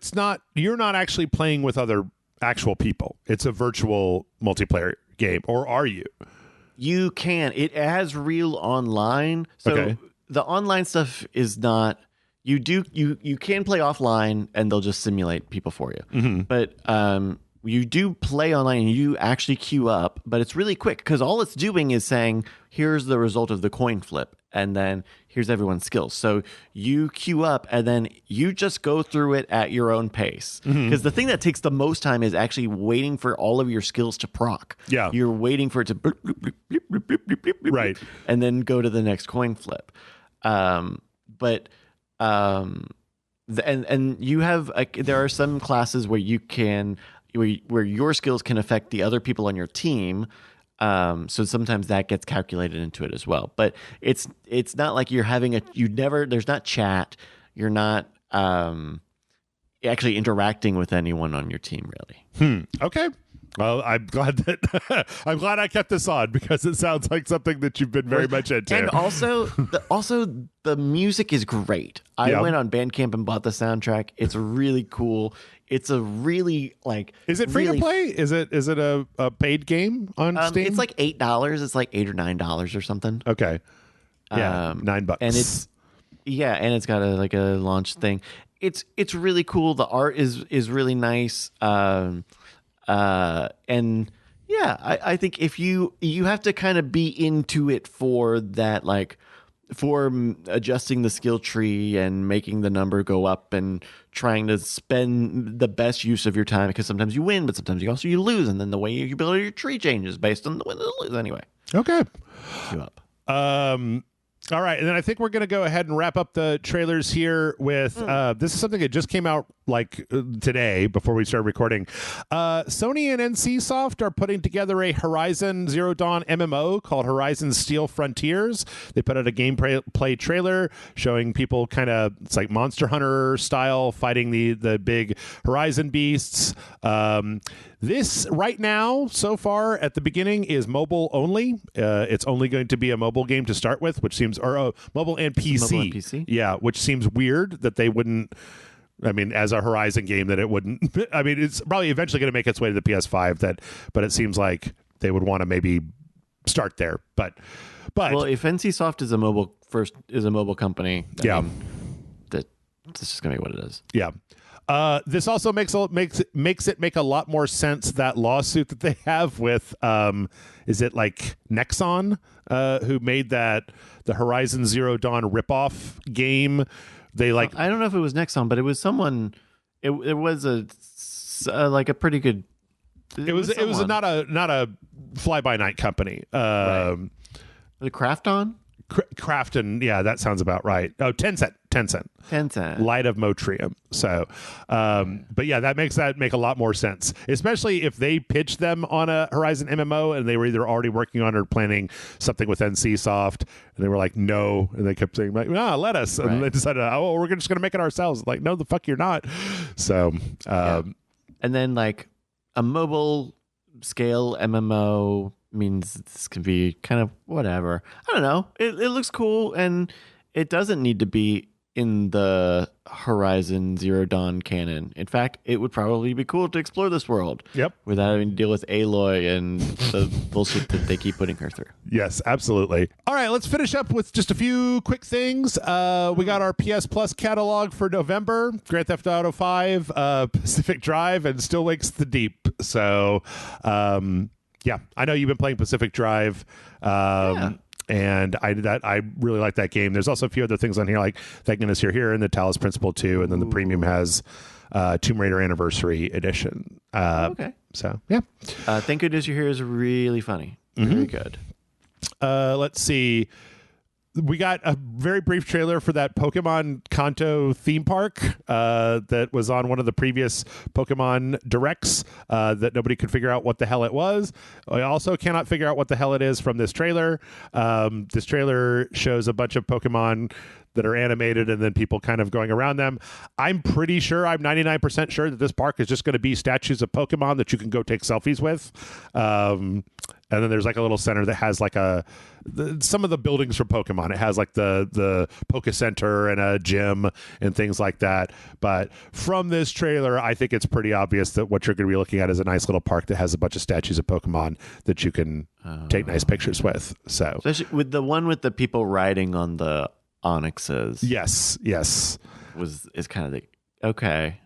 you're not actually playing with other actual people. It's a virtual multiplayer game, or are you? You can. It has real online. So the online stuff is not. You can play offline, and they'll just simulate people for you. But you do play online, and you actually queue up. But it's really quick because all it's doing is saying, "Here's the result of the coin flip," and then here's everyone's skills. So you queue up, and then you just go through it at your own pace. Because the thing that takes the most time is actually waiting for all of your skills to proc. Yeah. You're waiting for it to bloop, bloop, bloop, bloop, bloop, bloop, bloop, bloop, bloop, right, and then go to the next coin flip. And you have there are some classes where you can where your skills can affect the other people on your team. So sometimes that gets calculated into it as well. But it's not like you're having there's not chat. You're not actually interacting with anyone on your team, really. Okay. Well, I'm glad that I kept this on because it sounds like something that you've been very much into. And also the music is great. I went on Bandcamp and bought the soundtrack. It's really cool. It's a really Is it free to play? Is it a paid game on Steam? It's like $8. It's like $8 or $9 or something. Okay. Yeah, $9. And it's got a launch thing. It's really cool. The art is really nice. And yeah, I think if you have to kind of be into it for that, for adjusting the skill tree and making the number go up and trying to spend the best use of your time, because sometimes you win, but sometimes you lose, and then the way you build your tree changes based on the win and the lose. Anyway, okay, queue up. All right, and then I think we're going to go ahead and wrap up the trailers here with this is something that just came out today before we started recording. Sony and NCSoft are putting together a Horizon Zero Dawn MMO called Horizon Steel Frontiers. They put out a gameplay trailer showing people it's like Monster Hunter style fighting the big Horizon beasts. This right now, so far at the beginning, is mobile only. It's only going to be a mobile game to start with, which seems, mobile and PC. Mobile and PC? Yeah, which seems weird that they wouldn't. I mean, as a Horizon game, that it wouldn't. I mean, it's probably eventually going to make its way to the PS5. But it seems like they would want to maybe start there. But well, if NCSoft is a mobile company, I mean, that's just gonna be what it is. Yeah. This also makes it make a lot more sense, that lawsuit that they have with is it like Nexon, who made the Horizon Zero Dawn ripoff game. I don't know if it was Nexon, but it was someone. It was a pretty good. It was not a fly by night company. Right. Was it Krafton? Krafton, yeah, that sounds about right. Oh, Tencent. Light of Motrium. So, but yeah, that makes make a lot more sense, especially if they pitched them on a Horizon MMO and they were either already working on or planning something with NCSoft, and they were like, no, and they kept saying, let us, and they decided, we're just going to make it ourselves. Like, no, the fuck, you're not. So, and then a mobile scale MMO means this can be kind of whatever. I don't know. It looks cool, and it doesn't need to be in the Horizon Zero Dawn canon. In fact, it would probably be cool to explore this world. Yep. Without having to deal with Aloy and the bullshit that they keep putting her through. Yes, absolutely. All right, let's finish up with just a few quick things. We got our PS Plus catalog for November: Grand Theft Auto 5, Pacific Drive, and Still Wakes the Deep. So, yeah, I know you've been playing Pacific Drive. And I really like that game. There's also a few other things on here, like Thank Goodness You're Here and the Talos Principle 2, and then the premium has Tomb Raider Anniversary Edition. Okay. So, yeah. Thank Goodness You're Here is really funny. Very good. Let's see. We got a very brief trailer for that Pokemon Kanto theme park that was on one of the previous Pokemon Directs that nobody could figure out what the hell it was. I also cannot figure out what the hell it is from this trailer. This trailer shows a bunch of Pokemon that are animated and then people kind of going around them. I'm pretty sure, I'm 99% sure that this park is just going to be statues of Pokemon that you can go take selfies with. And then there's like a little center that has like some of the buildings from Pokemon. It has like the Poke Center and a gym and things like that. But from this trailer, I think it's pretty obvious that what you're going to be looking at is a nice little park that has a bunch of statues of Pokemon that you can take nice pictures with. So, especially with the one with the people riding on the Onyxes. Yes. Is kind of the okay.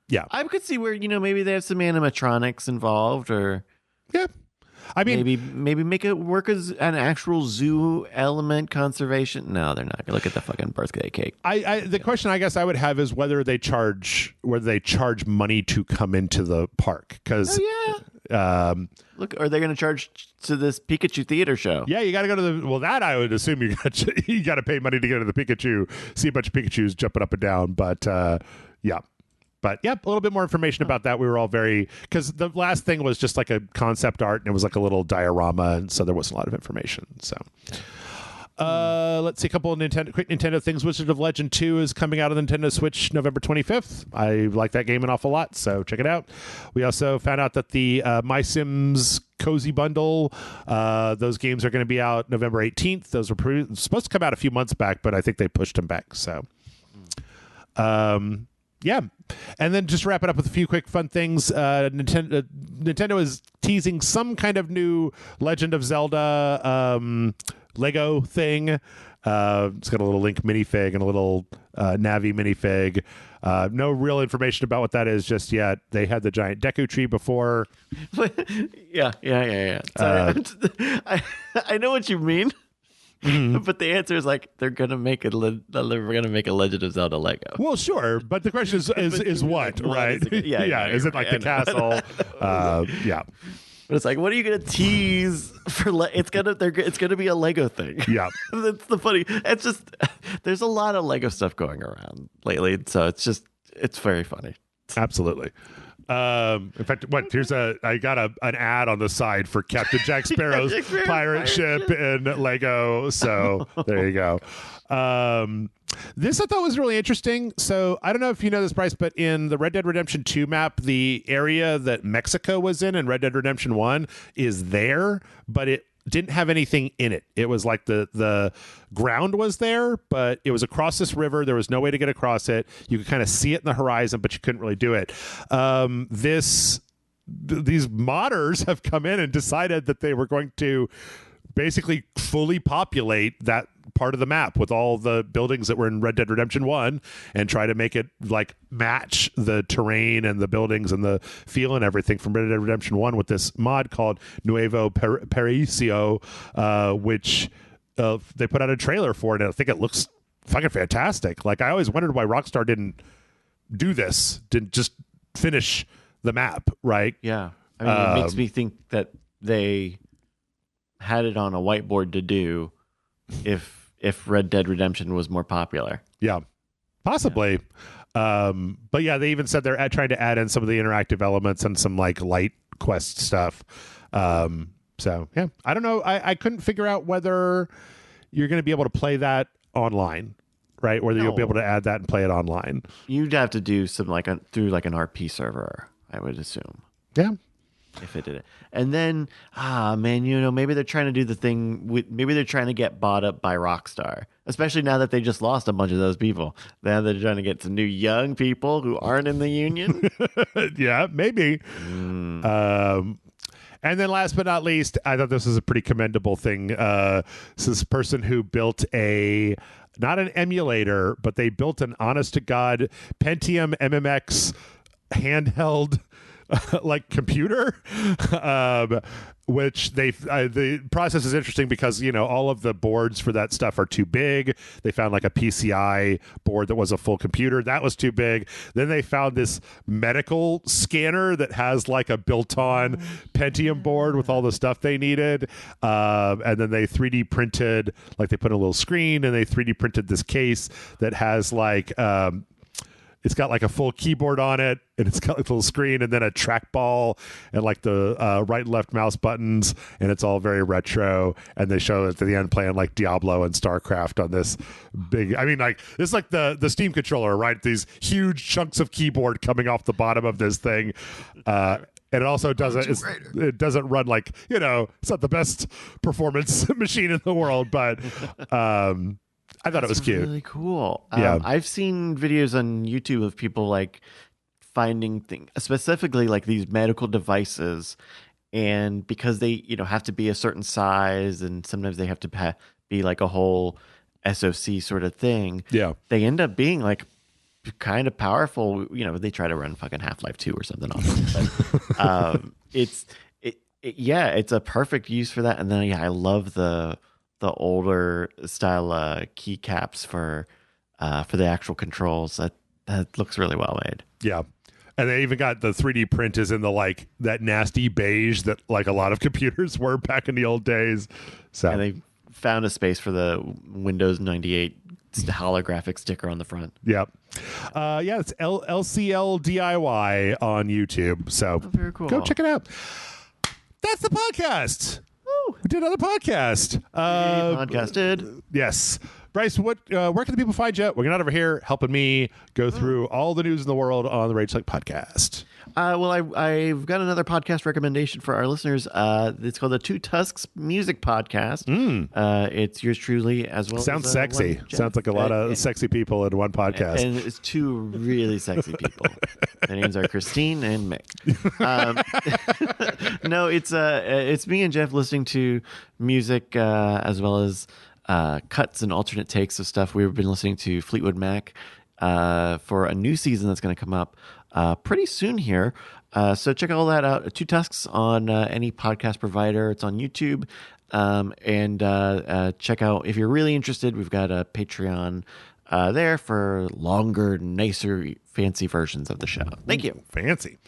Yeah, I could see where maybe they have some animatronics involved, or yeah. I mean, maybe make it work as an actual zoo element conservation. No, they're not. Look at the fucking birthday cake. The question I guess I would have is whether they charge money to come into the park, because look, are they going to charge to this Pikachu theater show? Yeah, you got to go to that I would assume you got to pay money to get to the Pikachu, see a bunch of Pikachus jumping up and down, but yeah. But yeah, a little bit more information about that. We were all because the last thing was just like a concept art and it was like a little diorama, and so there wasn't a lot of information. So let's see a couple of quick Nintendo things. Wizard of Legend 2 is coming out on the Nintendo Switch November 25th. I like that game an awful lot, so check it out. We also found out that the My Sims Cozy Bundle, those games are going to be out November 18th. Those were supposed to come out a few months back, but I think they pushed them back. So yeah. And then just wrap it up with a few quick fun things. Nintendo is teasing some kind of new Legend of Zelda Lego thing. It's got a little Link minifig and a little Navi minifig. No real information about what that is just yet. They had the giant Deku tree before. Yeah. Sorry. I know what you mean. Mm-hmm. But the answer is like they're gonna make a Legend of Zelda Lego. Well, sure, but the question is what, right? Is it like the castle? Yeah. But it's like, what are you gonna tease for? It's gonna be a Lego thing. Yeah, that's the funny. It's just there's a lot of Lego stuff going around lately, so it's very funny. Absolutely. In fact, I got an ad on the side for Captain Jack Sparrow's pirate ship in Lego. So there you go. This I thought was really interesting. So I don't know if you know this, Bryce, but in the Red Dead Redemption 2 map, the area that Mexico was in Red Dead Redemption 1 is there, but it didn't have anything in it. It was like the ground was there, but it was across this river. There was no way to get across it. You could kind of see it in the horizon, but you couldn't really do it. These modders have come in and decided that they were going to basically fully populate that part of the map with all the buildings that were in Red Dead Redemption 1 and try to make it like match the terrain and the buildings and the feel and everything from Red Dead Redemption 1 with this mod called Nuevo Pericio, which they put out a trailer for it, and I think it looks fucking fantastic. Like, I always wondered why Rockstar didn't do this, didn't just finish the map, right? Yeah. I mean, it makes me think that they had it on a whiteboard to do if Red Dead Redemption was more popular. Yeah, possibly. Yeah. But yeah, they even said they're trying to add in some of the interactive elements and some like light quest stuff. So yeah, I don't know. I couldn't figure out whether you're going to be able to play that online, right? Whether you'll be able to add that and play it online. You'd have to do some through an RP server, I would assume. Yeah. if it did it. And then, man, maybe they're trying to do the thing. Maybe they're trying to get bought up by Rockstar, especially now that they just lost a bunch of those people. Now they're trying to get some new young people who aren't in the union. Yeah, maybe. And then last but not least, I thought this was a pretty commendable thing. This is a person who built not an emulator, but they built an honest-to-God Pentium MMX handheld like computer, which the process is interesting because all of the boards for that stuff are too big. They found like a PCI board that was a full computer that was too big. Then they found this medical scanner that has like a built-on Pentium board with all the stuff they needed, and then they 3D printed, like they put a little screen and they 3D printed this case that has like it's got like a full keyboard on it, and it's got like a little screen and then a trackball and like the right and left mouse buttons, and it's all very retro. And they show it at the end playing like Diablo and StarCraft on this big, like it's like the Steam controller, right? These huge chunks of keyboard coming off the bottom of this thing. And it also it doesn't run like, it's not the best performance machine in the world, but I thought it was cute. Really cool. Yeah. I've seen videos on YouTube of people like finding things, specifically like these medical devices, and because they have to be a certain size, and sometimes they have to be like a whole SoC sort of thing. Yeah, they end up being like kind of powerful. They try to run fucking Half-Life 2 or something on them. But, it's a perfect use for that. And then I love the older style keycaps for the actual controls. That looks really well made. Yeah. And they even got the 3D print is in the like that nasty beige that like a lot of computers were back in the old days. So and they found a space for the Windows 98 holographic sticker on the front. Yeah. It's LCL DIY on YouTube. So very cool. Go check it out. That's the podcast. We did another podcast. Podcasted. Yes. Bryce, where can the people find you? We're not over here helping me go through all the news in the world on the RageSelect podcast. Well, I've got another podcast recommendation for our listeners. It's called the Two Tusks Music Podcast. It's yours truly as well. Sounds sexy. Sounds like a lot of sexy people in one podcast. And it's two really sexy people. Their names are Christine and Mick. No, it's me and Jeff listening to music as well as cuts and alternate takes of stuff. We've been listening to Fleetwood Mac for a new season that's going to come up pretty soon here. So check all that out. Two Tusks on any podcast provider. It's on YouTube. And check out, if you're really interested, we've got a Patreon there for longer, nicer, fancy versions of the show. Thank you. Fancy.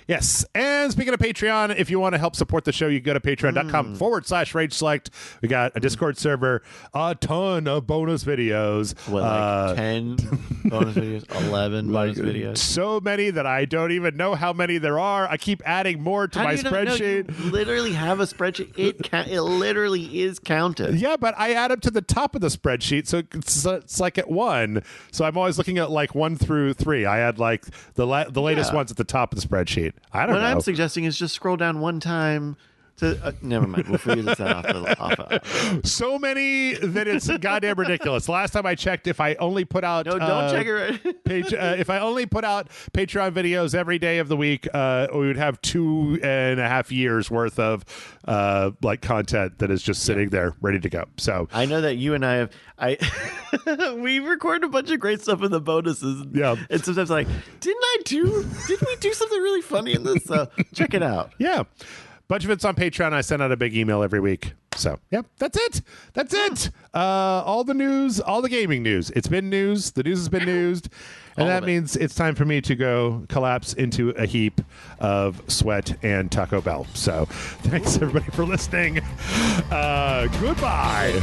Yes. And speaking of Patreon, if you want to help support the show, you go to patreon.com/RageSelect. We got a Discord server, a ton of bonus videos. What, like 10 bonus videos? 11 bonus videos? So many that I don't even know how many there are. I keep adding more to my spreadsheet. You literally have a spreadsheet. It literally is counted. Yeah, but I add them to the top of the spreadsheet, so it's like at 1. So I'm always looking at like 1 through 3. I add like the latest ones at the top of the spreadsheet. I don't know. What I'm suggesting is just scroll down one time to never mind. We'll figure this out off. So many that it's goddamn ridiculous. Last time I checked, if I only put out don't check it. If I only put out Patreon videos every day of the week, we would have 2.5 years worth of like content that is just sitting there ready to go. So I know that you and I have we record a bunch of great stuff in the bonuses. Yeah, and sometimes like, didn't we do something really funny in this? Check it out. Yeah. Bunch of it's on Patreon. I send out a big email every week. So, yeah, that's it. All the news, all the gaming news. It's been news. The news has been newsed. And that means it's time for me to go collapse into a heap of sweat and Taco Bell. So, thanks, everybody, for listening. Goodbye.